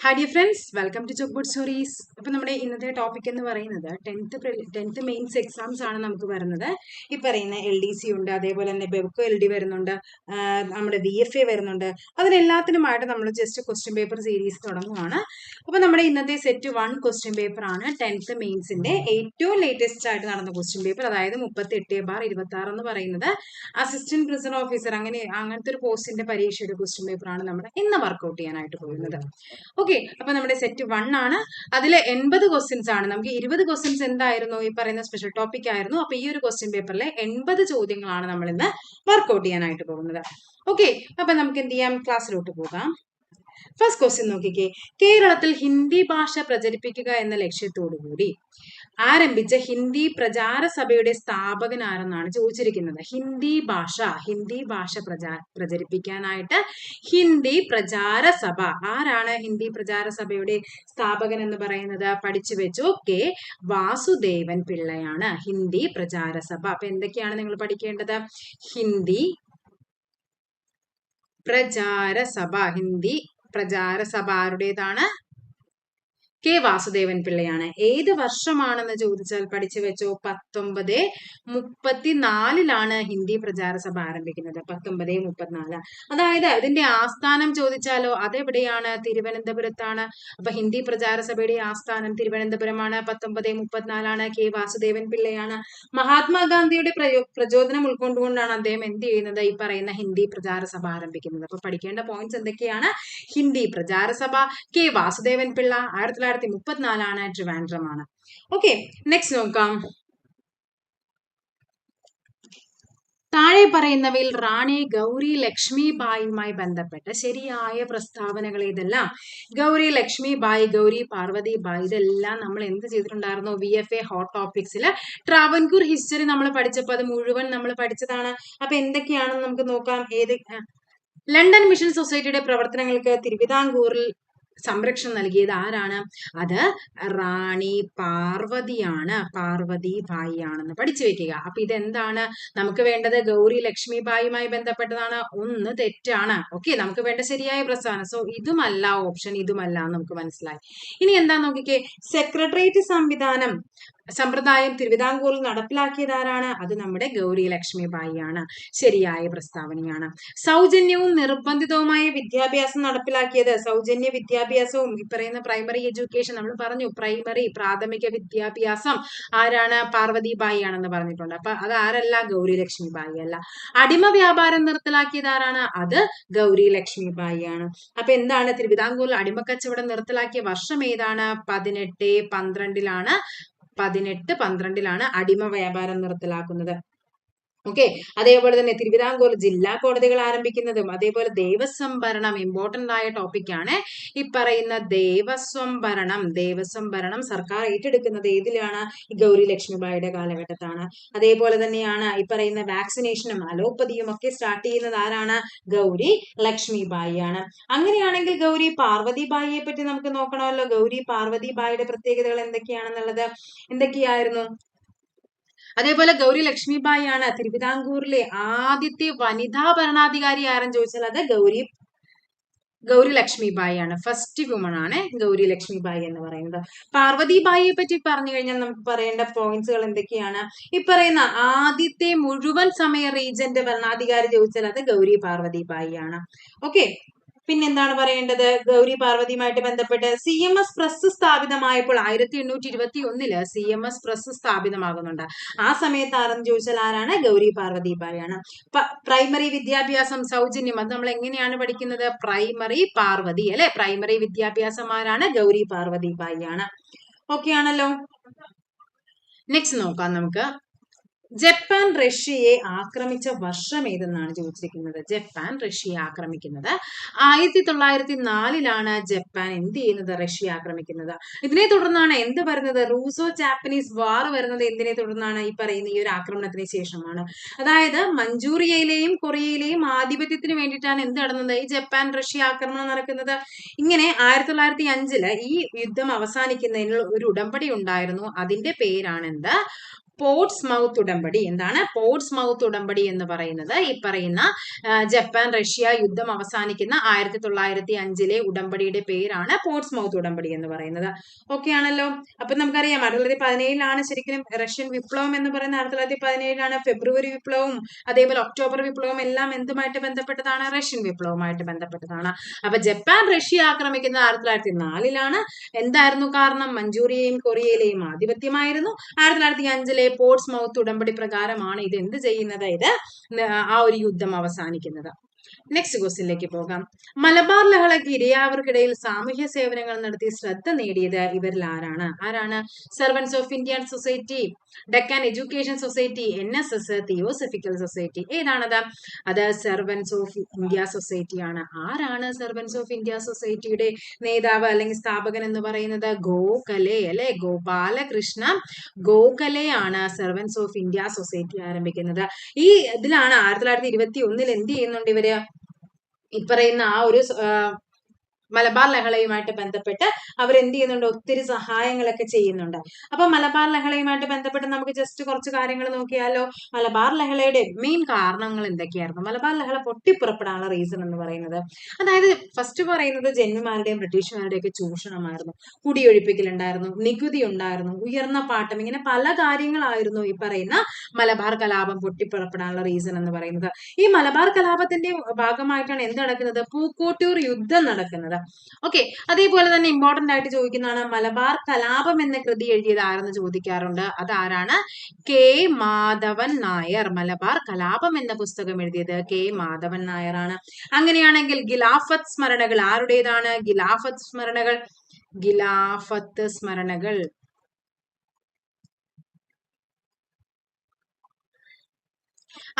Hi dear friends, welcome to Chalkboard Stories. അപ്പോൾ നമ്മുടെ ഇന്നത്തെ ടോപ്പിക് എന്ന് പറയുന്നത് ടെൻത്ത് മെയിൻസ് എക്സാംസ് ആണ് നമുക്ക് വരുന്നത്. ഈ പറയുന്ന LDC ഉണ്ട്, അതേപോലെ തന്നെ ബെവ്കോ LD വരുന്നുണ്ട്, നമ്മുടെ VFA വരുന്നുണ്ട്. അതിനെല്ലാത്തിനുമായിട്ട് നമ്മൾ ജസ്റ്റ് ക്വസ്റ്റ്യൻ പേപ്പർ സീരീസ് തുടങ്ങുവാണ്. അപ്പോൾ നമ്മുടെ ഇന്നത്തെ സെറ്റ് 1 ക്വസ്റ്റ്യൻ പേപ്പർ ആണ് ടെൻത്ത് മെയിൻസിന്റെ ഏറ്റവും ലേറ്റസ്റ്റ് ആയിട്ട് നടന്ന ക്വസ്റ്റ്യൻ പേപ്പർ, അതായത് 38/26 എന്ന് പറയുന്നത് അസിസ്റ്റന്റ് പ്രിസണർ ഓഫീസർ അങ്ങനത്തെ ഒരു പോസ്റ്റിന്റെ പരീക്ഷയുടെ ക്വസ്റ്റ്യൻ പേപ്പർ ആണ് നമ്മൾ ഇന്ന് വർക്ക്ഔട്ട് ചെയ്യാനായിട്ട് പോകുന്നത്. ഓക്കെ, അപ്പൊ നമ്മുടെ സെറ്റ് 1 ആണ്. അതിൽ 80 ക്വസ്റ്റ്യൻസ് ആണ്. നമുക്ക് 20 ക്വസ്റ്റ്യൻസ് എന്തായിരുന്നു, ഈ പറയുന്ന സ്പെഷ്യൽ ടോപ്പിക് ആയിരുന്നു. അപ്പൊ ഈ ഒരു ക്വസ്റ്റ്യൻ പേപ്പറിലെ 80 ചോദ്യങ്ങളാണ് നമ്മൾ ഇന്ന് വർക്ക്ഔട്ട് ചെയ്യാനായിട്ട് പോകുന്നത്. ഓക്കെ, അപ്പൊ നമുക്ക് എന്ത് ചെയ്യാം, ക്ലാസ്സിലോട്ട് പോകാം. ഫസ്റ്റ് ക്വസ്റ്റ്യൻ നോക്കിക്കേ. കേരളത്തിൽ ഹിന്ദി ഭാഷ പ്രചരിപ്പിക്കുക എന്ന ലക്ഷ്യത്തോടു കൂടി ആരംഭിച്ച ഹിന്ദി പ്രചാര സഭയുടെ സ്ഥാപകൻ ആരെന്നാണ് ചോദിച്ചിരിക്കുന്നത്. ഹിന്ദി ഭാഷ പ്രചരിപ്പിക്കാനായിട്ട് ഹിന്ദി പ്രചാര സഭ, ആരാണ് ഹിന്ദി പ്രചാര സഭയുടെ സ്ഥാപകൻ എന്ന് പറയുന്നത്? പഠിച്ചു വെച്ചു. കെ വാസുദേവൻ പിള്ളയാണ് ഹിന്ദി പ്രചാര സഭ. അപ്പൊ എന്തൊക്കെയാണ് നിങ്ങൾ പഠിക്കേണ്ടത്? ഹിന്ദി പ്രചാര സഭ. ഹിന്ദി പ്രചാര സഭ ആരുടേതാണ്? കെ വാസുദേവൻ പിള്ളയാണ്. ഏത് വർഷമാണെന്ന് ചോദിച്ചാൽ പഠിച്ചു വെച്ചോ. 1934 ഹിന്ദി പ്രചാര സഭ ആരംഭിക്കുന്നത്. 1934. അതായത് ഇതിന്റെ ആസ്ഥാനം ചോദിച്ചാലോ, അതെവിടെയാണ്? തിരുവനന്തപുരത്താണ്. അപ്പൊ ഹിന്ദി പ്രചാര സഭയുടെ ആസ്ഥാനം തിരുവനന്തപുരമാണ്. 1934 കെ വാസുദേവൻ പിള്ളയാണ്. മഹാത്മാഗാന്ധിയുടെ പ്രചോദനം ഉൾക്കൊണ്ടുകൊണ്ടാണ് അദ്ദേഹം എന്ത് ചെയ്യുന്നത്? ഈ പറയുന്ന ഹിന്ദി പ്രചാര സഭ ആരംഭിക്കുന്നത്. അപ്പൊ പഠിക്കേണ്ട പോയിന്റ്സ് എന്തൊക്കെയാണ്? ഹിന്ദി പ്രചാര സഭ, കെ വാസുദേവൻ പിള്ള, 1934 ട്രിവാൻഡ്രമാണ്. ഓക്കെ, നെക്സ്റ്റ് നോക്കാം. താഴെ പറയുന്നവയിൽ റാണി ഗൗരി ലക്ഷ്മിബായിയുമായി ബന്ധപ്പെട്ട ശരിയായ പ്രസ്താവനകൾ ഇതെല്ലാം. ഗൗരി ലക്ഷ്മിബായി, ഗൗരി പാർവതിബായി, ഇതെല്ലാം നമ്മൾ എന്ത് ചെയ്തിട്ടുണ്ടായിരുന്നു? VFA ഹോട്ട് ടോപ്പിക്സിൽ ട്രാവൻകൂർ ഹിസ്റ്ററി നമ്മൾ പഠിച്ചപ്പോൾ അത് മുഴുവൻ നമ്മൾ പഠിച്ചതാണ്. അപ്പൊ എന്തൊക്കെയാണെന്ന് നമുക്ക് നോക്കാം. ലണ്ടൻ മിഷൻ സൊസൈറ്റിയുടെ പ്രവർത്തനങ്ങൾക്ക് തിരുവിതാംകൂറിൽ സംരക്ഷണം നൽകിയത് ആരാണ്? അത് റാണി പാർവതിയാണ്, പാർവതിബായി ആണെന്ന് പഠിച്ചു വെക്കുക. അപ്പൊ ഇതെന്താണ് നമുക്ക് വേണ്ടത്? ഗൗരി ലക്ഷ്മിബായിയുമായി ബന്ധപ്പെട്ടതാണ്. ഒന്ന് തെറ്റാണ്. ഓക്കെ, നമുക്ക് വേണ്ട ശരിയായ പ്രസ്താവന. സോ ഇതുമല്ല ഓപ്ഷൻ, ഇതുമല്ല എന്ന് നമുക്ക് മനസ്സിലായി. ഇനി എന്താ നോക്കിക്കേ. സെക്രട്ടേറിയറ്റ് സമ്പ്രദായം തിരുവിതാംകൂറിൽ നടപ്പിലാക്കിയത് ആരാണ്? അത് നമ്മുടെ ഗൗരി ലക്ഷ്മിബായി ആണ്. ശരിയായ പ്രസ്താവനയാണ്. സൗജന്യവും നിർബന്ധിതവുമായ വിദ്യാഭ്യാസം നടപ്പിലാക്കിയത്, സൗജന്യ വിദ്യാഭ്യാസവും ഈ പറയുന്ന പ്രൈമറി എഡ്യൂക്കേഷൻ നമ്മൾ പറഞ്ഞു, പ്രാഥമിക വിദ്യാഭ്യാസം ആരാണ്? പാർവതിബായി ആണെന്ന് പറഞ്ഞിട്ടുണ്ട്. അപ്പൊ അത് ആരല്ല? ഗൗരി ലക്ഷ്മിബായി അല്ല. അടിമ വ്യാപാരം നിർത്തലാക്കിയത് ആരാണ്? അത് ഗൗരി ലക്ഷ്മിബായി ആണ്. അപ്പൊ എന്താണ്? തിരുവിതാംകൂറിൽ അടിമക്കച്ചവടം നിർത്തലാക്കിയ വർഷം ഏതാണ്? 1812 1812 അടിമ വ്യാപാരം നിർത്തലാക്കുന്നത്. ഓക്കെ, അതേപോലെ തന്നെ തിരുവിതാംകൂർ ജില്ലാ കോടതികൾ ആരംഭിക്കുന്നതും, അതേപോലെ ദേവസ്വം ഭരണം ഇമ്പോർട്ടന്റ് ആയ ടോപ്പിക് ആണ്. ഈ പറയുന്ന ദേവസ്വം ഭരണം സർക്കാർ ഏറ്റെടുക്കുന്നത് ഏതിലാണ്? ഗൗരി ലക്ഷ്മിബായിയുടെ കാലഘട്ടത്താണ്. അതേപോലെ തന്നെയാണ് ഈ പറയുന്ന വാക്സിനേഷനും അലോപ്പതിയും ഒക്കെ സ്റ്റാർട്ട് ചെയ്യുന്നത് ആരാണ്? ഗൗരി ലക്ഷ്മിബായി ആണ്. അങ്ങനെയാണെങ്കിൽ ഗൗരി പാർവതിബായിയെ പറ്റി നമുക്ക് നോക്കണമല്ലോ. ഗൗരി പാർവതിബായിയുടെ പ്രത്യേകതകൾ എന്തൊക്കെയായിരുന്നു? അതേപോലെ ഗൗരി ലക്ഷ്മിബായി ആണ് തിരുവിതാംകൂറിലെ ആദ്യത്തെ വനിതാ ഭരണാധികാരി ആരെന്ന് ചോദിച്ചാൽ അത് ഗൗരി ലക്ഷ്മിബായി ആണ്. ഫസ്റ്റ് വുമൺ ആണ് ഗൗരി ലക്ഷ്മിബായി എന്ന് പറയുന്നത്. പാർവതിബായിയെ പറ്റി പറഞ്ഞു കഴിഞ്ഞാൽ നമുക്ക് പറയേണ്ട പോയിന്റ്സുകൾ എന്തൊക്കെയാണ്? ഈ പറയുന്ന ആദ്യത്തെ മുഴുവൻ സമയ റീജന്റ് ഭരണാധികാരി ചോദിച്ചാൽ അത് ഗൗരി പാർവതിബായി ആണ്. ഓക്കെ, പിന്നെന്താണ് പറയേണ്ടത്? ഗൗരി പാർവതിയുമായിട്ട് ബന്ധപ്പെട്ട് CMS പ്രസ് സ്ഥാപിതമായപ്പോൾ 1821 CMS പ്രസ് സ്ഥാപിതമാകുന്നുണ്ട്. ആ സമയത്ത് ആരെന്ന് ചോദിച്ചാൽ ആരാണ്? ഗൗരി പാർവതിബായി ആണ്. പ്രൈമറി വിദ്യാഭ്യാസം സൗജന്യം, അത് നമ്മൾ എങ്ങനെയാണ് പഠിക്കുന്നത്? പ്രൈമറി പാർവതി അല്ലെ. പ്രൈമറി വിദ്യാഭ്യാസം ആരാണ്? ഗൗരി പാർവതിബായി ആണ്. ഓക്കെ ആണല്ലോ. നെക്സ്റ്റ് നോക്കാം നമുക്ക്. ജപ്പാൻ റഷ്യയെ ആക്രമിച്ച വർഷം ഏതെന്നാണ് ചോദിച്ചിരിക്കുന്നത്. ജപ്പാൻ റഷ്യയെ ആക്രമിക്കുന്നത് 1904 ജപ്പാൻ എന്ത് ചെയ്യുന്നത്? റഷ്യ ആക്രമിക്കുന്നത്. ഇതിനെ തുടർന്നാണ് എന്ത് വരുന്നത്? റൂസോ ജാപ്പനീസ് വാർ വരുന്നത് എന്തിനെ തുടർന്നാണ്? ഈ പറയുന്ന ഈ ഒരു ആക്രമണത്തിന് ശേഷമാണ്. അതായത് മഞ്ചൂറിയയിലെയും കൊറിയയിലെയും ആധിപത്യത്തിന് വേണ്ടിയിട്ടാണ് എന്ത് നടന്നത്? ഈ ജപ്പാൻ റഷ്യ ആക്രമണം നടക്കുന്നത്. ഇങ്ങനെ 1905 ഈ യുദ്ധം അവസാനിക്കുന്നതിനുള്ള ഒരു ഉടമ്പടി ഉണ്ടായിരുന്നു. അതിന്റെ പേരാണ് എന്ത്? പോർട്സ്മൗത്ത് ഉടമ്പടി. എന്താണ് പോർട്സ്മൗത്ത് ഉടമ്പടി എന്ന് പറയുന്നത്? ഈ പറയുന്ന ജപ്പാൻ റഷ്യ യുദ്ധം അവസാനിക്കുന്ന 1905 ഉടമ്പടിയുടെ പേരാണ് പോർട്സ്മൗത്ത് ഉടമ്പടി എന്ന് പറയുന്നത്. ഓക്കെ ആണല്ലോ. അപ്പൊ നമുക്കറിയാം 1917 ശരിക്കും റഷ്യൻ വിപ്ലവം എന്ന് പറയുന്നത് 1917 ഫെബ്രുവരി വിപ്ലവവും അതേപോലെ ഒക്ടോബർ വിപ്ലവവും എല്ലാം എന്തുമായിട്ട് ബന്ധപ്പെട്ടതാണ്? റഷ്യൻ വിപ്ലവവുമായിട്ട് ബന്ധപ്പെട്ടതാണ്. അപ്പൊ ജപ്പാൻ റഷ്യ ആക്രമിക്കുന്നത് 1904 എന്തായിരുന്നു കാരണം? മഞ്ചൂരിയയും കൊറിയയിലെയും ആധിപത്യമായിരുന്നു. 1905 പോർട്സ്മൗത്ത് ഉടമ്പടി പ്രകാരമാണ് ഇത് എന്ത് ചെയ്യുന്നത്? ഇത് ആ ഒരു യുദ്ധം അവസാനിക്കുന്നത്. നെക്സ്റ്റ് ക്വസ്റ്റ്യനിലേക്ക് പോകാം. മലബാർ ലഹളയ്ക്ക് ഇരയായവർക്കിടയിൽ സാമൂഹ്യ സേവനങ്ങൾ നടത്തി ശ്രദ്ധ നേടിയത് ഇവരിൽ ആരാണ്? Servants of Indian society, Deccan education society, NSS, theosophical society. ഏതാണത്? അത് സെർവൻസ് ഓഫ് ഇന്ത്യ സൊസൈറ്റി ആണ്. ആരാണ് സെർവൻസ് ഓഫ് ഇന്ത്യ സൊസൈറ്റിയുടെ നേതാവ് അല്ലെങ്കിൽ സ്ഥാപകൻ എന്ന് പറയുന്നത്? ഗോഖലെ അല്ലെ, ഗോപാലകൃഷ്ണ ഗോഖലെ ആണ് സെർവൻസ് ഓഫ് ഇന്ത്യ സൊസൈറ്റി ആരംഭിക്കുന്നത്. ഈ ഇതിലാണ് 1921 എന്ത് ചെയ്യുന്നുണ്ട് ഇവര്? ഈ പറയുന്ന ആ ഒരു മലബാർ ലഹളയുമായിട്ട് ബന്ധപ്പെട്ട് അവരെന്ത് ചെയ്യുന്നുണ്ട്? ഒത്തിരി സഹായങ്ങളൊക്കെ ചെയ്യുന്നുണ്ട്. അപ്പൊ മലബാർ ലഹളയുമായിട്ട് ബന്ധപ്പെട്ട് നമുക്ക് ജസ്റ്റ് കുറച്ച് കാര്യങ്ങൾ നോക്കിയാലോ. മലബാർ ലഹളയുടെ മെയിൻ കാരണങ്ങൾ എന്തൊക്കെയായിരുന്നു? മലബാർ ലഹള പൊട്ടിപ്പുറപ്പെടാനുള്ള റീസൺ എന്ന് പറയുന്നത്, അതായത് ഫസ്റ്റ് പറയുന്നത് ജന്മിമാരുടെയും ബ്രിട്ടീഷുകാരുടെയും ഒക്കെ ചൂഷണമായിരുന്നു. കുടിയൊഴിപ്പിക്കലുണ്ടായിരുന്നു, നികുതി ഉണ്ടായിരുന്നു, ഉയർന്ന പാട്ടം, ഇങ്ങനെ പല കാര്യങ്ങളായിരുന്നു ഈ പറയുന്ന മലബാർ കലാപം പൊട്ടിപ്പുറപ്പെടാനുള്ള റീസൺ എന്ന് പറയുന്നത്. ഈ മലബാർ കലാപത്തിന്റെ ഭാഗമായിട്ടാണ് എന്ത് നടക്കുന്നത്? പൂക്കോട്ടൂർ യുദ്ധം നടക്കുന്നത്. ഓക്കെ. അതേപോലെ തന്നെ ഇമ്പോർട്ടന്റ് ആയിട്ട് ചോദിക്കുന്നതാണ് മലബാർ കലാപം എന്ന കൃതി എഴുതിയത് ആരെന്ന് ചോദിക്കാറുണ്ട്. അതാരാണ്? കെ മാധവൻ നായർ. മലബാർ കലാപം എന്ന പുസ്തകം എഴുതിയത് കെ മാധവൻ നായർ ആണ്. അങ്ങനെയാണെങ്കിൽ ഖിലാഫത്ത് സ്മരണകൾ ആരുടേതാണ്? ഖിലാഫത്ത് സ്മരണകൾ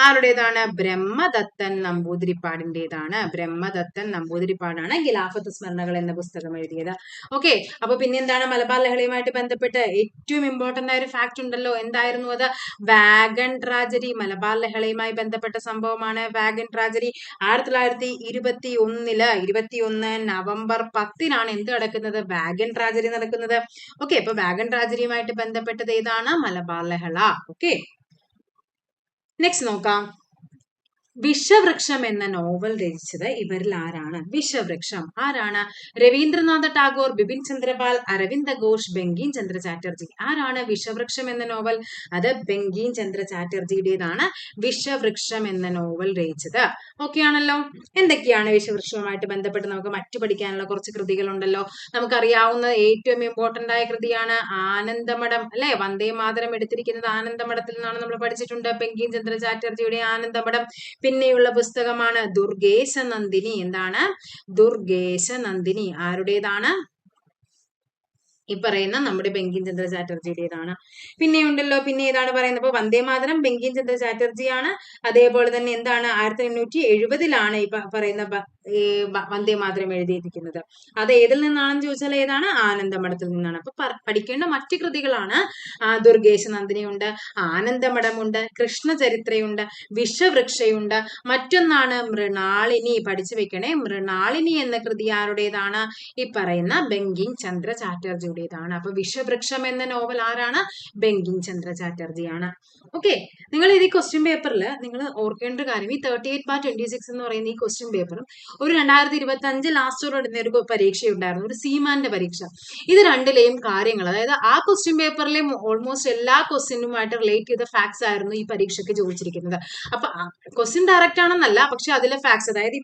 ആരുടേതാണ്? ബ്രഹ്മദത്തൻ നമ്പൂതിരിപ്പാടിന്റേതാണ്. ബ്രഹ്മദത്തൻ നമ്പൂതിരിപ്പാടാണ് ഖിലാഫത്ത് സ്മരണകൾ എന്ന പുസ്തകം എഴുതിയത്. ഓക്കെ. അപ്പൊ പിന്നെ എന്താണ് മലബാർ ലഹളയുമായിട്ട് ബന്ധപ്പെട്ട് ഏറ്റവും ഇമ്പോർട്ടന്റ് ആയ ഒരു ഫാക്ട് ഉണ്ടല്ലോ. എന്തായിരുന്നു അത്? Wagon tragedy. മലബാർ ലഹളയുമായി ബന്ധപ്പെട്ട സംഭവമാണ് വാഗൺ ട്രാജഡി. 1921 നവംബർ 10 എന്ത് നടക്കുന്നത്? വാഗൺ ട്രാജഡി നടക്കുന്നത്. ഓക്കെ. അപ്പൊ വാഗൺ ട്രാജഡിയുമായിട്ട് ബന്ധപ്പെട്ടത് ഏതാണ്? മലബാർ ലഹള. ഓക്കെ. നെക്സ്റ്റ് നോക്കാം. വിഷവൃക്ഷം എന്ന നോവൽ രചിച്ചത് ഇവരിൽ ആരാണ്? വിഷവൃക്ഷം ആരാണ്? രവീന്ദ്രനാഥ ടാഗോർ, ബിപിൻ ചന്ദ്രപാൽ, അരവിന്ദ ഘോഷ്, ബങ്കിം ചന്ദ്ര ചാറ്റർജി. ആരാണ് വിഷവൃക്ഷം എന്ന നോവൽ? അത് ബങ്കിം ചന്ദ്ര ചാറ്റർജിയുടേതാണ് വിഷവൃക്ഷം എന്ന നോവൽ രചിച്ചത്. ഓക്കെ ആണല്ലോ. എന്തൊക്കെയാണ് വിഷവൃക്ഷവുമായിട്ട് ബന്ധപ്പെട്ട് നമുക്ക് മറ്റു പഠിക്കാനുള്ള കുറച്ച് കൃതികളുണ്ടല്ലോ. നമുക്കറിയാവുന്ന ഏറ്റവും ഇമ്പോർട്ടന്റ് ആയ കൃതിയാണ് ആനന്ദമഠം അല്ലെ. വന്ദേ മാതരം എടുത്തിരിക്കുന്നത് ആനന്ദമഠത്തിൽ നിന്നാണ്. നമ്മൾ പഠിച്ചിട്ടുണ്ട് ബങ്കിം ചന്ദ്ര ചാറ്റർജിയുടെ ആനന്ദമഠം. പിന്നെയുള്ള പുസ്തകമാണ് ദുർഗേശ നന്ദിനി. എന്താണ്? ദുർഗേശ നന്ദിനി ആരുടേതാണ്? ഈ പറയുന്ന നമ്മുടെ ബങ്കിം ചന്ദ്ര ചാറ്റർജിയുടേതാണ്. പിന്നെ ഉണ്ടല്ലോ, പിന്നെ ഏതാണ് പറയുന്നത്? ഇപ്പൊ വന്ദേ മാതരം ബങ്കിം ചന്ദ്ര ചാറ്റർജിയാണ്. അതേപോലെ തന്നെ എന്താണ് 1870 ഈ പറയുന്ന വന്ദേ മാതരം എഴുതിയിരിക്കുന്നത്. അത് ഏതിൽ നിന്നാണെന്ന് ചോദിച്ചാൽ ഏതാണ്? ആനന്ദമഠത്തിൽ നിന്നാണ്. അപ്പൊ പഠിക്കേണ്ട മറ്റു കൃതികളാണ് ദുർഗേശ നന്ദിനിയുണ്ട്, ആനന്ദമഠമുണ്ട്, കൃഷ്ണചരിത്രയുണ്ട്, വിഷവൃക്ഷയുണ്ട്. മറ്റൊന്നാണ് മൃണാളിനി. പഠിച്ചു വെക്കണേ. മൃണാളിനി എന്ന കൃതി ആരുടേതാണ്? ഈ പറയുന്ന ബങ്കിം ചന്ദ്ര ചാറ്റർജിയുടേതാണ്. അപ്പൊ വിഷവൃക്ഷം എന്ന നോവൽ ആരാണ്? ബങ്കിം ചന്ദ്ര ചാറ്റർജിയാണ്. ഓക്കെ. നിങ്ങൾ ഈ ക്വസ്റ്റ്യൻ പേപ്പറിൽ നിങ്ങൾ ഓർക്കേണ്ട കാര്യം, ഈ 38/26 എന്ന് പറയുന്ന ഈ ക്വസ്റ്റ്യൻ പേപ്പറും ഒരു 2025 ലാസ്റ്റോടെ ഒരു പരീക്ഷ ഉണ്ടായിരുന്നു, ഒരു സീമാന്റെ പരീക്ഷ. ഇത് രണ്ടിലെയും കാര്യങ്ങൾ, അതായത് ആ ക്വസ്റ്റ്യൻ പേപ്പറിലെ ഓൾമോസ്റ്റ് എല്ലാ ക്വസ്റ്റ്യനുമായിട്ട് റിലേറ്റ് ചെയ്ത ഫാക്ട്സ് ആയിരുന്നു ഈ പരീക്ഷയ്ക്ക് ചോദിച്ചിരിക്കുന്നത്. അപ്പൊ ക്വസ്റ്റ്യൻ ഡയറക്റ്റ് ആണെന്നല്ല, പക്ഷെ അതിലെ ഫാക്ട്സ്, അതായത്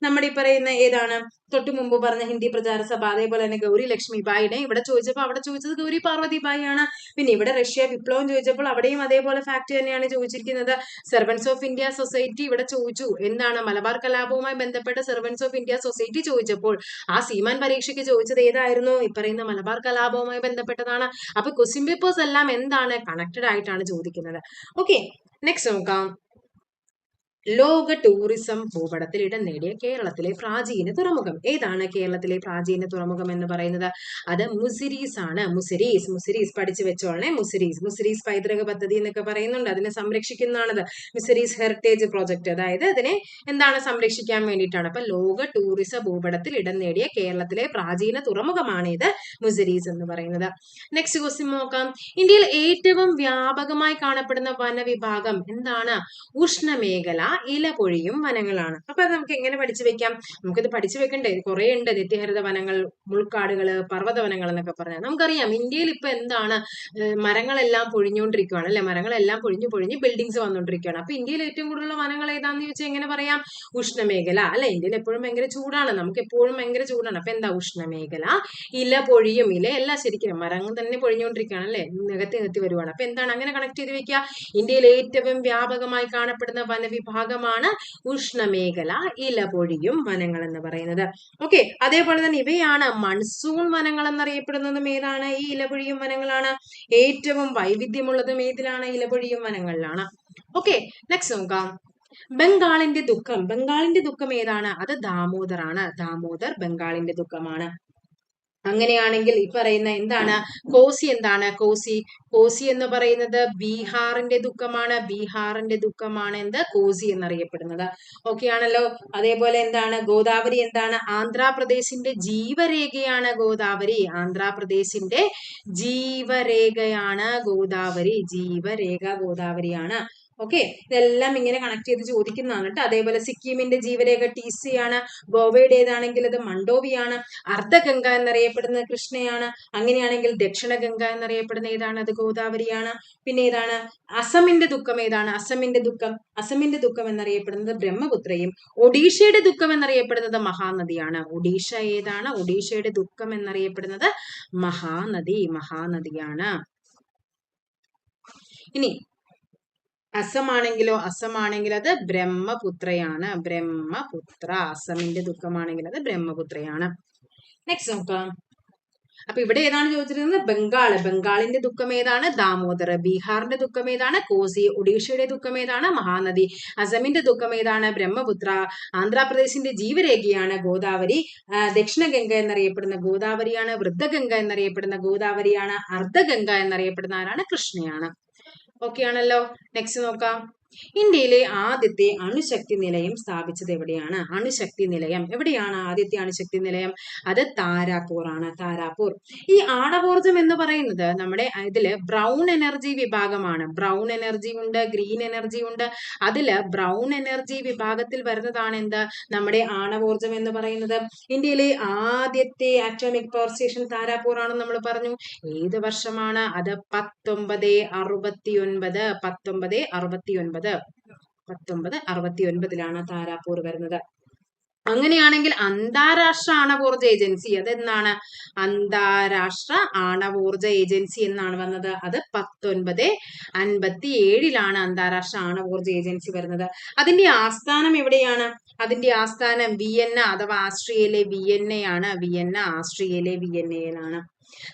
നമ്മുടെ ഈ പറയുന്ന ഏതാണ് തൊട്ടു മുമ്പ് പറഞ്ഞ ഹിന്ദി പ്രചാര സഭ, അതേപോലെ തന്നെ ഗൗരി ലക്ഷ്മി ബായിനെ ഇവിടെ ചോദിച്ചപ്പോൾ അവിടെ ചോദിച്ചത് ഗൗരി പാർവതി ബായി ആണ്. പിന്നെ ഇവിടെ റഷ്യ വിപ്ലവം ചോദിച്ചപ്പോൾ അവിടെയും അതേപോലെ ഫാക്ട് തന്നെയാണ് ചോദിച്ചിരിക്കുന്നത്. സെർവൻസ് ഓഫ് ഇന്ത്യ സൊസൈറ്റി ഇവിടെ ചോദിച്ചു. എന്താണ് മലബാർ കലാപവുമായി ബന്ധപ്പെട്ട സെർവൻസ് ഓഫ് ഇന്ത്യ സൊസൈറ്റി ചോദിച്ചപ്പോൾ ആ സീമാൻ പരീക്ഷയ്ക്ക് ചോദിച്ചത് ഏതായിരുന്നു? ഈ പറയുന്ന മലബാർ കലാപവുമായി ബന്ധപ്പെട്ടതാണ്. അപ്പൊ ക്വസ്റ്റ്യൻ പേപ്പേഴ്സ് എല്ലാം എന്താണ്? കണക്റ്റഡ് ആയിട്ടാണ് ചോദിക്കുന്നത്. ഓക്കെ. നെക്സ്റ്റ് നോക്കാം. ലോക ടൂറിസം ഭൂപടത്തിൽ ഇടം നേടിയ കേരളത്തിലെ പ്രാചീന തുറമുഖം ഏതാണ്? കേരളത്തിലെ പ്രാചീന തുറമുഖം എന്ന് പറയുന്നത് അത് മുസിരീസ് ആണ്. മുസിരീസ് പഠിച്ചു വെച്ചോളെ. മുസിരീസ് പൈതൃക പദ്ധതി എന്നൊക്കെ പറയുന്നുണ്ട്. അതിനെ സംരക്ഷിക്കുന്നതാണത്. മുസിരീസ് ഹെറിറ്റേജ് പ്രോജക്ട്, അതായത് അതിനെ എന്താണ് സംരക്ഷിക്കാൻ വേണ്ടിയിട്ടാണ്. അപ്പൊ ലോക ടൂറിസം ഭൂപടത്തിൽ ഇടം നേടിയ കേരളത്തിലെ പ്രാചീന തുറമുഖമാണ് ഇത് മുസിരീസ് എന്ന് പറയുന്നത്. നെക്സ്റ്റ് ക്വസ്റ്റ്യൻ നോക്കാം. ഇന്ത്യയിൽ ഏറ്റവും വ്യാപകമായി കാണപ്പെടുന്ന വനവിഭാഗം എന്താണ്? ഉഷ്ണമേഖല ഇലപൊഴിയും വനങ്ങളാണ്. അപ്പൊ അത് നമുക്ക് എങ്ങനെ പഠിച്ചു വെക്കാം? നമുക്കിത് പഠിച്ചു വെക്കണ്ടേ? കുറെ ഉണ്ട്. നിത്യഹരിത വനങ്ങൾ, മുൾക്കാടുകള്, പർവ്വത വനങ്ങൾ എന്നൊക്കെ പറഞ്ഞാൽ നമുക്കറിയാം. ഇന്ത്യയിൽ ഇപ്പൊ എന്താണ്? മരങ്ങളെല്ലാം പൊഴിഞ്ഞുകൊണ്ടിരിക്കുകയാണ് അല്ലെ? മരങ്ങളെല്ലാം പൊഴിഞ്ഞ് ബിൽഡിങ്സ് വന്നുകൊണ്ടിരിക്കുകയാണ്. അപ്പൊ ഇന്ത്യയിൽ ഏറ്റവും കൂടുതൽ വനങ്ങൾ ഏതാന്ന് ചോദിച്ചാൽ എങ്ങനെ പറയാം? ഉഷ്ണമേഖല അല്ലെ? ഇന്ത്യയിൽ എപ്പോഴും ഭയങ്കര ചൂടാണ്. നമുക്ക് എപ്പോഴും ഭയങ്കര ചൂടാണ്. അപ്പൊ എന്താ? ഉഷ്ണമേഖല ഇല പൊഴിയും. ഇലയല്ല, ശരിക്കും മരങ്ങൾ തന്നെ പൊഴിഞ്ഞുകൊണ്ടിരിക്കുകയാണ് അല്ലെ? നികത്തി വരുവാണ്. അപ്പൊ എന്താണ്? അങ്ങനെ കണക്ട് ചെയ്ത് വെക്കുക. ഇന്ത്യയിൽ ഏറ്റവും വ്യാപകമായി കാണപ്പെടുന്ന വനവിഭാഗമാണ് ഉഷ്ണമേഖല ഇലപൊഴിയും വനങ്ങൾ എന്ന് പറയുന്നത്. ഓക്കെ, അതേപോലെ തന്നെ ഇവയാണ് മൺസൂൺ വനങ്ങൾ എന്നറിയപ്പെടുന്നതും ഏതാണ്? ഈ ഇലപൊഴിയും വനങ്ങളാണ്. ഏറ്റവും വൈവിധ്യമുള്ളതും ഏതിലാണ്? ഇലപൊഴിയും വനങ്ങളിലാണ്. ഓക്കെ, നെക്സ്റ്റ് നോക്കാം. ബംഗാളിന്റെ ദുഃഖം ഏതാണ്? അത് ദാമോദർ ആണ്. ദാമോദർ ബംഗാളിന്റെ ദുഃഖമാണ്. അങ്ങനെയാണെങ്കിൽ ഈ പറയുന്ന എന്താണ്? കോസി എന്താണ്? കോസി എന്ന് പറയുന്നത് ബീഹാറിന്റെ ദുഃഖമാണ് എന്ത്? കോസി എന്നറിയപ്പെടുന്നത്. ഓക്കെ ആണല്ലോ. അതേപോലെ എന്താണ്? ഗോദാവരി എന്താണ്? ആന്ധ്രാപ്രദേശിന്റെ ജീവരേഖയാണ് ഗോദാവരി. ആന്ധ്രാപ്രദേശിന്റെ ജീവരേഖയാണ് ഗോദാവരി. ഗോദാവരിയാണ്. ഓക്കെ, ഇതെല്ലാം ഇങ്ങനെ കണക്ട് ചെയ്ത് ചോദിക്കുന്നതാണ് കേട്ടോ. അതേപോലെ സിക്കിമിന്റെ ജീവരേഖ TC ആണ്. ഗോവയുടെ ഏതാണെങ്കിൽ അത് മണ്ഡോവിയാണ്. അർദ്ധഗംഗ എന്നറിയപ്പെടുന്നത് കൃഷ്ണയാണ്. അങ്ങനെയാണെങ്കിൽ ദക്ഷിണ ഗംഗ എന്നറിയപ്പെടുന്ന ഏതാണ്? അത് ഗോദാവരിയാണ്. പിന്നെ ഏതാണ്? അസമിന്റെ ദുഃഖം ഏതാണ്? അസമിന്റെ ദുഃഖം എന്നറിയപ്പെടുന്നത് ബ്രഹ്മപുത്രയും. ഒഡീഷയുടെ ദുഃഖം എന്നറിയപ്പെടുന്നത് മഹാനദിയാണ്. ഒഡീഷ ഏതാണ്? ഒഡീഷയുടെ ദുഃഖം എന്നറിയപ്പെടുന്നത് മഹാനദിയാണ്. ഇനി അസമാണെങ്കിൽ അത് ബ്രഹ്മപുത്രയാണ്. അസമിന്റെ ദുഃഖമാണെങ്കിൽ അത് ബ്രഹ്മപുത്രയാണ്. നെക്സ്റ്റ് നോക്കാം. അപ്പൊ ഇവിടെ ഏതാണ് ചോദിച്ചിരുന്നത്? ബംഗാളിന്റെ ദുഃഖം ഏതാണ്? ദാമോദർ. ബീഹാറിന്റെ ദുഃഖം ഏതാണ്? കോസി. ഒഡീഷയുടെ ദുഃഖം ഏതാണ്? മഹാനദി. അസമിന്റെ ദുഃഖം ഏതാണ്? ബ്രഹ്മപുത്ര. ആന്ധ്രാപ്രദേശിന്റെ ജീവരേഖയാണ് ഗോദാവരി. ദക്ഷിണ ഗംഗ എന്നറിയപ്പെടുന്ന ഗോദാവരിയാണ്. വൃദ്ധഗംഗ എന്നറിയപ്പെടുന്ന ഗോദാവരിയാണ്. അർദ്ധഗംഗ എന്നറിയപ്പെടുന്ന ആരാണ്? കൃഷ്ണയാണ്. ഓക്കെ ആണല്ലോ. നെക്സ്റ്റ് നോക്കാം. ഇന്ത്യയിലെ ആദ്യത്തെ അണുശക്തി നിലയം സ്ഥാപിച്ചത് എവിടെയാണ്? എവിടെയാണ് ആദ്യത്തെ അണുശക്തി നിലയം? അത് താരാപൂർ ആണ്. ഈ ആണവോർജം എന്ന് പറയുന്നത് നമ്മുടെ ഇതില് ബ്രൗൺ എനർജി വിഭാഗമാണ്. ബ്രൗൺ എനർജി ഉണ്ട്, ഗ്രീൻ എനർജി ഉണ്ട്. അതില് ബ്രൗൺ എനർജി വിഭാഗത്തിൽ വരുന്നതാണ് എന്ത്? നമ്മുടെ ആണവോർജം എന്ന് പറയുന്നത്. ഇന്ത്യയിലെ ആദ്യത്തെ ആറ്റോമിക് പവർ സ്റ്റേഷൻ താരാപൂർ ആണെന്ന് നമ്മൾ പറഞ്ഞു. ഏത് വർഷമാണ്? അത് 1969 താരാപൂർ വരുന്നത്. അങ്ങനെയാണെങ്കിൽ അന്താരാഷ്ട്ര ആണവോർജ ഏജൻസി അതെന്താണ്? അന്താരാഷ്ട്ര ആണവോർജ ഏജൻസി എന്നാണ് വന്നത്. അത് 1957 അന്താരാഷ്ട്ര ആണവോർജ ഏജൻസി വരുന്നത്. അതിന്റെ ആസ്ഥാനം എവിടെയാണ്? അതിന്റെ ആസ്ഥാനം വിയന്ന അഥവാ ആസ്ട്രിയയിലെ വിയന്നയാണ്. ആസ്ട്രിയയിലെ വിയന്നയിലാണ്.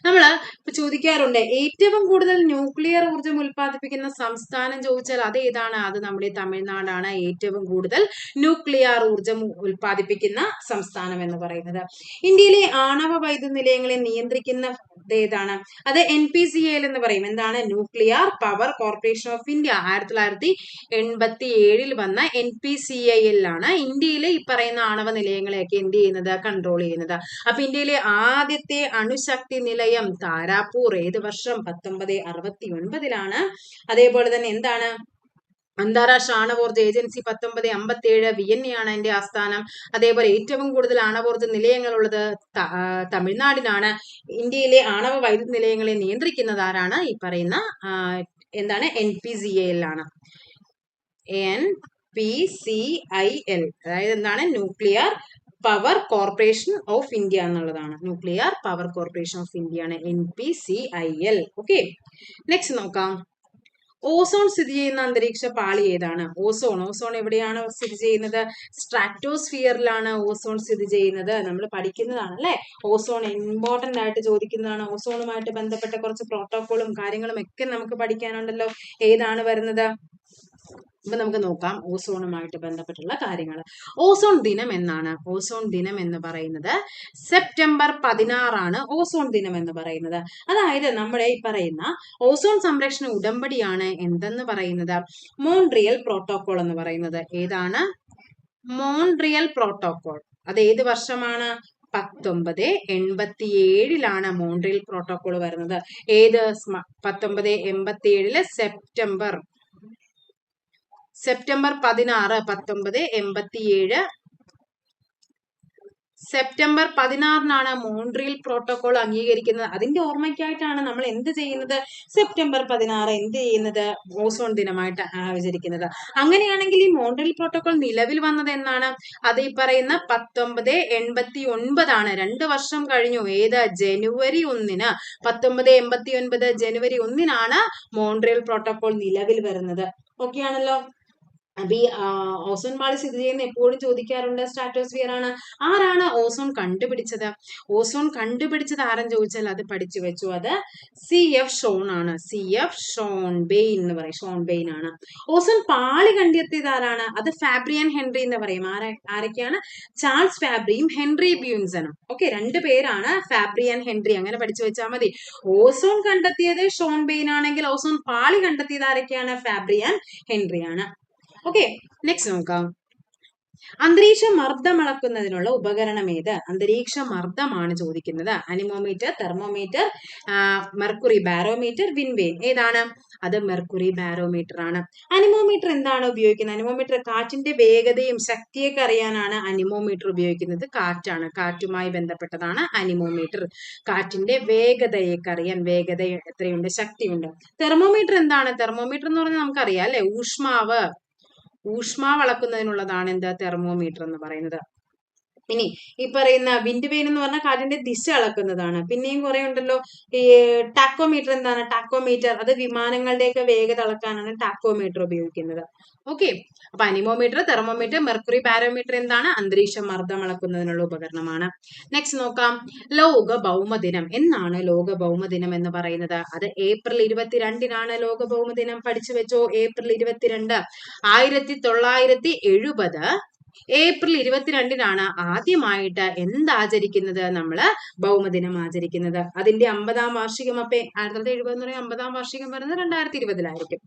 നമ്മള് ഇപ്പൊ ചോദിക്കാറുണ്ട് ഏറ്റവും കൂടുതൽ ന്യൂക്ലിയർ ഊർജ്ജം ഉൽപ്പാദിപ്പിക്കുന്ന സംസ്ഥാനം ചോദിച്ചാൽ അത് ഏതാണ്? അത് നമ്മുടെ തമിഴ്നാടാണ് ഏറ്റവും കൂടുതൽ ന്യൂക്ലിയർ ഊർജ്ജം ഉൽപ്പാദിപ്പിക്കുന്ന സംസ്ഥാനം എന്ന് പറയുന്നത്. ഇന്ത്യയിലെ ആണവ വൈദ്യുത നിലയങ്ങളെ നിയന്ത്രിക്കുന്ന ഏതാണ്? അത് NPCIL എന്ന് പറയും. എന്താണ്? Nuclear power corporation of India. 1987 വന്ന NPCIL ആണ് ഇന്ത്യയിലെ ഈ പറയുന്ന ആണവ നിലയങ്ങളെയൊക്കെ എന്ത് ചെയ്യുന്നത്? കൺട്രോൾ ചെയ്യുന്നത്. അപ്പൊ ഇന്ത്യയിലെ ആദ്യത്തെ അണുശക്തി നിലയം താരാപൂർ ഏത് വർഷം? 1969 അതേപോലെ തന്നെ എന്താണ്? അന്താരാഷ്ട്ര ആണവോർജ ഏജൻസി 1957 വിയന്നയാണ് അതിന്റെ ആസ്ഥാനം. അതേപോലെ ഏറ്റവും കൂടുതൽ ആണവോർജ നിലയങ്ങളുള്ളത് തമിഴ്നാടിനാണ്. ഇന്ത്യയിലെ ആണവ വൈദ്യുത നിലയങ്ങളെ നിയന്ത്രിക്കുന്നത് ആരാണ്? ഈ പറയുന്ന എന്താണ്? NPCIL ആണ്. NPCIL അതായത് എന്താണ്? Nuclear power corporation of India എന്നുള്ളതാണ്. Nuclear power corporation of India ആണ് NPCIL. ഓക്കെ, നെക്സ്റ്റ് നോക്കാം. ഓസോൺ സ്ഥിതി ചെയ്യുന്ന അന്തരീക്ഷ പാളി ഏതാണ്? ഓസോൺ എവിടെയാണ് സ്ഥിതി ചെയ്യുന്നത്? സ്ട്രാറ്റോസ്ഫിയറിലാണ് ഓസോൺ സ്ഥിതി ചെയ്യുന്നത്. നമ്മൾ പഠിക്കുന്നതാണ് അല്ലെ. ഓസോൺ ഇമ്പോർട്ടന്റ് ആയിട്ട് ചോദിക്കുന്നതാണ്. ഓസോണുമായിട്ട് ബന്ധപ്പെട്ട കുറച്ച് പ്രോട്ടോകോളും കാര്യങ്ങളും ഒക്കെ നമുക്ക് പഠിക്കാനുണ്ടല്ലോ. ഏതാണ് വരുന്നത്? അപ്പൊ നമുക്ക് നോക്കാം ഓസോണുമായിട്ട് ബന്ധപ്പെട്ടുള്ള കാര്യങ്ങൾ. ഓസോൺ ദിനം എന്നാണ്? ഓസോൺ ദിനം എന്ന് പറയുന്നത് സെപ്റ്റംബർ 16 ഓസോൺ ദിനം എന്ന് പറയുന്നത്. അതായത് നമ്മുടെ ഈ പറയുന്ന ഓസോൺ സംരക്ഷണ ഉടമ്പടിയാണ് എന്തെന്ന് പറയുന്നത്? മോൺട്രിയൽ പ്രോട്ടോകോൾ എന്ന് പറയുന്നത്. ഏതാണ്? Montreal protocol. അത് ഏത് വർഷമാണ്? 1987 മോൺട്രിയൽ പ്രോട്ടോകോൾ വരുന്നത്. ഏത്? 1987 സെപ്റ്റംബർ 16 1987 സെപ്റ്റംബർ 16 മോൺട്രിയൽ പ്രോട്ടോകോൾ അംഗീകരിക്കുന്നത്. അതിന്റെ ഓർമ്മയ്ക്കായിട്ടാണ് നമ്മൾ എന്ത് ചെയ്യുന്നത്? സെപ്റ്റംബർ 16 എന്ത് ചെയ്യുന്നത്? ഓസോൺ ദിനമായിട്ട് ആചരിക്കുന്നത്. അങ്ങനെയാണെങ്കിൽ ഈ മോൺട്രിയൽ പ്രോട്ടോകോൾ നിലവിൽ വന്നത് എന്നാണ്? അത് ഈ പറയുന്ന 1989 2 വർഷം കഴിഞ്ഞു. ഏത്? ജനുവരി 1 1989 ജനുവരി 1 മോൺട്രിയൽ പ്രോട്ടോകോൾ നിലവിൽ വരുന്നത്. ഓക്കെ ആണല്ലോ. അപ്പൊ ഈ ഓസോൺ പാളി സ്ഥിതി ചെയ്യുന്ന എപ്പോഴും ചോദിക്കാറുണ്ട് സ്ട്രാറ്റോസ്ഫിയർ ആണ്. ആരാണ് ഓസോൺ കണ്ടുപിടിച്ചത്? ഓസോൺ കണ്ടുപിടിച്ചത് ആരെന്ന് ചോദിച്ചാൽ അത് പഠിച്ചു വെച്ചു. അത് CF ഷോൺ ആണ്. CF ഷോൺബെയ്ൻ എന്ന് പറയും. ഷോൺബെയ്ൻ ആണ്. ഓസോൺ പാളി കണ്ടെത്തിയത് ആരാണ്? അത് ഫാബ്രിയൻ ഹെൻറി എന്ന് പറയും. ആരൊക്കെയാണ്? ചാൾസ് ഫാബ്രിയും ഹെൻറി ബ്യൂൻസണും. ഓക്കെ, 2 പേരാണ്. ഫാബ്രിയൻ ഹെൻറി അങ്ങനെ പഠിച്ചു വെച്ചാൽ മതി. ഓസോൺ കണ്ടെത്തിയത് ഷോൺബെയ്ൻ ആണെങ്കിൽ ഓസോൺ പാളി കണ്ടെത്തിയത് ആരൊക്കെയാണ്? ഫാബ്രിയൻ ഹെൻറി ആണ്. ഓക്കെ, നെക്സ്റ്റ് നോക്കാം. അന്തരീക്ഷ മർദ്ദം അളക്കുന്നതിനുള്ള ഉപകരണം ഏത്? അന്തരീക്ഷ മർദ്ദമാണ് ചോദിക്കുന്നത്. അനിമോമീറ്റർ, തെർമോമീറ്റർ, മെർക്കുറി ബാരോമീറ്റർ, വിൻവെയിൻ. ഏതാണ്? അത് മെർക്കുറി ബാരോമീറ്റർ ആണ്. അനിമോമീറ്റർ എന്താണ് ഉപയോഗിക്കുന്നത്? അനിമോമീറ്റർ കാറ്റിന്റെ വേഗതയും ശക്തിയൊക്കെ അറിയാനാണ് അനിമോമീറ്റർ ഉപയോഗിക്കുന്നത്. കാറ്റാണ്. കാറ്റുമായി ബന്ധപ്പെട്ടതാണ് അനിമോമീറ്റർ. കാറ്റിന്റെ വേഗതയൊക്കെ അറിയാൻ, വേഗത എത്രയുണ്ട്, ശക്തിയുണ്ട്. തെർമോമീറ്റർ എന്താണ്? തെർമോമീറ്റർ എന്ന് പറഞ്ഞാൽ നമുക്കറിയാം അല്ലെ, ഊഷ്മാവ് അളക്കുന്നതിനുള്ളതാണ് എന്ത്? തെർമോമീറ്റർ എന്ന് പറയുന്നത്. ഇനി ഈ പറയുന്ന വിൻഡ് വെയിൻ എന്ന് പറഞ്ഞാൽ കാറ്റിന്റെ ദിശ അളക്കുന്നതാണ്. പിന്നെയും കുറെ ഉണ്ടല്ലോ. ഈ ടാക്കോമീറ്റർ എന്താണ്? ടാക്കോമീറ്റർ അത് വിമാനങ്ങളുടെയൊക്കെ വേഗത അളക്കാനാണ് ടാക്കോമീറ്റർ ഉപയോഗിക്കുന്നത്. ഓക്കെ, അപ്പൊ അനിമോമീറ്റർ, തെർമോമീറ്റർ, മെർക്കുറി ബാരോമീറ്റർ എന്താണ്? അന്തരീക്ഷ മർദ്ദം അളക്കുന്നതിനുള്ള ഉപകരണമാണ്. നെക്സ്റ്റ് നോക്കാം. ലോക ഭൗമദിനം എന്നാണ്? ലോക ഭൗമദിനം എന്ന് പറയുന്നത് അത് ഏപ്രിൽ 22 ലോക ഭൗമദിനം. പഠിച്ചു വെച്ചോ. ഏപ്രിൽ 22 1970 ഏപ്രിൽ 22 ആദ്യമായിട്ട് എന്താചരിക്കുന്നത്? നമ്മള് ഭൗമദിനം ആചരിക്കുന്നത്. അതിന്റെ 50-ാം വാർഷികം. അപ്പൊ 1970 എന്ന് പറയുമ്പോൾ 50-ാം വാർഷികം വരുന്നത് 2020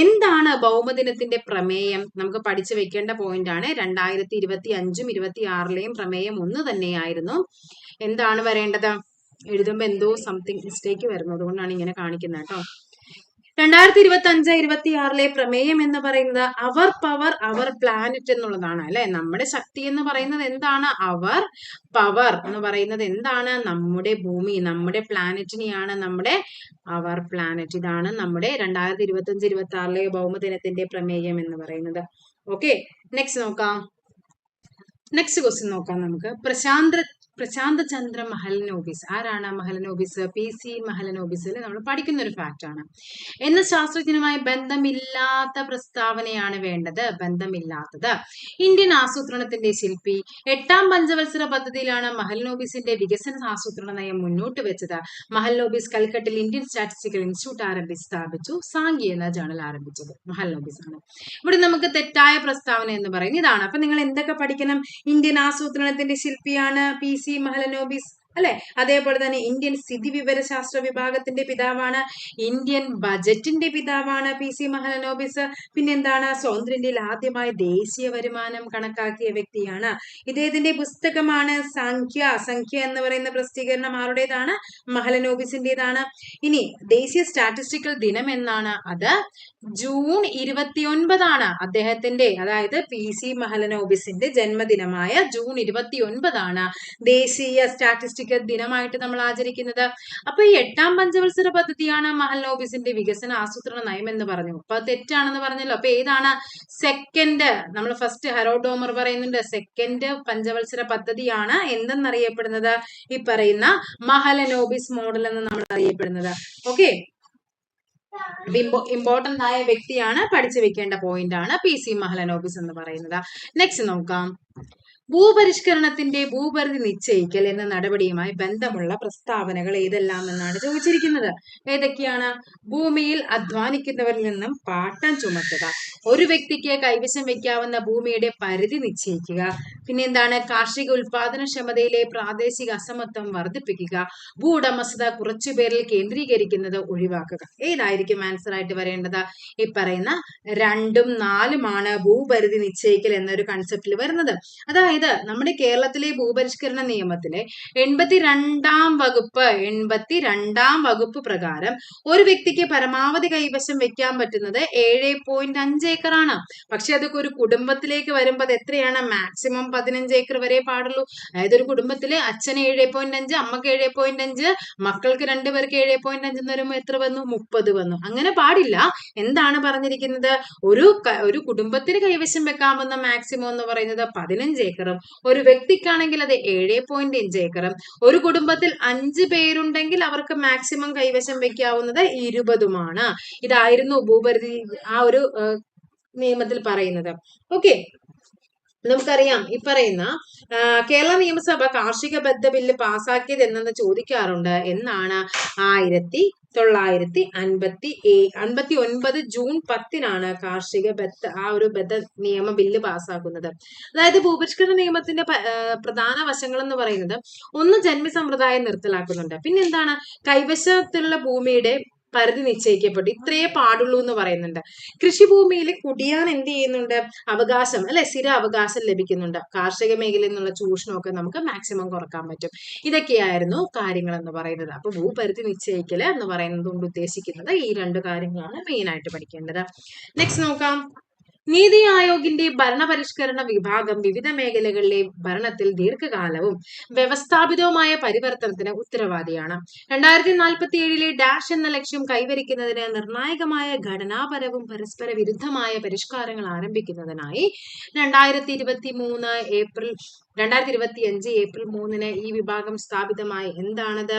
എന്താണ് ഭൗമദിനത്തിന്റെ പ്രമേയം? നമുക്ക് പഠിച്ചു വെക്കേണ്ട പോയിന്റ് ആണ്. 2025 26 പ്രമേയം ഒന്ന് തന്നെയായിരുന്നു. എന്താണ് വരേണ്ടത്? എഴുതുമ്പോ എന്തോ സംതിങ് മിസ്റ്റേക്ക് വരുന്നത് കൊണ്ടാണ് ഇങ്ങനെ കാണിക്കുന്നത് കേട്ടോ. 2025 26 പ്രമേയം എന്ന് പറയുന്നത് അവർ പവർ അവർ പ്ലാനറ്റ് എന്നുള്ളതാണ് അല്ലെ. നമ്മുടെ ശക്തി എന്ന് പറയുന്നത് എന്താണ്? അവർ പവർ എന്ന് പറയുന്നത് എന്താണ്? നമ്മുടെ ഭൂമി, നമ്മുടെ പ്ലാനറ്റിനെയാണ് നമ്മുടെ അവർ പ്ലാനറ്റ്. ഇതാണ് നമ്മുടെ 2025 26 ഭൗമദിനത്തിന്റെ പ്രമേയം എന്ന് പറയുന്നത്. ഓക്കെ, നെക്സ്റ്റ് നോക്കാം. നെക്സ്റ്റ് ക്വസ്റ്റ്യൻ നോക്കാം നമുക്ക്. പ്രശാന്ത് ചന്ദ്ര മഹലനോബിസ്. ആരാണ് മഹലനോബിസ്? PC മഹലനോബിസിൽ നമ്മൾ പഠിക്കുന്ന ഒരു ഫാക്ട് ആണ്. എന്ന ശാസ്ത്രജ്ഞനുമായി ബന്ധമില്ലാത്ത പ്രസ്താവനയാണ് വേണ്ടത്. ബന്ധമില്ലാത്തത്. ഇന്ത്യൻ ആസൂത്രണത്തിന്റെ ശില്പി. 8ാം പഞ്ചവത്സര പദ്ധതിയിലാണ് മഹലനോബിസിന്റെ വികസന ആസൂത്രണ നയം മുന്നോട്ട് വെച്ചത്. മഹലനോബിസ് കൽക്കട്ടിൽ ഇന്ത്യൻ സ്റ്റാറ്റിസ്റ്റിക്കൽ ഇൻസ്റ്റിറ്റ്യൂട്ട് സ്ഥാപിച്ചു. സാങ്കി എന്ന ജേണൽ ആരംഭിച്ചത് മഹലനോബിസ് ആണ്. ഇവിടെ നമുക്ക് തെറ്റായ പ്രസ്താവന എന്ന് പറയുന്നത് ഇതാണ്. അപ്പൊ നിങ്ങൾ എന്തൊക്കെ പഠിക്കണം? ഇന്ത്യൻ ആസൂത്രണത്തിന്റെ ശില്പിയാണ് PC മഹലനോബിസ് അല്ലെ. അതേപോലെ തന്നെ ഇന്ത്യൻ സ്ഥിതി വിവരശാസ്ത്ര വിഭാഗത്തിന്റെ പിതാവാണ്. ഇന്ത്യൻ ബജറ്റിന്റെ പിതാവാണ് PC മഹലനോബിസ്. പിന്നെന്താണ്? സ്വതന്ത്ര ഇന്ത്യയിൽ ആദ്യമായി ദേശീയ വരുമാനം കണക്കാക്കിയ വ്യക്തിയാണ്. ഇദ്ദേഹത്തിന്റെ പുസ്തകമാണ് സംഖ്യ എന്ന് പറയുന്ന പ്രസിദ്ധീകരണം. ആരുടേതാണ്? മഹലനോബിസിന്റേതാണ്. ഇനി ദേശീയ സ്റ്റാറ്റിസ്റ്റിക്കൽ ദിനം എന്നാണ്? അത് ജൂൺ 29 അദ്ദേഹത്തിന്റെ, അതായത് PC മഹലനോബിസിന്റെ ജന്മദിനമായ ജൂൺ 29 ദേശീയ സ്റ്റാറ്റിസ്റ്റിക്കൽ ദിനമായിട്ട് നമ്മൾ ആചരിക്കുന്നത്. അപ്പൊ ഈ 8ാം പഞ്ചവത്സര പദ്ധതിയാണ് മഹലനോബിസിന്റെ വികസന ആസൂത്രണ നയം എന്ന് പറഞ്ഞു. അപ്പൊ തെറ്റാണെന്ന് പറഞ്ഞല്ലോ. അപ്പൊ ഏതാണ്? സെക്കൻഡ്. നമ്മൾ ഫസ്റ്റ് ഹെറോഡോമർ പറയുന്നുണ്ട് സെക്കൻഡ് പഞ്ചവത്സര പദ്ധതിയാണ് എന്തെന്നറിയപ്പെടുന്നത്? ഈ പറയുന്ന മഹലനോബിസ് മോഡൽ എന്ന് നമ്മൾ അറിയപ്പെടുന്നത്. ഓക്കെ, ഇമ്പോർട്ടന്റ് ആയ വ്യക്തിയാണ്, പഠിച്ചു വെക്കേണ്ട പോയിന്റ് ആണ് PC മഹലനോബിസ് എന്ന് പറയുന്നത്. നെക്സ്റ്റ് നോക്കാം. ഭൂപരിഷ്കരണത്തിന്റെ ഭൂപരിധി നിശ്ചയിക്കൽ എന്ന നടപടിയുമായി ബന്ധമുള്ള പ്രസ്താവനകൾ ഏതെല്ലാം എന്നാണ് ചോദിച്ചിരിക്കുന്നത്. ഏതൊക്കെയാണ്? ഭൂമിയിൽ അധ്വാനിക്കുന്നവരിൽ നിന്നും പാട്ടം ചുമത്തുക, ഒരു വ്യക്തിക്ക് കൈവശം വയ്ക്കാവുന്ന ഭൂമിയുടെ പരിധി നിശ്ചയിക്കുക, പിന്നെ എന്താണ്? കാർഷിക ഉൽപാദനക്ഷമതയിലെ പ്രാദേശിക അസമത്വം വർദ്ധിപ്പിക്കുക, ഭൂ ഉടമസ്ഥത കുറച്ചുപേരിൽ കേന്ദ്രീകരിക്കുന്നത് ഒഴിവാക്കുക. ഏതായിരിക്കും ആൻസർ ആയിട്ട് വരേണ്ടത്? ഈ പറയുന്ന 2ഉം 4ഉമാണ് ഭൂപരിധി നിശ്ചയിക്കൽ എന്നൊരു കൺസെപ്റ്റിൽ വരുന്നത്. അതായത് നമ്മുടെ കേരളത്തിലെ ഭൂപരിഷ്കരണ നിയമത്തിലെ 82ാം വകുപ്പ് പ്രകാരം ഒരു വ്യക്തിക്ക് പരമാവധി കൈവശം വെക്കാൻ പറ്റുന്നത് 7.5 ഏക്കറാണ്. പക്ഷെ അതൊക്കെ ഒരു കുടുംബത്തിലേക്ക് വരുമ്പോൾ അത് എത്രയാണ്? മാക്സിമം 15 ഏക്കർ വരെ പാടുള്ളൂ. അതായത് ഒരു കുടുംബത്തില് അച്ഛന് 7.5, അമ്മക്ക് 7.5, മക്കൾക്ക് 2 പേർക്ക് 7.5 എന്ന് വരുമ്പോൾ എത്ര വന്നു? 30 വന്നു. അങ്ങനെ പാടില്ല. എന്താണ് പറഞ്ഞിരിക്കുന്നത്? ഒരു കുടുംബത്തിന് കൈവശം വെക്കാവുന്ന മാക്സിമം എന്ന് പറയുന്നത് 15 ഏക്കറും, ഒരു വ്യക്തിക്കാണെങ്കിൽ അത് 7.5 ഏക്കറും, ഒരു കുടുംബത്തിൽ 5 പേരുണ്ടെങ്കിൽ അവർക്ക് മാക്സിമം കൈവശം വെക്കാവുന്നത് 20ഉമാണ്. ഇതായിരുന്നു ഭൂപരിധി ആ ഒരു നിയമത്തിൽ പറയുന്നത്. ഓക്കെ, നമുക്കറിയാം ഈ പറയുന്ന കേരള നിയമസഭ കാർഷിക ബദ്ധ ബില്ല് പാസാക്കിയത് എന്നത് ചോദിക്കാറുണ്ട്. എന്നാണ്? 1959 ജൂൺ 10-നാണ് കാർഷിക ബദ്ധ നിയമ ബില്ല് പാസ്സാക്കുന്നത്. അതായത് ഭൂപരിഷ്കരണ നിയമത്തിന്റെ പ്രധാന വശങ്ങൾ എന്ന് പറയുന്നത്, ഒന്ന് ജന്മി സമ്പ്രദായം നിർത്തലാക്കുന്നുണ്ട്. പിന്നെ എന്താണ്? കൈവശത്തുള്ള ഭൂമിയുടെ പരിധി നിശ്ചയിക്കപ്പെട്ടു, ഇത്രയേ പാടുള്ളൂ എന്ന് പറയുന്നുണ്ട്. കൃഷിഭൂമിയിൽ കുടിയാൻ എന്ത് ചെയ്യുന്നുണ്ട്? അവകാശം, അല്ലെ, സ്ഥിര അവകാശം ലഭിക്കുന്നുണ്ട്. കാർഷിക മേഖലയിൽ നിന്നുള്ള ചൂഷണമൊക്കെ നമുക്ക് മാക്സിമം കുറക്കാൻ പറ്റും. ഇതൊക്കെയായിരുന്നു കാര്യങ്ങൾ എന്ന് പറയുന്നത്. അപ്പൊ ഭൂപരിധി നിശ്ചയിക്കല് എന്ന് പറയുന്നത് കൊണ്ട് ഉദ്ദേശിക്കുന്നത് ഈ 2 കാര്യങ്ങളാണ് മെയിൻ ആയിട്ട് പഠിക്കേണ്ടത്. നെക്സ്റ്റ് നോക്കാം. നീതി ആയോഗിന്റെ ഭരണപരിഷ്കരണ വിഭാഗം വിവിധ മേഖലകളിലെ ഭരണത്തിൽ ദീർഘകാലവും വ്യവസ്ഥാപിതവുമായ പരിവർത്തനത്തിന് ഉത്തരവാദിയാണ്. 2047 ഡാഷ് എന്ന ലക്ഷ്യം കൈവരിക്കുന്നതിന് നിർണായകമായ ഘടനാപരവും പരസ്പര വിരുദ്ധമായ പരിഷ്കാരങ്ങൾ ആരംഭിക്കുന്നതിനായി 2025 ഏപ്രിൽ 3-ന് ഈ വിഭാഗം സ്ഥാപിതമായി. എന്താണത്?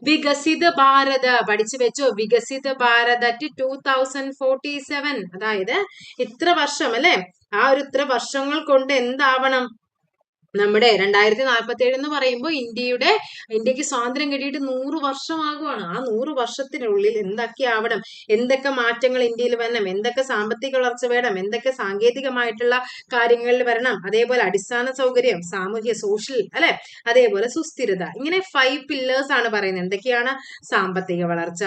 വികസിത ഭാരത്, പഠിച്ചു വെച്ചോ, വികസിത ഭാരത് അറ്റ് 2047. അതായത് ഇത്ര വർഷം, അല്ലെ, ആ ഒരു ഇത്ര വർഷങ്ങൾ കൊണ്ട് എന്താവണം? നമ്മുടെ 2047 എന്ന് പറയുമ്പോൾ ഇന്ത്യക്ക് സ്വാതന്ത്ര്യം കിട്ടിയിട്ട് 100 വർഷമാകുവാണ്. ആ 100 വർഷത്തിനുള്ളിൽ എന്തൊക്കെ ആവണം? എന്തൊക്കെ മാറ്റങ്ങൾ ഇന്ത്യയിൽ വരണം? എന്തൊക്കെ സാമ്പത്തിക വളർച്ച വേണം? എന്തൊക്കെ സാങ്കേതികമായിട്ടുള്ള കാര്യങ്ങളിൽ വരണം? അതേപോലെ അടിസ്ഥാന സൗകര്യം, സാമൂഹ്യ സോഷ്യൽ, അല്ലെ, അതേപോലെ സുസ്ഥിരത. ഇങ്ങനെ 5 പില്ലേഴ്സ് ആണ് പറയുന്നത്. എന്തൊക്കെയാണ്? സാമ്പത്തിക വളർച്ച,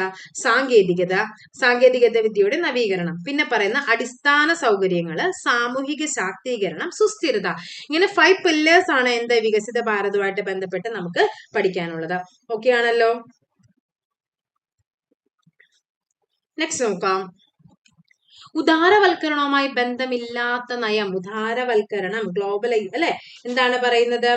സാങ്കേതികത വിദ്യയുടെ നവീകരണം, പിന്നെ പറയുന്ന അടിസ്ഥാന സൗകര്യങ്ങള്, സാമൂഹിക ശാക്തീകരണം, സുസ്ഥിരത. ഇങ്ങനെ 5 പില്ലേഴ്സ് ആണ് എന്ത്? വികസിത ഭാരതവുമായിട്ട് ബന്ധപ്പെട്ട് നമുക്ക് പഠിക്കാനുള്ളത്. ഓക്കെ ആണല്ലോ. നെക്സ്റ്റ് നോക്കാം. ഉദാരവൽക്കരണവുമായി ബന്ധമില്ലാത്ത നയം. ഉദാരവൽക്കരണം, അല്ലെ, എന്താണ് പറയുന്നത്?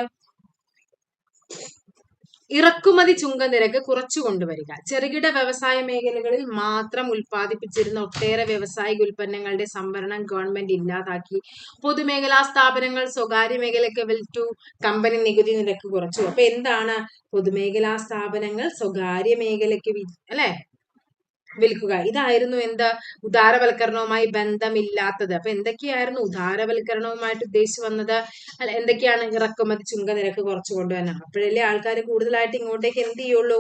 ഇറക്കുമതി ചുങ്കനിരക്ക് കുറച്ചു കൊണ്ടുവരിക, ചെറുകിട വ്യവസായ മേഖലകളിൽ മാത്രം ഉൽപ്പാദിപ്പിച്ചിരുന്ന ഒട്ടേറെ വ്യാവസായിക ഉൽപ്പന്നങ്ങളുടെ സംഭരണം ഗവൺമെന്റ് ഇല്ലാതാക്കി, പൊതുമേഖലാ സ്ഥാപനങ്ങൾ സ്വകാര്യ മേഖലയ്ക്ക് വിറ്റു, കമ്പനി നികുതി നിരക്ക് കുറച്ചു. അപ്പൊ എന്താണ്? പൊതുമേഖലാ സ്ഥാപനങ്ങൾ സ്വകാര്യ മേഖലയ്ക്ക് അല്ലെ വിൽക്കുക. ഇതായിരുന്നു എന്ത്? ഉദാരവൽക്കരണവുമായി ബന്ധമില്ലാത്തത്. അപ്പൊ എന്തൊക്കെയായിരുന്നു ഉദാരവൽക്കരണവുമായിട്ട് ഉദ്ദേശിച്ചു വന്നത്? അല്ല, എന്തൊക്കെയാണ്? ഇറക്കുമതി ചുങ്കനിരക്ക് കുറച്ചു കൊണ്ടുവരണം. അപ്പോഴല്ലേ ആൾക്കാർ കൂടുതലായിട്ട് ഇങ്ങോട്ടേക്ക് എന്ത് ചെയ്യുള്ളൂ?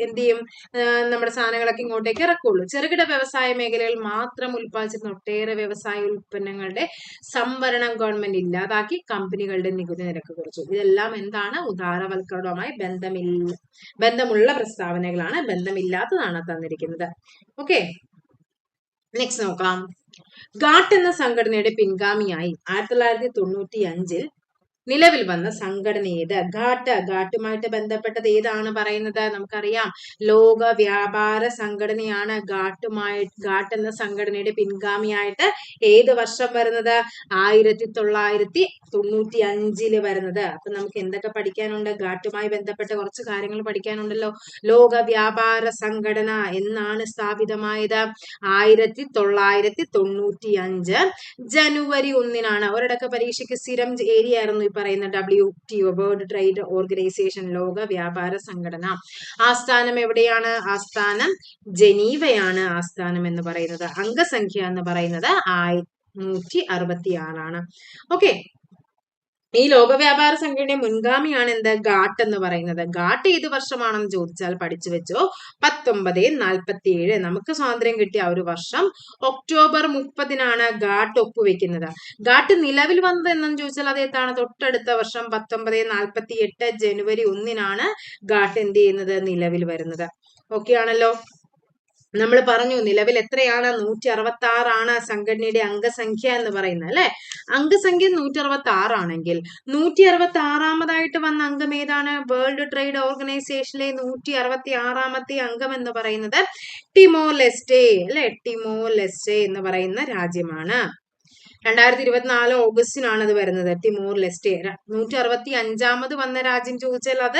എന്ത് ചെയ്യും? നമ്മുടെ സാധനങ്ങളൊക്കെ ഇങ്ങോട്ടേക്ക് ഇറക്കുള്ളൂ. ചെറുകിട വ്യവസായ മേഖലകളിൽ മാത്രം ഉൽപ്പാദിച്ചിരുന്ന ഒട്ടേറെ വ്യവസായ ഉൽപ്പന്നങ്ങളുടെ സംവരണം ഗവൺമെന്റ് ഇല്ലാതാക്കി, കമ്പനികളുടെ നികുതി നിരക്ക് കുറച്ചു. ഇതെല്ലാം എന്താണ്? ഉദാരവൽക്കരണവുമായി ബന്ധമുള്ള പ്രസ്താവനകളാണ്, ബന്ധമില്ലാത്തതാണ് തന്നിരിക്കുന്നത്. ഓക്കെ, നെക്സ്റ്റ് നോക്കാം. ഗാട്ട് എന്ന സംഘടനയുടെ പിൻഗാമിയായി 1995 നിലവിൽ വന്ന സംഘടന ഏത്? ഗാട്ടുമായിട്ട് ബന്ധപ്പെട്ടത് ഏതാണ് പറയുന്നത്? നമുക്കറിയാം, ലോക വ്യാപാര സംഘടനയാണ് ഗാട്ട് എന്ന സംഘടനയുടെ പിൻഗാമിയായിട്ട് ഏത് വർഷം വരുന്നത്? 1995 വരുന്നത്. അപ്പൊ നമുക്ക് എന്തൊക്കെ പഠിക്കാനുണ്ട്? ഗാട്ടുമായി ബന്ധപ്പെട്ട കുറച്ച് കാര്യങ്ങൾ പഠിക്കാനുണ്ടല്ലോ. ലോക വ്യാപാര സംഘടന എന്നാണ് സ്ഥാപിതമായത്? 1995 ജനുവരി 1-നാണ്. ഒരിടക്ക പരീക്ഷയ്ക്ക് സ്ഥിരം ഏരിയ ആയിരുന്നു പറയുന്ന WTO, വേൾഡ് ട്രേഡ് ഓർഗനൈസേഷൻ, ലോക വ്യാപാര സംഘടന. ആസ്ഥാനം എവിടെയാണ്? ആസ്ഥാനം ജനീവയാണ് ആസ്ഥാനം എന്ന് പറയുന്നത്. അംഗസംഖ്യ എന്ന് പറയുന്നത് 166 ആണ്. ഓക്കെ, ഈ ലോക വ്യാപാര സംഘടനയുടെ മുൻഗാമിയാണ് എന്ത് ഗാട്ട് എന്ന് പറയുന്നത്. ഗാട്ട് ഏത് വർഷമാണെന്ന് ചോദിച്ചാൽ പഠിച്ചു വെച്ചോ, 1947. നമുക്ക് സ്വാതന്ത്ര്യം കിട്ടിയ ആ ഒരു വർഷം ഒക്ടോബർ 30 ഗാട്ട് ഒപ്പുവെക്കുന്നത്. ഗാട്ട് നിലവിൽ വന്നത് എന്നു ചോദിച്ചാൽ അത് ഏതാണ്? തൊട്ടടുത്ത വർഷം 1948 ജനുവരി 1 ഗാട്ട് എന്ത് ചെയ്യുന്നത്? നിലവിൽ വരുന്നത്. ഓക്കെ ആണല്ലോ. നമ്മൾ പറഞ്ഞു നിലവിൽ എത്രയാണ്? 166 സംഘടനയുടെ അംഗസംഖ്യ എന്ന് പറയുന്നത് അല്ലെ. അംഗസംഖ്യ 166 ആണെങ്കിൽ 166 വന്ന അംഗം ഏതാണ്? വേൾഡ് ട്രേഡ് ഓർഗനൈസേഷനിലെ 166 അംഗം എന്ന് പറയുന്നത് ടിമോർ ലെസ്റ്റേ അല്ലെ. ടിമോർ ലെസ്റ്റേ എന്ന് പറയുന്ന രാജ്യമാണ്. 2024 ഓഗസ്റ്റിനാണ് അത് വരുന്നത്. ടിമോർ ലെസ്റ്റേ. 165 വന്ന രാജ്യം ചോദിച്ചാൽ അത്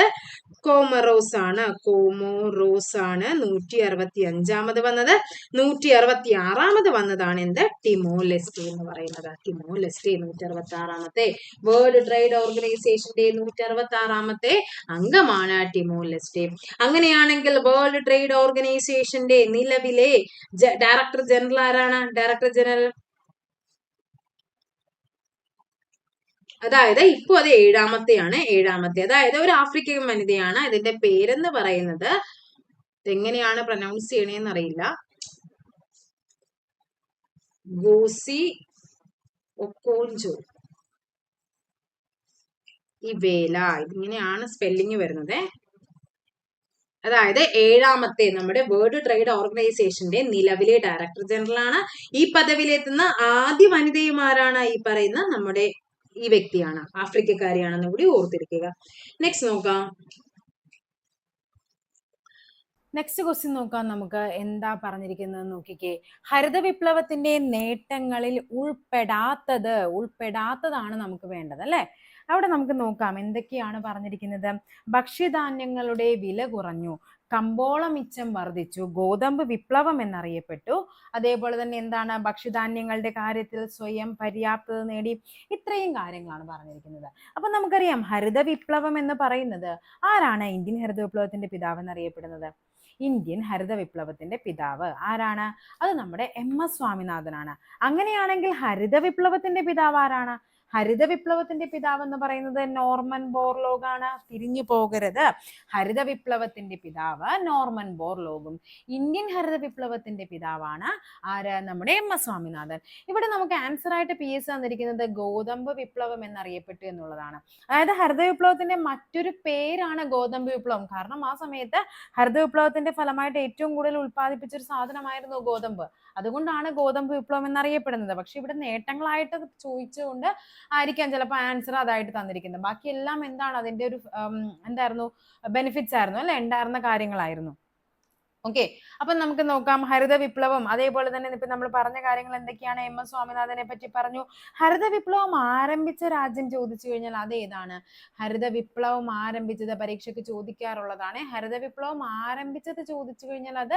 കോമറോസ് ആണ്. കോമോറോസ് ആണ് 165 വന്നത്. 166 വന്നതാണ് എന്ത്? ടിമോർ ലെസ്റ്റേ എന്ന് പറയുന്നത്. ടിമോർ ലെസ്റ്റേ 166 വേൾഡ് ട്രേഡ് ഓർഗനൈസേഷന്റെ 166 അംഗമാണ് ടിമോർ ലെസ്റ്റേ. അങ്ങനെയാണെങ്കിൽ വേൾഡ് ട്രേഡ് ഓർഗനൈസേഷന്റെ നിലവിലെ ഡയറക്ടർ ജനറൽ ആരാണ്? ഡയറക്ടർ ജനറൽ അതായത് ഇപ്പൊ അത് 7ാമത്തെയാണ്. 7ാമത്തെ അതായത് ഒരു ആഫ്രിക്കൻ വനിതയാണ്. ഇതിന്റെ പേരെന്ന് പറയുന്നത് എങ്ങനെയാണ് പ്രൊനൗൺസ് ചെയ്യണേന്ന് അറിയില്ല. ഗോസി ഒക്കോഞ്ചോ ഇവേല, ഇതിങ്ങനെയാണ് സ്പെല്ലിങ് വരുന്നത്. അതായത് 7ാമത്തെ നമ്മുടെ വേൾഡ് ട്രേഡ് ഓർഗനൈസേഷന്റെ നിലവിലെ ഡയറക്ടർ ജനറൽ ആണ്. ഈ പദവിയിലെത്തുന്ന ആദ്യ വനിതയും ആരാണ്? ഈ പറയുന്ന നമ്മുടെ ഈ വ്യക്തിയാണ്. ആഫ്രിക്കക്കാരിയാണെന്ന് കൂടി ഓർത്തിരിക്കുക. നെക്സ്റ്റ് നോക്കാം. നെക്സ്റ്റ് ക്വസ്റ്റ്യൻ നോക്കാം നമുക്ക്. എന്താ പറഞ്ഞിരിക്കുന്നത് നോക്കിക്കേ. ഹരിത വിപ്ലവത്തിന്റെ നേട്ടങ്ങളിൽ ഉൾപ്പെടാത്തതാണ് നമുക്ക് വേണ്ടത് അല്ലെ. അവിടെ നമുക്ക് നോക്കാം എന്തൊക്കെയാണ് പറഞ്ഞിരിക്കുന്നത്. ഭക്ഷ്യധാന്യങ്ങളുടെ വില കുറഞ്ഞു, കമ്പോള മിച്ചം വർദ്ധിച്ചു, ഗോതമ്പ് വിപ്ലവം എന്നറിയപ്പെട്ടു. അതേപോലെ തന്നെ എന്താണ്? ഭക്ഷ്യധാന്യങ്ങളുടെ കാര്യത്തിൽ സ്വയം പര്യാപ്തത നേടി. ഇത്രയും കാര്യങ്ങളാണ് പറഞ്ഞിരിക്കുന്നത്. അപ്പൊ നമുക്കറിയാം ഹരിത വിപ്ലവം എന്ന് പറയുന്നത് ആരാണ്? ഇന്ത്യൻ ഹരിത വിപ്ലവത്തിന്റെ പിതാവ് എന്നറിയപ്പെടുന്നത്. ഇന്ത്യൻ ഹരിത വിപ്ലവത്തിന്റെ പിതാവ് ആരാണ്? അത് നമ്മുടെ MS സ്വാമിനാഥനാണ്. അങ്ങനെയാണെങ്കിൽ ഹരിത വിപ്ലവത്തിന്റെ പിതാവ് ആരാണ്? ഹരിത വിപ്ലവത്തിന്റെ പിതാവ് എന്ന് പറയുന്നത് നോർമൻ ബോർലോഗ് ആണ്. തിരിഞ്ഞു പോകരുത്. ഹരിത വിപ്ലവത്തിന്റെ പിതാവ് നോർമൻ ബോർലോഗും ഇന്ത്യൻ ഹരിത വിപ്ലവത്തിന്റെ പിതാവാണ് ആര്? നമ്മുടെ MS സ്വാമിനാഥൻ. ഇവിടെ നമുക്ക് ആൻസർ ആയിട്ട് PS തന്നിരിക്കുന്നത് ഗോതമ്പ് വിപ്ലവം എന്നറിയപ്പെട്ടു എന്നുള്ളതാണ്. അതായത് ഹരിത വിപ്ലവത്തിന്റെ മറ്റൊരു പേരാണ് ഗോതമ്പ് വിപ്ലവം. കാരണം ആ സമയത്ത് ഹരിത വിപ്ലവത്തിന്റെ ഫലമായിട്ട് ഏറ്റവും കൂടുതൽ ഉത്പാദിപ്പിച്ച ഒരു സാധനമായിരുന്നു ഗോതമ്പ്. അതുകൊണ്ടാണ് ഗോതമ്പ് വിപ്ലവം എന്നറിയപ്പെടുന്നത്. പക്ഷെ ഇവിടെ നേട്ടങ്ങളായിട്ട് ചോദിച്ചുകൊണ്ട് ആയിരിക്കാം ചിലപ്പോൾ ആൻസർ അതായിട്ട് തന്നിരിക്കുന്നത്. ബാക്കി എല്ലാം എന്താണ്? അതിന്റെ ഒരു എന്തായിരുന്നു? ബെനിഫിറ്റ്സ് ആയിരുന്നു അല്ലെ, ഉണ്ടായിരുന്ന കാര്യങ്ങളായിരുന്നു. ഓക്കെ, അപ്പൊ നമുക്ക് നോക്കാം ഹരിത വിപ്ലവം. അതേപോലെ തന്നെ ഇപ്പൊ നമ്മൾ പറഞ്ഞ കാര്യങ്ങൾ എന്തൊക്കെയാണ്? MS സ്വാമിനാഥനെ പറ്റി പറഞ്ഞു. ഹരിത വിപ്ലവം ആരംഭിച്ച രാജ്യം ചോദിച്ചു കഴിഞ്ഞാൽ അത് ഏതാണ്? ഹരിത വിപ്ലവം ആരംഭിച്ചത് പരീക്ഷയ്ക്ക് ചോദിക്കാറുള്ളതാണ്. ഹരിത വിപ്ലവം ആരംഭിച്ചത് ചോദിച്ചു കഴിഞ്ഞാൽ അത്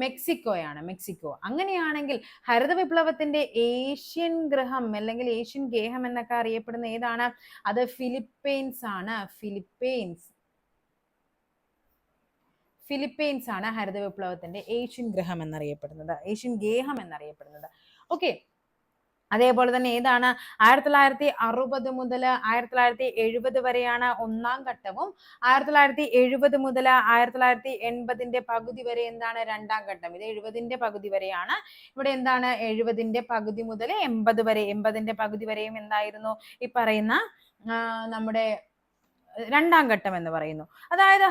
മെക്സിക്കോയാണ്. മെക്സിക്കോ. അങ്ങനെയാണെങ്കിൽ ഹരിത വിപ്ലവത്തിന്റെ ഏഷ്യൻ ഗൃഹം അല്ലെങ്കിൽ ഏഷ്യൻ ഗേഹം എന്നൊക്കെ അറിയപ്പെടുന്ന ഏതാണ്? അത് ഫിലിപ്പൈൻസ് ആണ്. ഫിലിപ്പൈൻസ് ആണ് ഹരിത വിപ്ലവത്തിന്റെ ഏഷ്യൻ ഗൃഹം എന്നറിയപ്പെടുന്നത്, ഏഷ്യൻ ഗേഹം എന്നറിയപ്പെടുന്നത്. ഓക്കെ, അതേപോലെ തന്നെ ഏതാണ്? 1960 മുതൽ 1970 വരെയാണ് ഒന്നാം ഘട്ടവും 1970 മുതൽ 1980 പകുതി വരെ എന്താണ്? രണ്ടാം ഘട്ടം. ഇത് 70 പകുതി വരെയാണ്. ഇവിടെ എന്താണ്? 70 പകുതി മുതൽ 80 വരെ, 80 പകുതി വരെയും എന്തായിരുന്നു? ഈ പറയുന്ന നമ്മുടെ രണ്ടാം ഘട്ടം എന്ന് പറയുന്നു. അതായത്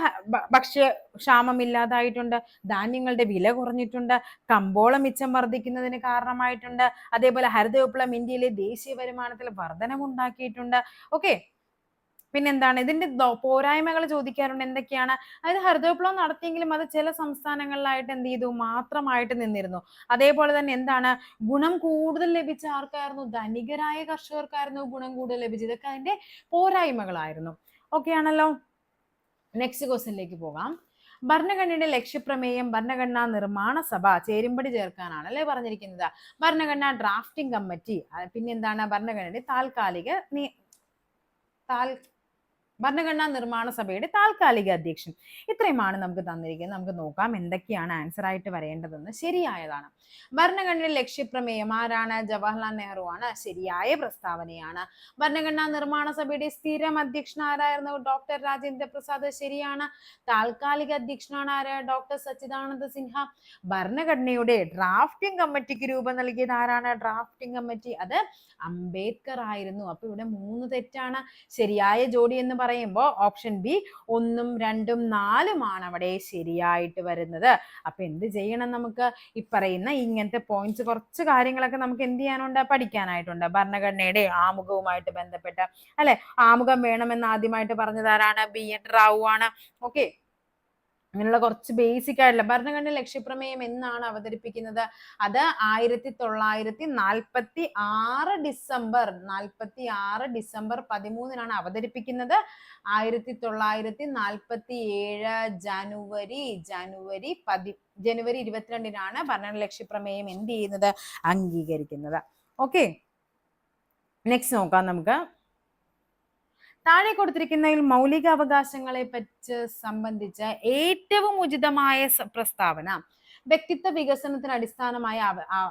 ഭക്ഷ്യക്ഷാമം ഇല്ലാതായിട്ടുണ്ട്, ധാന്യങ്ങളുടെ വില കുറഞ്ഞിട്ടുണ്ട്, കമ്പോള മിച്ചം വർദ്ധിക്കുന്നതിന് കാരണമായിട്ടുണ്ട്. അതേപോലെ ഹരിത വിപ്ലവം ഇന്ത്യയിലെ ദേശീയ വരുമാനത്തിൽ വർധനമുണ്ടാക്കിയിട്ടുണ്ട്. ഓക്കെ, പിന്നെന്താണ്? ഇതിന്റെ പോരായ്മകൾ ചോദിക്കാറുണ്ട്. എന്തൊക്കെയാണ്? അതായത് ഹരിത വിപ്ലവം നടത്തിയെങ്കിലും അത് ചില സംസ്ഥാനങ്ങളിലായിട്ട് എന്ത് ചെയ്തു? മാത്രമായിട്ട് നിന്നിരുന്നു. അതേപോലെ തന്നെ എന്താണ്? ഗുണം കൂടുതൽ ലഭിച്ച ആർക്കായിരുന്നു? ധനികരായ കർഷകർക്കായിരുന്നു ഗുണം കൂടുതൽ ലഭിച്ചത്. ഇതൊക്കെ അതിന്റെ പോരായ്മകളായിരുന്നു. ഓക്കെ ആണല്ലോ. നെക്സ്റ്റ് ക്വസ്റ്റ്യനിലേക്ക് പോകാം. ഭരണഘടനയുടെ ലക്ഷ്യപ്രമേയം ഭരണഘടനാ നിർമ്മാണ സഭ ചേരുംപടി ചേർക്കാനാണ് അല്ലെ പറഞ്ഞിരിക്കുന്നത്. ഭരണഘടനാ ഡ്രാഫ്റ്റിംഗ് കമ്മിറ്റി, പിന്നെന്താണ്? ഭരണഘടനയുടെ ഭരണഘടനാ നിർമ്മാണ സഭയുടെ താൽക്കാലിക അധ്യക്ഷൻ. ഇത്രയുമാണ് നമുക്ക് തന്നിരിക്കുന്നത്. നമുക്ക് നോക്കാം എന്തൊക്കെയാണ് ആൻസർ ആയിട്ട് വരേണ്ടതെന്ന്. ശരിയായതാണ്. ഭരണഘടനയുടെ ലക്ഷ്യപ്രമേയം ആരാണ്? ജവഹർലാൽ നെഹ്റു ആണ്. ശരിയായ പ്രസ്താവനയാണ്. ഭരണഘടനാ നിർമ്മാണ സഭയുടെ സ്ഥിരം അധ്യക്ഷൻ ആരായിരുന്നു? ഡോക്ടർ രാജേന്ദ്ര പ്രസാദ്. ശരിയാണ്. താൽക്കാലിക അധ്യക്ഷനാണ് ആര്? ഡോക്ടർ സച്ചിദാനന്ദ സിൻഹ. ഭരണഘടനയുടെ ഡ്രാഫ്റ്റിംഗ് കമ്മിറ്റിക്ക് രൂപം നൽകിയത് ആരാണ്? ഡ്രാഫ്റ്റിംഗ് കമ്മിറ്റി അത് അംബേദ്കർ ആയിരുന്നു. അപ്പൊ ഇവിടെ 3 തെറ്റാണ്. ശരിയായ ജോഡി എന്ന് പറയുമ്പോൾ ഓപ്ഷൻ ബി 1, 2, 4 അവിടെ ശരിയായിട്ട് വരുന്നത്. അപ്പൊ എന്ത് ചെയ്യണം? നമുക്ക് ഈ പറയുന്ന ഇങ്ങനത്തെ പോയിന്റ്സ്, കുറച്ച് കാര്യങ്ങളൊക്കെ നമുക്ക് എന്ത് ചെയ്യാനുണ്ട്? പഠിക്കാനായിട്ടുണ്ട്. ഭരണഘടനയുടെ ആമുഖവുമായിട്ട് ബന്ധപ്പെട്ട അല്ലെ, ആമുഖം വേണമെന്ന് ആദ്യമായിട്ട് പറഞ്ഞത് ആരാണ്? BN റാവു ആണ്. ഓക്കെ, അങ്ങനെയുള്ള കുറച്ച് ബേസിക് ആയിട്ടുള്ള ഭരണഘടന ലക്ഷ്യപ്രമേയം എന്നാണ് അവതരിപ്പിക്കുന്നത്? അത് 1946 ഡിസംബർ 13 അവതരിപ്പിക്കുന്നത്. 1947 ജനുവരി 22 ഭരണഘടന ലക്ഷ്യപ്രമേയം എന്ത് ചെയ്യുന്നത്? അംഗീകരിക്കുന്നത്. ഓക്കെ, നെക്സ്റ്റ് നോക്കാം നമുക്ക്. താഴെ കൊടുത്തിരിക്കുന്നതിൽ മൗലിക അവകാശങ്ങളെ പറ്റി സംബന്ധിച്ച ഏറ്റവും ഉചിതമായ പ്രസ്താവന വ്യക്തിത്വ വികസനത്തിന് അടിസ്ഥാനമായ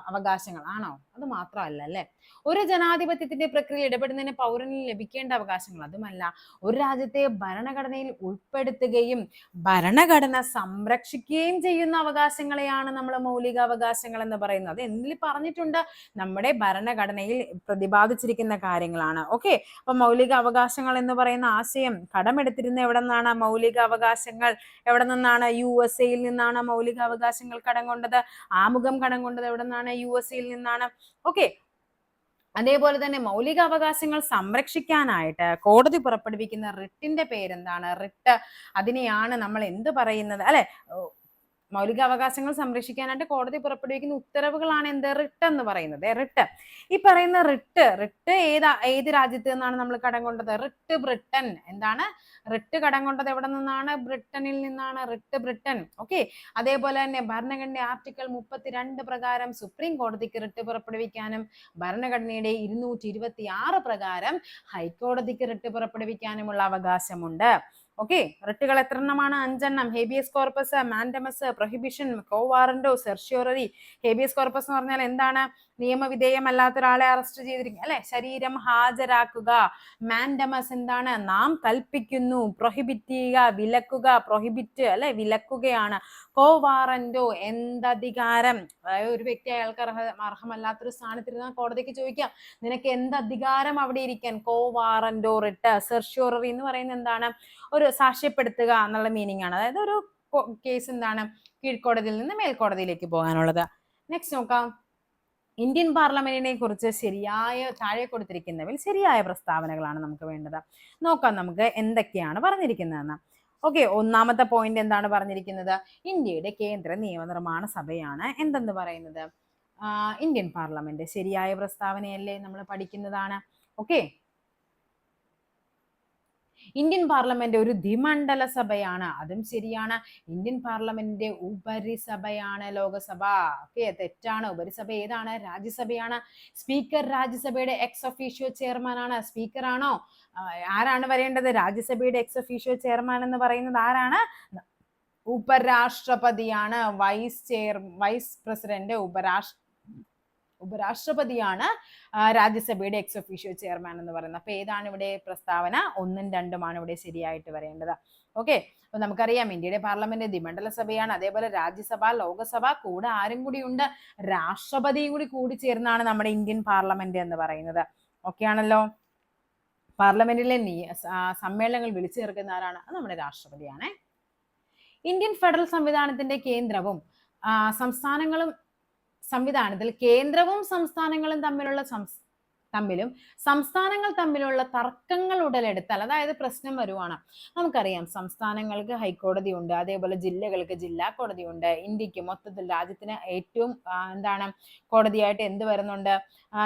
അവകാശങ്ങൾ ആണോ? അത് മാത്രമല്ല അല്ലെ. ഒരു ജനാധിപത്യത്തിന്റെ പ്രക്രിയ ഇടപെടുന്നതിന് പൗരന് ലഭിക്കേണ്ട അവകാശങ്ങൾ, അതുമല്ല ഒരു രാജ്യത്തെ ഭരണഘടനയിൽ ഉൾപ്പെടുത്തുകയും ഭരണഘടന സംരക്ഷിക്കുകയും ചെയ്യുന്ന അവകാശങ്ങളെയാണ് നമ്മൾ മൗലിക അവകാശങ്ങൾ എന്ന് പറയുന്നത്. അത് എന്തിൽ പറഞ്ഞിട്ടുണ്ട്? നമ്മുടെ ഭരണഘടനയിൽ പ്രതിപാദിച്ചിരിക്കുന്ന കാര്യങ്ങളാണ്. ഓക്കെ, അപ്പൊ മൗലിക അവകാശങ്ങൾ എന്ന് പറയുന്ന ആശയം കടമെടുത്തിരുന്ന എവിടെ നിന്നാണ്? മൗലിക അവകാശങ്ങൾ എവിടെ നിന്നാണ്? USA നിന്നാണ് മൗലിക അവകാശങ്ങൾ കടം കൊണ്ടത്. ആമുഖം കടം കൊണ്ടത് എവിടെ നിന്നാണ്? USA നിന്നാണ്. ഓക്കെ, അതേപോലെ തന്നെ മൗലിക അവകാശങ്ങൾ സംരക്ഷിക്കാനായിട്ട് കോടതി പുറപ്പെടുവിക്കുന്ന റിട്ടിന്റെ പേരെന്താണ്? റിട്ട്. അതിനെയാണ് നമ്മൾ എന്ത് പറയുന്നത് അല്ലെ? മൗലിക അവകാശങ്ങൾ സംരക്ഷിക്കാനായിട്ട് കോടതി പുറപ്പെടുവിക്കുന്ന ഉത്തരവുകളാണ് എന്ത്? റിട്ട് എന്ന് പറയുന്നത്. റിട്ട്, ഈ പറയുന്ന റിട്ട് ഏത് രാജ്യത്ത് നിന്നാണ് നമ്മൾ കടം കൊണ്ടത്? Writ Britain. എന്താണ്? റിട്ട് കടം കൊണ്ടത് എവിടെ നിന്നാണ്? ബ്രിട്ടനിൽ നിന്നാണ്. Writ Britain. ഓക്കെ, അതേപോലെ തന്നെ ഭരണഘടന ആർട്ടിക്കിൾ 32 പ്രകാരം സുപ്രീം കോടതിക്ക് റിട്ട് പുറപ്പെടുവിക്കാനും ഭരണഘടനയുടെ 226 പ്രകാരം ഹൈക്കോടതിക്ക് റിട്ട് പുറപ്പെടുവിക്കാനുമുള്ള അവകാശമുണ്ട്. ഓക്കെ, റിട്ടുകൾ എത്ര എണ്ണമാണ്? 5 ഹേബിയസ് കോർപ്പസ്, മാൻഡമസ്, പ്രൊഹിബിഷൻ, കോ വാറന്റോ, സെർഷ്യോററി. ഹേബിയസ് കോർപ്പസ് എന്ന് പറഞ്ഞാൽ എന്താണ്? നിയമവിധേയമല്ലാത്ത ഒരാളെ അറസ്റ്റ് ചെയ്തിരിക്കുക അല്ലെ, ശരീരം ഹാജരാക്കുക. മാൻഡമസ് എന്താണ്? നാം കൽപ്പിക്കുന്നു. പ്രൊഹിബിറ്റ് ചെയ്യുക, വിലക്കുക. പ്രൊഹിബിറ്റ് അല്ലെ, വിലക്കുകയാണ്. കോ വാറന്റോ എന്തധികാരം? അതായത് ഒരു വ്യക്തി അയാൾക്ക് അർഹമല്ലാത്തൊരു സ്ഥാനത്തിരുന്നാൽ കോടതിക്ക് ചോദിക്കാം, നിനക്ക് എന്ത് അധികാരം അവിടെ ഇരിക്കാൻ? കോ വാറന്റോ റിട്ട്. സെർഷ്യോററി എന്ന് പറയുന്നത് എന്താണ്? ഒരു സാക്ഷ്യപ്പെടുത്തുക എന്നുള്ള മീനിങ് ആണ്. അതായത് ഒരു കേസ് എന്താണ്? കീഴ്ക്കോടതിയിൽ നിന്ന് മേൽക്കോടതിയിലേക്ക് പോകാനുള്ളത്. നെക്സ്റ്റ് നോക്കാം. ഇന്ത്യൻ പാർലമെന്റിനെ കുറിച്ച് താഴെ കൊടുത്തിരിക്കുന്നവയിൽ ശരിയായ പ്രസ്താവനകളാണ് നമുക്ക് വേണ്ടത്. നോക്കാം നമുക്ക് എന്തൊക്കെയാണ് പറഞ്ഞിരിക്കുന്നതെന്ന്. ഓക്കെ, ഒന്നാമത്തെ പോയിന്റ് എന്താണ് പറഞ്ഞിരിക്കുന്നത്? ഇന്ത്യയുടെ കേന്ദ്ര നിയമനിർമ്മാണ സഭയാണ് എന്തെന്ന് പറയുന്നത്? Indian parliament. ശരിയായ പ്രസ്താവനയല്ലേ? നമ്മൾ പഠിക്കുന്നതാണ്. ഓക്കെ, ഇന്ത്യൻ പാർലമെന്റ് ഒരു ദ്വിമണ്ഡല സഭയാണ്. അതും ശരിയാണ്. ഇന്ത്യൻ പാർലമെന്റിന്റെ ഉപരിസഭയാണ് ലോകസഭ. ഓക്കെ, തെറ്റാണ്. ഉപരിസഭ ഏതാണ്? രാജ്യസഭയാണ്. സ്പീക്കർ രാജ്യസഭയുടെ എക്സ് ഒഫീഷ്യോ ചെയർമാൻ ആണ്. സ്പീക്കർ ആണോ? ആരാണ് വരേണ്ടത്? രാജ്യസഭയുടെ എക്സ് ഒഫീഷ്യോ ചെയർമാൻ എന്ന് പറയുന്നത് ആരാണ്? ഉപരാഷ്ട്രപതിയാണ്. വൈസ് പ്രസിഡന്റ് ഉപരാഷ്ട്രപതിയാണ് രാജ്യസഭയുടെ എക്സ് ഒഫീഷ്യോ ചെയർമാൻ എന്ന് പറയുന്നത്. അപ്പൊ ഏതാണ് ഇവിടെ പ്രസ്താവന? 1ഉം 2ഉമാണ് ഇവിടെ ശരിയായിട്ട് വരേണ്ടത്. ഓക്കെ, അപ്പൊ നമുക്കറിയാം ഇന്ത്യയുടെ പാർലമെന്റ് ദ്വിമണ്ഡല സഭയാണ്. അതേപോലെ രാജ്യസഭ, ലോകസഭ, കൂടെ ആരും കൂടി ഉണ്ട്? രാഷ്ട്രപതിയും കൂടി ചേർന്നാണ് നമ്മുടെ ഇന്ത്യൻ പാർലമെന്റ് എന്ന് പറയുന്നത്. ഓക്കെ ആണല്ലോ. പാർലമെന്റിലെ സമ്മേളനങ്ങൾ വിളിച്ചു ചേർക്കുന്ന ആരാണ്? നമ്മുടെ രാഷ്ട്രപതിയാണ്. ഇന്ത്യൻ ഫെഡറൽ സംവിധാനത്തിന്റെ കേന്ദ്രവും സംസ്ഥാനങ്ങളും കേന്ദ്രവും സംസ്ഥാനങ്ങളും സംസ്ഥാനങ്ങൾ തമ്മിലുള്ള തർക്കങ്ങൾ ഉടലെടുത്താൽ, അതായത് പ്രശ്നം വരുവാണ്. നമുക്കറിയാം സംസ്ഥാനങ്ങൾക്ക് ഹൈക്കോടതി ഉണ്ട്, അതേപോലെ ജില്ലകൾക്ക് ജില്ലാ കോടതി ഉണ്ട്. ഇന്ത്യക്ക് മൊത്തത്തിൽ രാജ്യത്തിന് ഏറ്റവും കോടതിയായിട്ട് എന്ത് വരുന്നുണ്ട്?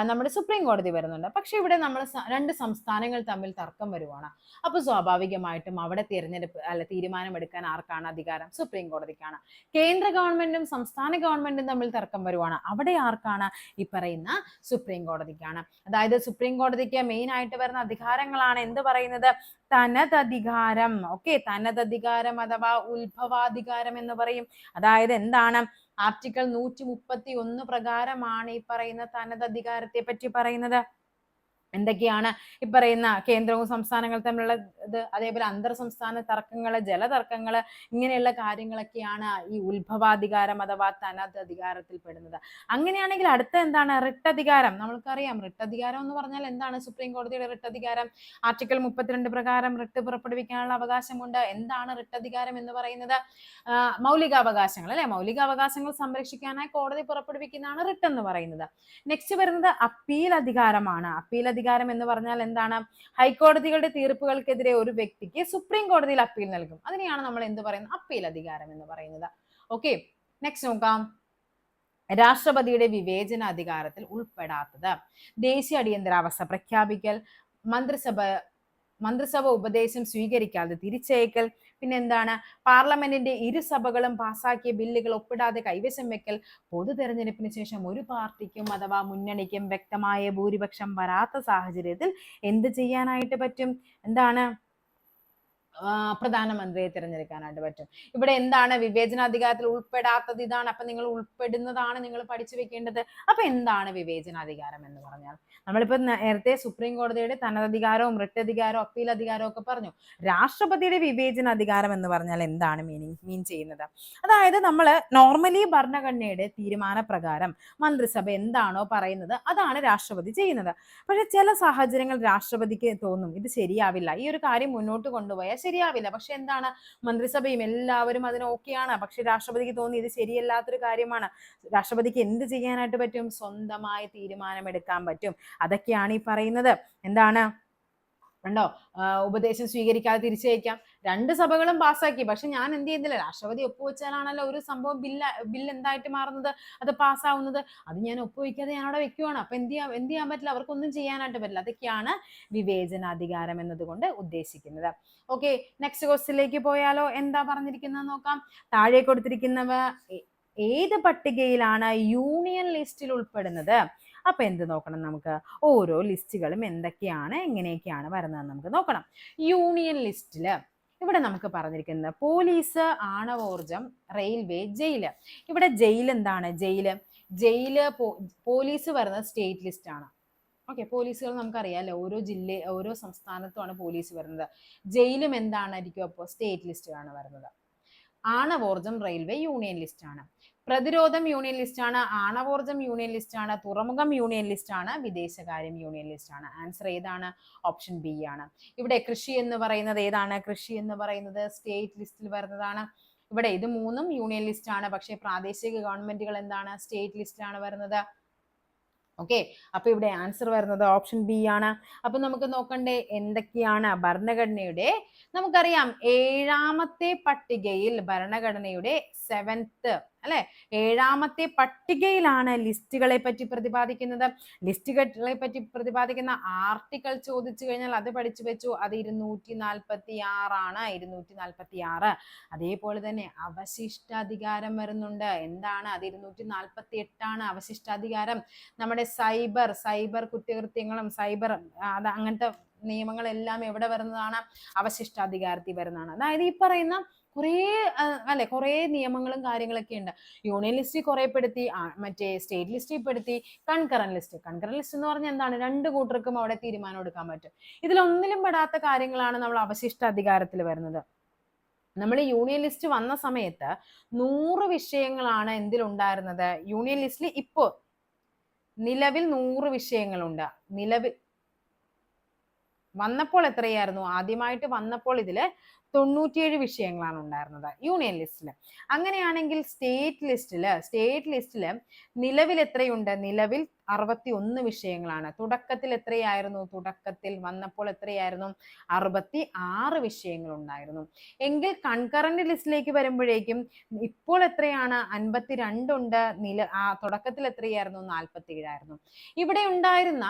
നമ്മുടെ സുപ്രീം കോടതി വരുന്നുണ്ട്. പക്ഷെ ഇവിടെ നമ്മൾ 2 സംസ്ഥാനങ്ങൾ തമ്മിൽ തർക്കം വരുവാണ്. അപ്പൊ സ്വാഭാവികമായിട്ടും അവിടെ തീരുമാനമെടുക്കാൻ ആർക്കാണ് അധികാരം? സുപ്രീം കോടതിക്കാണ്. കേന്ദ്ര ഗവൺമെന്റും സംസ്ഥാന ഗവൺമെന്റും തമ്മിൽ തർക്കം വരുവാണ്. അവിടെ ആർക്കാണ്? ഈ പറയുന്ന സുപ്രീം കോടതിക്കാണ്. അതായത് സുപ്രീം കോടതിക്ക് മെയിൻ ആയിട്ട് വരുന്ന അധികാരങ്ങളാണ് എന്ത് പറയുന്നത്, തനതധികാരം. ഓക്കെ, തനതധികാരം അഥവാ ഉത്ഭവാധികാരം എന്ന് പറയും. അതായത് എന്താണ്, ആർട്ടിക്കിൾ 131 പ്രകാരമാണ് ഈ പറയുന്ന തനതധികാരത്തെ പറ്റി പറയുന്നത്. എന്തൊക്കെയാണ് ഈ പറയുന്ന കേന്ദ്രവും സംസ്ഥാനങ്ങൾ തമ്മിലുള്ള ഇത്, അതേപോലെ അന്തർ സംസ്ഥാന തർക്കങ്ങള്, ജലതർക്കങ്ങള്, ഇങ്ങനെയുള്ള കാര്യങ്ങളൊക്കെയാണ് ഈ ഉത്ഭവാധികാരം അഥവാ തനതധികാരത്തിൽ പെടുന്നത്. അങ്ങനെയാണെങ്കിൽ അടുത്ത എന്താണ്, റിട്ട് അധികാരം. നമ്മൾക്കറിയാം റിട്ട് അധികാരം എന്ന് പറഞ്ഞാൽ എന്താണ്, സുപ്രീം കോടതിയുടെ റിട്ട് അധികാരം ആർട്ടിക്കിൾ 32 പ്രകാരം റിട്ട് പുറപ്പെടുവിക്കാനുള്ള അവകാശമുണ്ട്. എന്താണ് റിട്ട് അധികാരം എന്ന് പറയുന്നത്, മൗലികാവകാശങ്ങൾ അല്ലെ, മൗലികാവകാശങ്ങൾ സംരക്ഷിക്കാനായി കോടതി പുറപ്പെടുവിക്കുന്നതാണ് റിട്ട് എന്ന് പറയുന്നത്. നെക്സ്റ്റ് വരുന്നത് അപ്പീൽ അധികാരമാണ്. അപ്പീൽ അധികാരം എന്ന് പറഞ്ഞാൽ എന്താണ്, ഹൈക്കോടതികളുടെ തീർപ്പുകൾക്കെതിരെ ഒരു വ്യക്തിക്ക് സുപ്രീം കോടതിയിൽ അപ്പീൽ നൽകും. അതിനെയാണ് നമ്മൾ എന്ത് പറയുന്നത്, അപ്പീൽ അധികാരം എന്ന് പറയുന്നത്. ഓക്കെ, നെക്സ്റ്റ് നോക്കാം. രാഷ്ട്രപതിയുടെ വിവേചന അധികാരത്തിൽ ഉൾപ്പെടാത്തത് ദേശീയ അടിയന്തരാവസ്ഥ പ്രഖ്യാപിക്കൽ, മന്ത്രിസഭ ഉപദേശം സ്വീകരിക്കാതെ തിരിച്ചയക്കൽ, പിന്നെ എന്താണ്, പാർലമെന്റിന്റെ ഇരുസഭകളും പാസാക്കിയ ബില്ലുകൾ ഒപ്പിടാതെ കൈവശം വെക്കൽ, പൊതു തെരഞ്ഞെടുപ്പിന് ശേഷം ഒരു പാർട്ടിക്കും അഥവാ മുന്നണിക്കും വ്യക്തമായ ഭൂരിപക്ഷം വരാത്ത സാഹചര്യത്തിൽ എന്ത് ചെയ്യാനായിട്ട് പറ്റും, എന്താണ്, പ്രധാനമന്ത്രിയെ തിരഞ്ഞെടുക്കാനായിട്ട് പറ്റും. ഇവിടെ എന്താണ് വിവേചനാധികാരത്തിൽ ഉൾപ്പെടാത്തത്, ഇതാണ്. അപ്പൊ നിങ്ങൾ ഉൾപ്പെടുന്നതാണ് നിങ്ങൾ പഠിച്ചു വെക്കേണ്ടത്. അപ്പൊ എന്താണ് വിവേചനാധികാരം എന്ന് പറഞ്ഞാൽ, നമ്മളിപ്പോ നേരത്തെ സുപ്രീം കോടതിയുടെ തനതധികാരവും റിട്ട് അധികാരവും അപ്പീൽ അധികാരവും ഒക്കെ പറഞ്ഞു. രാഷ്ട്രപതിയുടെ വിവേചനാധികാരം എന്ന് പറഞ്ഞാൽ എന്താണ് മീൻ ചെയ്യുന്നത്, അതായത് നമ്മൾ നോർമലി ഭരണഘടനയുടെ തീരുമാനപ്രകാരം മന്ത്രിസഭ എന്താണോ പറയുന്നത് അതാണ് രാഷ്ട്രപതി ചെയ്യുന്നത്. പക്ഷെ ചില സാഹചര്യങ്ങൾ രാഷ്ട്രപതിക്ക് തോന്നും ഇത് ശരിയാവില്ല, ഈ ഒരു കാര്യം മുന്നോട്ട് കൊണ്ടുപോയാൽ ശരിയാവില്ല. പക്ഷെ എന്താണ്, മന്ത്രിസഭയും എല്ലാവരും അതിന് ഓക്കെയാണ്. പക്ഷെ രാഷ്ട്രപതിക്ക് തോന്നി ഇത് ശരിയല്ലാത്തൊരു കാര്യമാണ്. രാഷ്ട്രപതിക്ക് എന്ത് ചെയ്യാനായിട്ട് പറ്റും, സ്വന്തമായി തീരുമാനമെടുക്കാൻ പറ്റും. അതൊക്കെയാണ് ഈ പറയുന്നത്. എന്താണ്, ഉണ്ടോ, ഉപദേശം സ്വീകരിക്കാതെ തിരിച്ചയക്കാം. രണ്ട് സഭകളും പാസ്സാക്കി, പക്ഷെ ഞാൻ എന്ത് ചെയ്യുന്നില്ല, രാഷ്ട്രപതി ഒപ്പുവെച്ചാലാണല്ലോ ഒരു സംഭവം ബില്ല് എന്തായിട്ട് മാറുന്നത്, അത് പാസ്സാവുന്നത്. അത് ഞാൻ ഒപ്പുവെക്കാതെ ഞാൻ അവിടെ വെക്കുവാണ്. അപ്പൊ എന്ത് ചെയ്യാൻ പറ്റില്ല, അവർക്കൊന്നും ചെയ്യാനായിട്ട് പറ്റില്ല. അതൊക്കെയാണ് വിവേചനാധികാരം എന്നതുകൊണ്ട് ഉദ്ദേശിക്കുന്നത്. ഓക്കെ, നെക്സ്റ്റ് ക്വസ്റ്റ്യനിലേക്ക് പോയാലോ. എന്താ പറഞ്ഞിരിക്കുന്നത് നോക്കാം. താഴെ കൊടുത്തിരിക്കുന്നവ ഏത് പട്ടികയിലാണ് യൂണിയൻ ലിസ്റ്റിൽ ഉൾപ്പെടുന്നത്? അപ്പൊ എന്ത് നോക്കണം, നമുക്ക് ഓരോ ലിസ്റ്റുകളും എന്തൊക്കെയാണ് എങ്ങനെയൊക്കെയാണ് വരുന്നതെന്ന് നമുക്ക് നോക്കണം. യൂണിയൻ ലിസ്റ്റില് ഇവിടെ നമുക്ക് പറഞ്ഞിരിക്കുന്നത് പോലീസ്, ആണവോർജം, റെയിൽവേ, ജയില്. ഇവിടെ ജയിൽ എന്താണ്, ജയില് പോലീസ് വരുന്നത് സ്റ്റേറ്റ് ലിസ്റ്റ് ആണ്. ഓക്കെ, പോലീസുകൾ നമുക്കറിയാമല്ലോ, ഓരോ സംസ്ഥാനത്തുമാണ് പോലീസ് വരുന്നത്. ജയിലും എന്താണായിരിക്കും, അപ്പോൾ സ്റ്റേറ്റ് ലിസ്റ്റിലാണ് വരുന്നത്. ആണവോർജം, റെയിൽവേ യൂണിയൻ ലിസ്റ്റ് ആണ്. പ്രതിരോധം യൂണിയൻ ലിസ്റ്റ് ആണ്. ആണവോർജം യൂണിയൻ ലിസ്റ്റ് ആണ്. തുറമുഖം യൂണിയൻ ലിസ്റ്റ് ആണ്. വിദേശകാര്യം യൂണിയൻ ലിസ്റ്റ് ആണ്. ആൻസർ ഏതാണ്, ഓപ്ഷൻ ബി ആണ്. ഇവിടെ കൃഷി എന്ന് പറയുന്നത് ഏതാണ്, കൃഷി എന്ന് പറയുന്നത് സ്റ്റേറ്റ് ലിസ്റ്റിൽ വരുന്നതാണ്. ഇവിടെ ഇത് മൂന്നും യൂണിയൻ ലിസ്റ്റ് ആണ്. പക്ഷേ പ്രാദേശിക ഗവൺമെന്റുകൾ എന്താണ്, സ്റ്റേറ്റ് ലിസ്റ്റിലാണ് വരുന്നത്. ഓക്കെ, അപ്പൊ ഇവിടെ ആൻസർ വരുന്നത് ഓപ്ഷൻ ബി ആണ്. അപ്പൊ നമുക്ക് നോക്കണ്ടേ എന്തൊക്കെയാണ് ഭരണഘടനയുടെ, നമുക്കറിയാം 7ാമത്തെ പട്ടികയിൽ ഭരണഘടനയുടെ 7th അല്ലെ, 7ാമത്തെ പട്ടികയിലാണ് ലിസ്റ്റുകളെ പറ്റി പ്രതിപാദിക്കുന്നത്. ലിസ്റ്റുകളെ പറ്റി പ്രതിപാദിക്കുന്ന ആർട്ടിക്കിൾ ചോദിച്ചു കഴിഞ്ഞാൽ അത് പഠിച്ചു വെച്ചു. അത് 246 ആണ്, 246. അതേപോലെ തന്നെ അവശിഷ്ടാധികാരം വരുന്നുണ്ട്. എന്താണ്, അത് 248 ആണ് അവശിഷ്ടാധികാരം. നമ്മുടെ സൈബർ കുറ്റകൃത്യങ്ങളും അത് അങ്ങനത്തെ നിയമങ്ങളെല്ലാം എവിടെ വരുന്നതാണ്, അവശിഷ്ടാധികാരത്തിൽ വരുന്നതാണ്. അതായത് ഈ പറയുന്ന കുറേ നിയമങ്ങളും കാര്യങ്ങളൊക്കെ ഉണ്ട്. യൂണിയൻ ലിസ്റ്റ് കുറെ പെടുത്തി, മറ്റേ സ്റ്റേറ്റ് ലിസ്റ്റിൽ പെടുത്തി. കൺകറന്റ് ലിസ്റ്റ് എന്ന് പറഞ്ഞാൽ എന്താണ്, രണ്ട് കൂട്ടർക്കും അവിടെ തീരുമാനം എടുക്കാൻ പറ്റും. ഇതിലൊന്നിലും പെടാത്ത കാര്യങ്ങളാണ് നമ്മൾ അവശിഷ്ടാധികാരത്തിൽ വരുന്നത്. നമ്മൾ യൂണിയൻ ലിസ്റ്റ് വന്ന സമയത്ത് 100 വിഷയങ്ങളാണ് എന്തിലുണ്ടായിരുന്നത്, യൂണിയൻ ലിസ്റ്റിൽ ഇപ്പോ നിലവിൽ 100 വിഷയങ്ങളുണ്ട്. വന്നപ്പോൾ എത്രയായിരുന്നു, ആദ്യമായിട്ട് വന്നപ്പോൾ ഇതില് 97 വിഷയങ്ങളാണ് ഉണ്ടായിരുന്നത് യൂണിയൻ ലിസ്റ്റില്. അങ്ങനെയാണെങ്കിൽ സ്റ്റേറ്റ് ലിസ്റ്റില് നിലവിൽ എത്രയുണ്ട്, നിലവിൽ 61 വിഷയങ്ങളാണ്. തുടക്കത്തിൽ എത്രയായിരുന്നു, തുടക്കത്തിൽ വന്നപ്പോൾ എത്രയായിരുന്നു, 66 വിഷയങ്ങൾ ഉണ്ടായിരുന്നു. എങ്കിൽ കൺകറന്റ് ലിസ്റ്റിലേക്ക് വരുമ്പോഴേക്കും ഇപ്പോൾ എത്രയാണ്, 52 ഉണ്ട്. തുടക്കത്തിൽ എത്രയായിരുന്നു, 47 ആയിരുന്നു. ഇവിടെ ഉണ്ടായിരുന്ന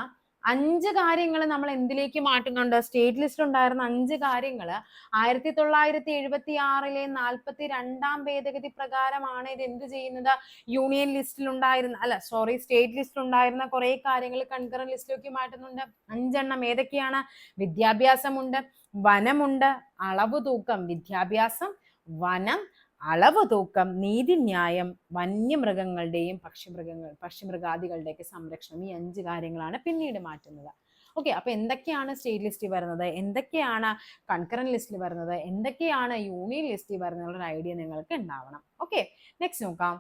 5 കാര്യങ്ങൾ നമ്മൾ എന്തിലേക്ക് മാറ്റുന്നുണ്ട്? സ്റ്റേറ്റ് ലിസ്റ്റ് ഉണ്ടായിരുന്ന 5 കാര്യങ്ങൾ 1976 42 ഭേദഗതി പ്രകാരമാണ് ഇത് എന്ത് ചെയ്യുന്നത്? യൂണിയൻ ലിസ്റ്റിൽ ഉണ്ടായിരുന്ന സ്റ്റേറ്റ് ലിസ്റ്റിൽ ഉണ്ടായിരുന്ന കുറെ കാര്യങ്ങൾ കൺകറന്റ് ലിസ്റ്റിലേക്ക് മാറ്റുന്നുണ്ട്. 5 എണ്ണം ഏതൊക്കെയാണ്? വിദ്യാഭ്യാസമുണ്ട്, വനമുണ്ട്, അളവ് തൂക്കം, വിദ്യാഭ്യാസം, വനം, അളവ് തൂക്കം, നീതിന്യായം, വന്യമൃഗങ്ങളുടെയും പക്ഷിമൃഗാദികളുടെയൊക്കെ സംരക്ഷണം. ഈ 5 കാര്യങ്ങളാണ് പിന്നീട് മാറ്റുന്നത്. ഓക്കെ, അപ്പൊ എന്തൊക്കെയാണ് സ്റ്റേറ്റ് ലിസ്റ്റിൽ വരുന്നത്, എന്തൊക്കെയാണ് കൺകറന്റ് ലിസ്റ്റിൽ വരുന്നത്, എന്തൊക്കെയാണ് യൂണിയൻ ലിസ്റ്റിൽ വരുന്നത് ഒരു ഐഡിയ നിങ്ങൾക്ക് ഉണ്ടാവണം. ഓക്കെ, നെക്സ്റ്റ് നോക്കാം.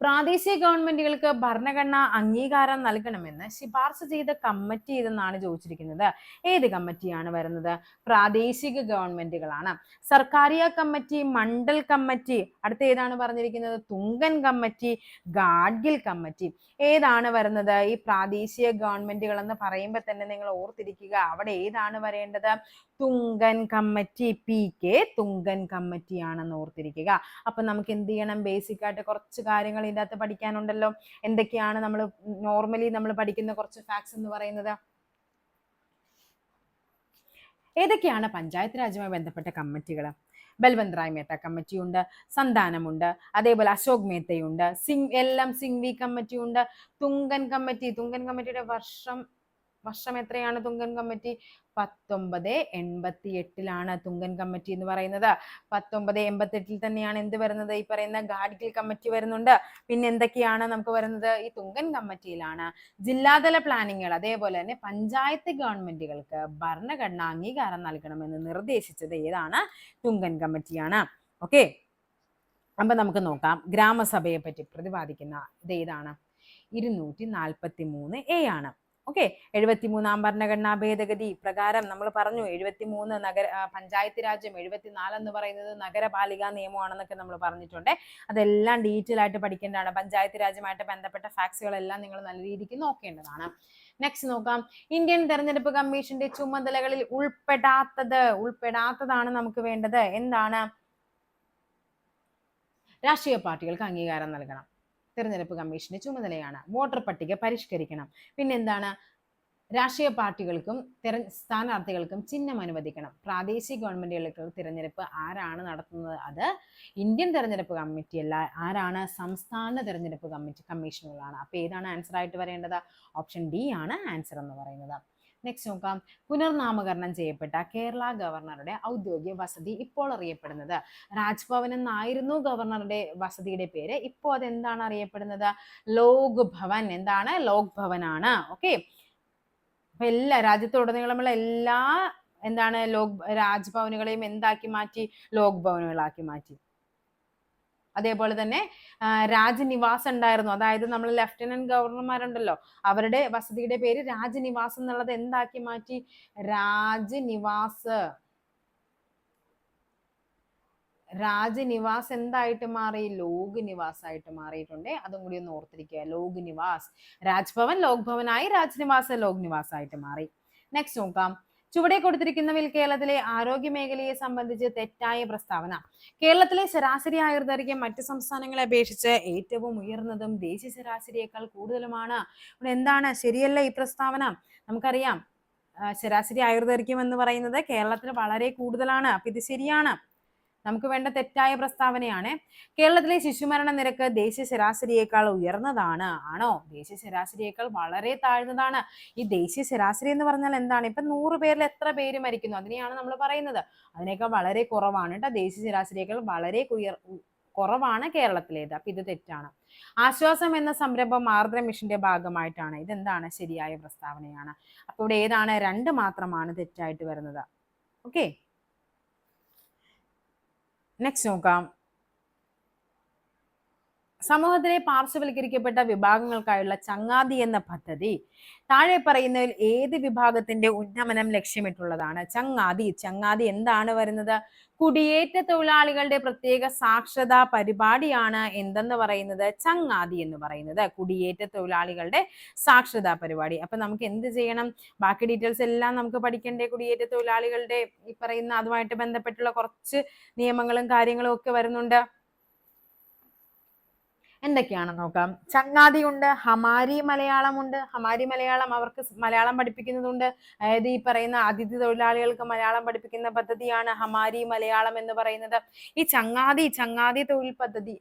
പ്രാദേശിക ഗവൺമെന്റുകൾക്ക് ഭരണഘടനാ അംഗീകാരം നൽകണമെന്ന് ശുപാർശ ചെയ്ത കമ്മിറ്റി ഇതെന്നാണ് ചോദിച്ചിരിക്കുന്നത്. ഏത് കമ്മിറ്റിയാണ് വരുന്നത്? പ്രാദേശിക ഗവൺമെന്റുകളാണ്. സർക്കാരിയ കമ്മിറ്റി, മണ്ഡൽ കമ്മിറ്റി, അടുത്ത ഏതാണ് പറഞ്ഞിരിക്കുന്നത്? Thungon committee, Gadgil committee. ഏതാണ് വരുന്നത്? ഈ പ്രാദേശിക ഗവൺമെന്റുകൾ എന്ന് പറയുമ്പോൾ തന്നെ നിങ്ങൾ ഓർത്തിരിക്കുക, അവിടെ ഏതാണ് വരേണ്ടത്? തുങ്കൻ കമ്മിറ്റി, PK തുങ്കൻ കമ്മിറ്റിയാണെന്ന് ഓർത്തിരിക്കുക. അപ്പൊ നമുക്ക് എന്ത് ചെയ്യണം? ബേസിക് ആയിട്ട് കുറച്ച് കാര്യങ്ങൾ ഇതിൻ്റെ അകത്ത് പഠിക്കാനുണ്ടല്ലോ. എന്തൊക്കെയാണ് നമ്മൾ നോർമലി നമ്മൾ പഠിക്കുന്ന കുറച്ച് ഫാക്ട്സ് എന്ന് പറയുന്നത്? ഏതൊക്കെയാണ് പഞ്ചായത്ത് രാജുമായി ബന്ധപ്പെട്ട കമ്മിറ്റികൾ? ബൽവന്ത് റായ് മേത്ത കമ്മിറ്റിയുണ്ട്, സന്താനമുണ്ട്, അതേപോലെ അശോക് മേത്തയുണ്ട്, സിംഗ്വി കമ്മിറ്റിയുണ്ട്, തുങ്കൻ കമ്മിറ്റിയുടെ വർഷം എത്രയാണ്? തുങ്കൻ കമ്മിറ്റി 1988 തുങ്കൻ കമ്മിറ്റി എന്ന് പറയുന്നത്. 1988 തന്നെയാണ് എന്ത് വരുന്നത്? ഈ പറയുന്ന ഗാഡ്ഗിൽ കമ്മിറ്റി വരുന്നുണ്ട്. പിന്നെ എന്തൊക്കെയാണ് നമുക്ക് വരുന്നത്? ഈ തുങ്കൻ കമ്മിറ്റിയിലാണ് ജില്ലാതല പ്ലാനിങ്ങുകൾ, അതേപോലെ തന്നെ പഞ്ചായത്ത് ഗവൺമെന്റുകൾക്ക് ഭരണഘടനാ അംഗീകാരം നൽകണമെന്ന് നിർദ്ദേശിച്ചത് ഏതാണ്? തുങ്കൻ കമ്മിറ്റിയാണ്. ഓക്കെ, അപ്പൊ നമുക്ക് നോക്കാം. ഗ്രാമസഭയെ പറ്റി പ്രതിപാദിക്കുന്ന ഇത് ഏതാണ്? 243A ആണ്. ഓക്കെ, 73 ഭരണഘടനാ ഭേദഗതി പ്രകാരം നമ്മൾ പറഞ്ഞു 73 പഞ്ചായത്ത് രാജ്യം, 74 എന്ന് പറയുന്നത് നഗരപാലിക നിയമമാണെന്നൊക്കെ നമ്മൾ പറഞ്ഞിട്ടുണ്ട്. അതെല്ലാം ഡീറ്റെയിൽ ആയിട്ട് പഠിക്കേണ്ടതാണ്. പഞ്ചായത്ത് രാജ്യമായിട്ട് ബന്ധപ്പെട്ട ഫാക്ട്സുകളെല്ലാം നിങ്ങൾ നല്ല രീതിക്ക് നോക്കേണ്ടതാണ്. നെക്സ്റ്റ് നോക്കാം. ഇന്ത്യൻ തെരഞ്ഞെടുപ്പ് കമ്മീഷന്റെ ചുമതലകളിൽ ഉൾപ്പെടാത്തതാണ് നമുക്ക് വേണ്ടത്. എന്താണ്? രാഷ്ട്രീയ പാർട്ടികൾക്ക് അംഗീകാരം നൽകണം, തെരഞ്ഞെടുപ്പ് കമ്മീഷന്റെ ചുമതലയാണ്. വോട്ടർ പട്ടിക പരിഷ്കരിക്കണം. പിന്നെന്താണ്? രാഷ്ട്രീയ പാർട്ടികൾക്കും സ്ഥാനാർത്ഥികൾക്കും ചിഹ്നം അനുവദിക്കണം. പ്രാദേശിക ഗവൺമെന്റുകൾക്ക് തിരഞ്ഞെടുപ്പ് ആരാണ് നടത്തുന്നത്? അത് ഇന്ത്യൻ തെരഞ്ഞെടുപ്പ് കമ്മിറ്റി അല്ല. ആരാണ്? സംസ്ഥാന തെരഞ്ഞെടുപ്പ് കമ്മീഷനുകളാണ്. അപ്പൊ ഏതാണ് ആൻസർ ആയിട്ട് വരേണ്ടത്? ഓപ്ഷൻ ഡി ആണ് ആൻസർ എന്ന് പറയുന്നത്. നെക്സ്റ്റ് നോക്കാം. പുനർനാമകരണം ചെയ്യപ്പെട്ട കേരള ഗവർണറുടെ ഔദ്യോഗിക വസതി ഇപ്പോൾ അറിയപ്പെടുന്നത്? രാജ്ഭവൻ എന്നായിരുന്നു ഗവർണറുടെ വസതിയുടെ പേര്. ഇപ്പോൾ അതെന്താണ് അറിയപ്പെടുന്നത്? ലോക് ഭവൻ. എന്താണ്? ലോക് ഭവൻ ആണ്. ഓക്കെ, അപ്പൊ എല്ലാ രാജ്യത്തുടനീളമുള്ള എല്ലാ രാജ്ഭവനുകളെയും എന്താക്കി മാറ്റി? ലോക് ഭവനുകളാക്കി മാറ്റി. അതേപോലെ തന്നെ രാജ്നിവാസ് ഉണ്ടായിരുന്നു. അതായത് നമ്മൾ ലഫ്റ്റനന്റ് ഗവർണർമാരുണ്ടല്ലോ, അവരുടെ വസതിയുടെ പേര് രാജ്നിവാസ് എന്നുള്ളത് എന്താക്കി മാറ്റി? രാജ്നിവാസ് എന്തായിട്ട് മാറി? ലോക് നിവാസ് ആയിട്ട് മാറിയിട്ടുണ്ട്. അതും കൂടി ഒന്ന് ഓർത്തിരിക്കുക. ലോക് നിവാസ്. രാജ്ഭവൻ ലോക് ഭവനായി, രാജ്നിവാസ് ലോക് നിവാസ് ആയിട്ട് മാറി. നെക്സ്റ്റ് നോക്കാം. ചുവടെ കൊടുത്തിരിക്കുന്നവയിൽ കേരളത്തിലെ ആരോഗ്യ മേഖലയെ സംബന്ധിച്ച് തെറ്റായ പ്രസ്താവന. കേരളത്തിലെ ശരാശരി ആയുർദൈർഘ്യം മറ്റ് സംസ്ഥാനങ്ങളെ അപേക്ഷിച്ച് ഏറ്റവും ഉയർന്നതും ദേശീയ ശരാശരിയേക്കാൾ കൂടുതലുമാണ്. ഇവിടെ എന്താണ്? ശരിയല്ല ഈ പ്രസ്താവന. നമുക്കറിയാം ശരാശരി ആയുർദൈർഘ്യം എന്ന് പറയുന്നത് കേരളത്തിൽ വളരെ കൂടുതലാണ്. അപ്പൊ ഇത് ശരിയാണ്. നമുക്ക് വേണ്ട തെറ്റായ പ്രസ്താവനയാണ്. കേരളത്തിലെ ശിശുമരണ നിരക്ക് ദേശീയ ശരാശരിയേക്കാൾ ഉയർന്നതാണ്. ആണോ? ദേശീയ ശരാശരിയേക്കാൾ വളരെ താഴ്ന്നതാണ്. ഈ ദേശീയ ശരാശരി എന്ന് പറഞ്ഞാൽ എന്താണ്? ഇപ്പൊ 100 പേരിൽ എത്ര പേര് മരിക്കുന്നു അതിനെയാണ് നമ്മൾ പറയുന്നത്. അതിനേക്കാൾ വളരെ കുറവാണ് കേട്ടോ. ദേശീയ ശരാശരിയേക്കാൾ വളരെ കുറവാണ് കേരളത്തിലേത്. അപ്പൊ ഇത് തെറ്റാണ്. ആശ്വാസം എന്ന സംരംഭം ആർദ്ര മിഷന്റെ ഭാഗമായിട്ടാണ്. ഇതെന്താണ്? ശരിയായ പ്രസ്താവനയാണ്. അപ്പൊ ഇവിടെ ഏതാണ്? 2 മാത്രമാണ് തെറ്റായിട്ട് വരുന്നത്. ഓക്കെ, നെക്സ്റ്റ് നോക്കാം. സമൂഹത്തിലെ പാർശ്വവൽക്കരിക്കപ്പെട്ട വിഭാഗങ്ങൾക്കായുള്ള ചങ്ങാതി എന്ന പദ്ധതി താഴെ പറയുന്നതിൽ ഏത് വിഭാഗത്തിന്റെ ഉന്നമനം ലക്ഷ്യമിട്ടുള്ളതാണ്? ചങ്ങാതി എന്താണ് വരുന്നത്? കുടിയേറ്റ തൊഴിലാളികളുടെ പ്രത്യേക സാക്ഷരതാ പരിപാടിയാണ് എന്തെന്ന് പറയുന്നത്? ചങ്ങാതി എന്ന് പറയുന്നത്. കുടിയേറ്റ തൊഴിലാളികളുടെ സാക്ഷരതാ പരിപാടി. അപ്പൊ നമുക്ക് എന്ത് ചെയ്യണം? ബാക്കി ഡീറ്റെയിൽസ് എല്ലാം നമുക്ക് പഠിക്കണ്ടേ? കുടിയേറ്റ തൊഴിലാളികളുടെ ഈ പറയുന്ന അതുമായിട്ട് ബന്ധപ്പെട്ടുള്ള കുറച്ച് നിയമങ്ങളും കാര്യങ്ങളും ഒക്കെ വരുന്നുണ്ട്. എന്തൊക്കെയാണ് നോക്കാം. ചങ്ങാതി ഉണ്ട്, ഹമാരി മലയാളം ഉണ്ട്. ഹമാരി മലയാളം അവർക്ക് മലയാളം പഠിപ്പിക്കുന്നതുണ്ട്. അതായത് ഈ പറയുന്ന അതിഥി തൊഴിലാളികൾക്ക് മലയാളം പഠിപ്പിക്കുന്ന പദ്ധതിയാണ് ഹമാരി മലയാളം എന്ന് പറയുന്നത്. ഈ ചങ്ങാതി തൊഴിൽ പദ്ധതി,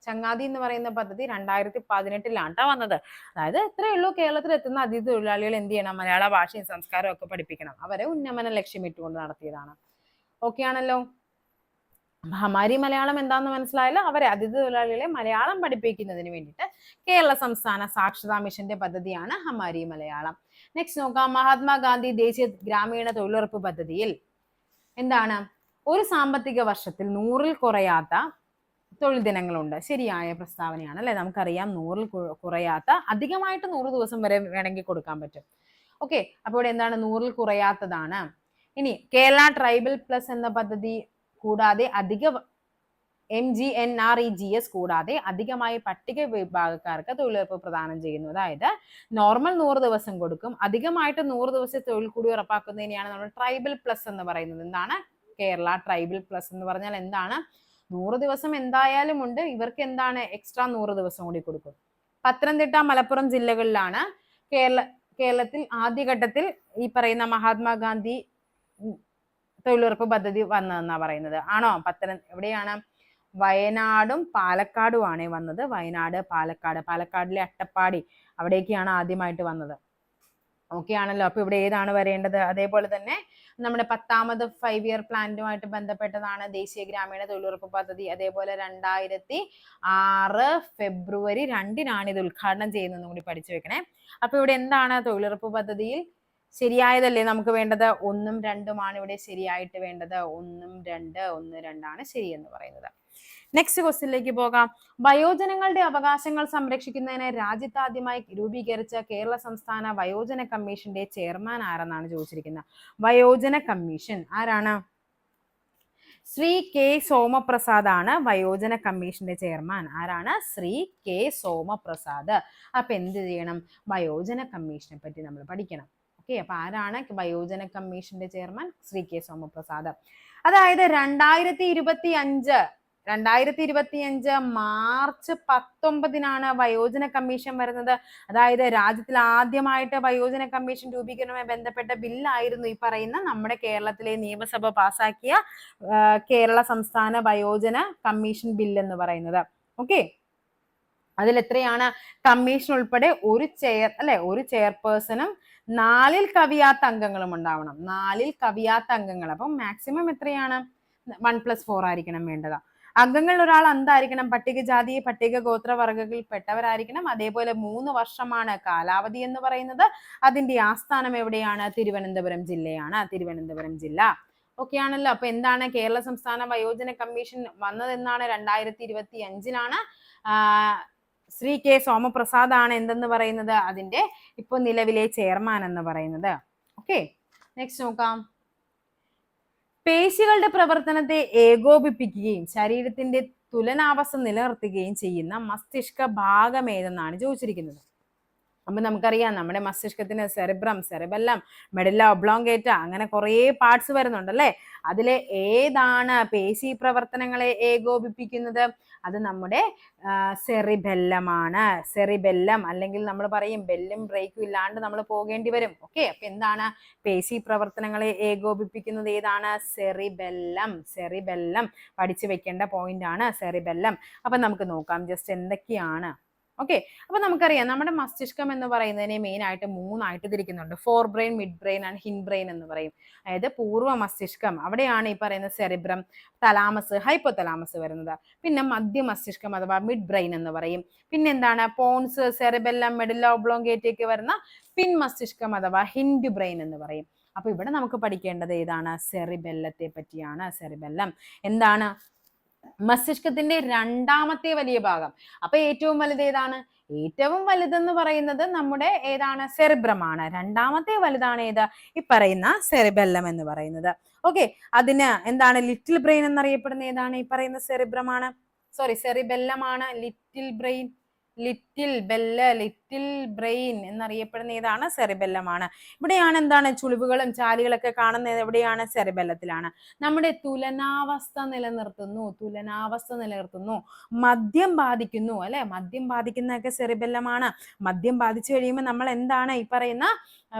ചങ്ങാതി എന്ന് പറയുന്ന പദ്ധതി 2018 വന്നത്. അതായത് ഇത്രയേ ഉള്ളൂ, കേരളത്തിൽ എത്തുന്ന അതിഥി തൊഴിലാളികൾ എന്ത് ചെയ്യണം, മലയാള ഭാഷയും സംസ്കാരവും ഒക്കെ പഠിപ്പിക്കണം. അവരെ ഉന്നമനം ലക്ഷ്യമിട്ടുകൊണ്ട് നടത്തിയതാണ്. ഓക്കെ ആണല്ലോ. ഹമാരി മലയാളം എന്താണെന്ന് മനസ്സിലായല്ലോ. അവരെ അതിഥി തൊഴിലാളികളെ മലയാളം പഠിപ്പിക്കുന്നതിന് വേണ്ടിയിട്ട് കേരള സംസ്ഥാന സാക്ഷരതാ മിഷന്റെ പദ്ധതിയാണ് ഹമാരി മലയാളം. നെക്സ്റ്റ് നോക്കാം. മഹാത്മാഗാന്ധി ദേശീയ ഗ്രാമീണ തൊഴിലുറപ്പ് പദ്ധതിയിൽ എന്താണ്, ഒരു സാമ്പത്തിക വർഷത്തിൽ 100-ൽ കുറയാത്ത തൊഴിൽ ദിനങ്ങളുണ്ട്. ശരിയായ പ്രസ്താവനയാണ് അല്ലെ. നമുക്കറിയാം 100-ൽ കുറയാത്ത, അധികമായിട്ട് 100 ദിവസം വരെ വേണമെങ്കിൽ കൊടുക്കാൻ പറ്റും. ഓക്കെ, അപ്പോൾ ഇവിടെ എന്താണ്, 100-ൽ കുറയാത്തതാണ്. ഇനി കേരള ട്രൈബൽ പ്ലസ് എന്ന പദ്ധതി കൂടാതെ MGNREGS കൂടാതെ അധികമായി പട്ടിക വിഭാഗക്കാർക്ക് തൊഴിലുറപ്പ് പ്രദാനം ചെയ്യുന്നു. അതായത് നോർമൽ 100 ദിവസം കൊടുക്കും, അധികമായിട്ട് 100 ദിവസം തൊഴിൽ കൂടി ഉറപ്പാക്കുന്നതിനെയാണ് നമ്മൾ ട്രൈബൽ പ്ലസ് എന്ന് പറയുന്നത്. എന്താണ് കേരള ട്രൈബൽ പ്ലസ് എന്ന് പറഞ്ഞാൽ എന്താണ്, 100 ദിവസം എന്തായാലും ഉണ്ട്, ഇവർക്ക് എന്താണ് എക്സ്ട്രാ 100 ദിവസം കൂടി കൊടുക്കും. പത്തനംതിട്ട, മലപ്പുറം ജില്ലകളിലാണ് കേരളത്തിൽ ആദ്യഘട്ടത്തിൽ ഈ പറയുന്ന മഹാത്മാഗാന്ധി തൊഴിലുറപ്പ് പദ്ധതി വന്നതെന്നാ പറയുന്നത്. ആണോ? എവിടെയാണ്? വയനാടും പാലക്കാടും ആണ് വന്നത്. വയനാട്, പാലക്കാടിലെ അട്ടപ്പാടി, അവിടേക്കാണ് ആദ്യമായിട്ട് വന്നത്. ഓക്കെ ആണല്ലോ. അപ്പൊ ഇവിടെ ഏതാണ് വരേണ്ടത്? അതേപോലെ തന്നെ നമ്മുടെ 10ാമത് 5 ഇയർ പ്ലാനുമായിട്ട് ബന്ധപ്പെട്ടതാണ് ദേശീയ ഗ്രാമീണ തൊഴിലുറപ്പ് പദ്ധതി. അതേപോലെ 2006 ഫെബ്രുവരി 2-നാണ് ഇത് ഉദ്ഘാടനം ചെയ്യുന്നതെന്നും കൂടി പഠിച്ചു വെക്കണേ. അപ്പൊ ഇവിടെ എന്താണ് തൊഴിലുറപ്പ് പദ്ധതിയിൽ ശരിയായതല്ലേ നമുക്ക് വേണ്ടത്? 1ഉം 2ഉമാണ് ഇവിടെ ശരിയായിട്ട് വേണ്ടത്. 1ഉം 2, 1, 2 ശരി എന്ന് പറയുന്നത്. നെക്സ്റ്റ് ക്വസ്റ്റ്യനിലേക്ക് പോകാം. വയോജനങ്ങളുടെ അവകാശങ്ങൾ സംരക്ഷിക്കുന്നതിന് രാജ്യത്താദ്യമായി രൂപീകരിച്ച കേരള സംസ്ഥാന വയോജന കമ്മീഷന്റെ ചെയർമാൻ ആരെന്നാണ് ചോദിച്ചിരിക്കുന്നത്. വയോജന കമ്മീഷൻ ആരാണ്? ശ്രീ കെ സോമപ്രസാദ് ആണ് വയോജന കമ്മീഷന്റെ ചെയർമാൻ. ആരാണ്? ശ്രീ കെ സോമപ്രസാദ്. അപ്പൊ എന്ത് ചെയ്യണം? വയോജന കമ്മീഷനെ പറ്റി നമ്മൾ പഠിക്കണം. ഓക്കെ, അപ്പൊ ആരാണ് വയോജന കമ്മീഷന്റെ ചെയർമാൻ? ശ്രീ കെ സോമപ്രസാദ്. അതായത് 2025 മാർച്ച് 19-നാണ് വയോജന കമ്മീഷൻ വരുന്നത്. അതായത് രാജ്യത്തിൽ ആദ്യമായിട്ട് വയോജന കമ്മീഷൻ രൂപീകരണവുമായി ബന്ധപ്പെട്ട ബില്ലായിരുന്നു ഈ പറയുന്ന നമ്മുടെ കേരളത്തിലെ നിയമസഭ പാസാക്കിയ കേരള സംസ്ഥാന വയോജന കമ്മീഷൻ ബില്ല് എന്ന് പറയുന്നത്. ഓക്കെ, അതിൽ എത്രയാണ്? കമ്മീഷൻ ഉൾപ്പെടെ ഒരു ചെയർപേഴ്സണും 4-ൽ കവിയാത്ത അംഗങ്ങളും ഉണ്ടാവണം. 4-ൽ കവിയാത്ത അംഗങ്ങൾ. അപ്പം മാക്സിമം എത്രയാണ്? 1+4 ആയിരിക്കണം വേണ്ടത്. അംഗങ്ങളിൽ ഒരാൾ എന്തായിരിക്കണം? പട്ടികജാതി പട്ടിക ഗോത്ര വർഗ്ഗങ്ങളിൽ പെട്ടവരായിരിക്കണം. അതേപോലെ 3 വർഷമാണ് കാലാവധി എന്ന് പറയുന്നത്. അതിന്റെ ആസ്ഥാനം എവിടെയാണ്? തിരുവനന്തപുരം ജില്ലയാണ്. തിരുവനന്തപുരം ജില്ല. ഓക്കെ ആണല്ലോ. അപ്പൊ എന്താണ് കേരള സംസ്ഥാന വയോജന കമ്മീഷൻ വന്നതെന്നാണ്? 2025-ലാണ്. ശ്രീ കെ സോമപ്രസാദ് ആണ് എന്തെന്ന് പറയുന്നത്? അതിന്റെ ഇപ്പൊ നിലവിലെ ചെയർമാൻ എന്ന് പറയുന്നത്. ഓക്കെ, നെക്സ്റ്റ് നോക്കാം. പേശികളുടെ പ്രവർത്തനത്തെ ഏകോപിപ്പിക്കുകയും ശരീരത്തിന്റെ തുലനാവസ്ഥ നിലനിർത്തുകയും ചെയ്യുന്ന മസ്തിഷ്ക ഭാഗം ഏതെന്നാണ് ചോദിച്ചിരിക്കുന്നത്. അപ്പൊ നമുക്കറിയാം നമ്മുടെ മസ്തിഷ്കത്തിന് സെറിബെല്ലം, മെഡുല്ല ഒബ്ലോങ്കേറ്റ, അങ്ങനെ കുറേ പാർട്സ് വരുന്നുണ്ടല്ലേ. അതിലെ ഏതാണ് പേശി പ്രവർത്തനങ്ങളെ ഏകോപിപ്പിക്കുന്നത്? അത് നമ്മുടെ സെറിബെല്ലമാണ്. സെറിബെല്ലം, അല്ലെങ്കിൽ നമ്മൾ പറയും ബെല്ലും ബ്രേക്കും ഇല്ലാണ്ട് നമ്മൾ പോകേണ്ടി വരും. ഓക്കെ, അപ്പൊ എന്താണ് പേശി പ്രവർത്തനങ്ങളെ ഏകോപിപ്പിക്കുന്നത്? ഏതാണ്? സെറിബെല്ലം പഠിച്ചു വെക്കേണ്ട പോയിന്റ് ആണ് സെറിബെല്ലം. അപ്പൊ നമുക്ക് നോക്കാം ജസ്റ്റ് എന്തൊക്കെയാണ്. ഓക്കെ, അപ്പൊ നമുക്കറിയാം നമ്മുടെ മസ്തിഷ്കം എന്ന് പറയുന്നതിനെ മെയിൻ ആയിട്ട് 3ആയിട്ട് തിരിക്കുന്നുണ്ട്. Fore brain, mid brain and hind brain എന്ന് പറയും. അതായത് പൂർവ്വ മസ്തിഷ്കം, അവിടെയാണ് ഈ പറയുന്ന സെറിബ്രം, തലാമസ്, ഹൈപ്പോതലാമസ് വരുന്നത്. പിന്നെ മധ്യ മസ്തിഷ്കം അഥവാ മിഡ് ബ്രെയിൻ എന്ന് പറയും. പിന്നെ എന്താണ്? പോൺസ്, സെറിബെല്ലം, മെഡുല്ല ഒബ്ലോങ്കേറ്റയ്ക്ക് വരുന്ന പിൻ മസ്തിഷ്കം അഥവാ ഹിൻഡ് ബ്രെയിൻ എന്ന് പറയും. അപ്പൊ ഇവിടെ നമുക്ക് പഠിക്കേണ്ടത് ഏതാണ്? സെറിബെല്ലത്തെ പറ്റിയാണ്. സെറിബെല്ലം എന്താണ്? മസ്തിഷ്കത്തിന്റെ 2ാമത്തെ വലിയ ഭാഗം. അപ്പൊ ഏറ്റവും വലുത് ഏതാണ്? ഏറ്റവും വലുതെന്ന് പറയുന്നത് നമ്മുടെ ഏതാണ്? സെറിബ്രമാണ്. 2ാമത്തെ വലുതാണ് ഏത്? ഈ പറയുന്ന സെറിബെല്ലം എന്ന് പറയുന്നത്. ഓക്കെ, അതിന് എന്താണ്? ലിറ്റിൽ ബ്രെയിൻ എന്നറിയപ്പെടുന്ന ഏതാണ്? ഈ പറയുന്ന സെറിബ്രമാണ്. സെറിബെല്ലമാണ്. ലിറ്റിൽ ലിറ്റിൽ ബ്രെയിൻ എന്നറിയപ്പെടുന്ന ഏതാണ്? സെറിബെല്ലമാണ്. ഇവിടെയാണ് എന്താണ് ചുളിവുകളും ചാലുകളൊക്കെ കാണുന്നത് എവിടെയാണ്? സെറിബെല്ലത്തിലാണ്. നമ്മുടെ തുലനാവസ്ഥ നിലനിർത്തുന്നു. മദ്യം ബാധിക്കുന്നു അല്ലെ, മദ്യം ബാധിക്കുന്നതൊക്കെ സെറിബെല്ലമാണ്. മദ്യം ബാധിച്ചു കഴിയുമ്പോൾ നമ്മൾ എന്താണ് ഈ പറയുന്ന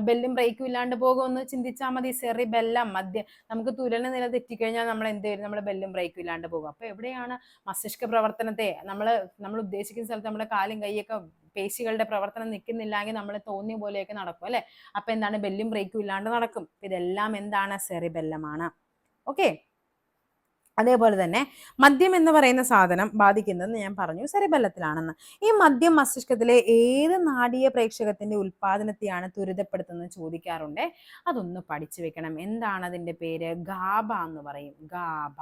ബെല്ലും ബ്രേക്കും ഇല്ലാണ്ട് പോകുമെന്ന് ചിന്തിച്ചാൽ മതി. സെറിബെല്ലം മദ്യം, നമുക്ക് തുലന നില തെറ്റിക്കഴിഞ്ഞാൽ നമ്മൾ എന്ത് വരും? നമ്മുടെ ബെല്ലും ബ്രേക്കും ഇല്ലാണ്ട് പോകും. അപ്പൊ എവിടെയാണ് മസ്തിഷ്ക പ്രവർത്തനത്തെ നമ്മൾ ഉദ്ദേശിക്കുന്ന സ്ഥലത്ത് നമ്മുടെ കാലും കൈയൊക്കെ പേശികളുടെ പ്രവർത്തനം നിൽക്കുന്നില്ലെങ്കിൽ നമ്മൾ തോന്നിയ പോലെയൊക്കെ നടക്കും അല്ലെ. അപ്പൊ എന്താണ്? ബെല്ലും ബ്രേക്കും ഇല്ലാണ്ട് നടക്കും. ഇതെല്ലാം എന്താണ്? സെറിബെല്ലമാണ്. ഓക്കെ. അതേപോലെ തന്നെ മദ്യം എന്ന് പറയുന്ന സാധനം ബാധിക്കുന്നത് ഞാൻ പറഞ്ഞു സെറിബെല്ലത്തിലാണെന്ന്. ഈ മദ്യം മസ്തിഷ്കത്തിലെ ഏത് നാഡീയ പ്രേക്ഷകത്തിന്റെ ഉൽപാദനത്തെയാണ് ത്വരിതപ്പെടുത്തുന്നത് ചോദിക്കാറുണ്ട്. അതൊന്ന് പഠിച്ചു വെക്കണം. എന്താണ് അതിന്റെ പേര്? ഗാബ എന്ന് പറയും. ഗാബ.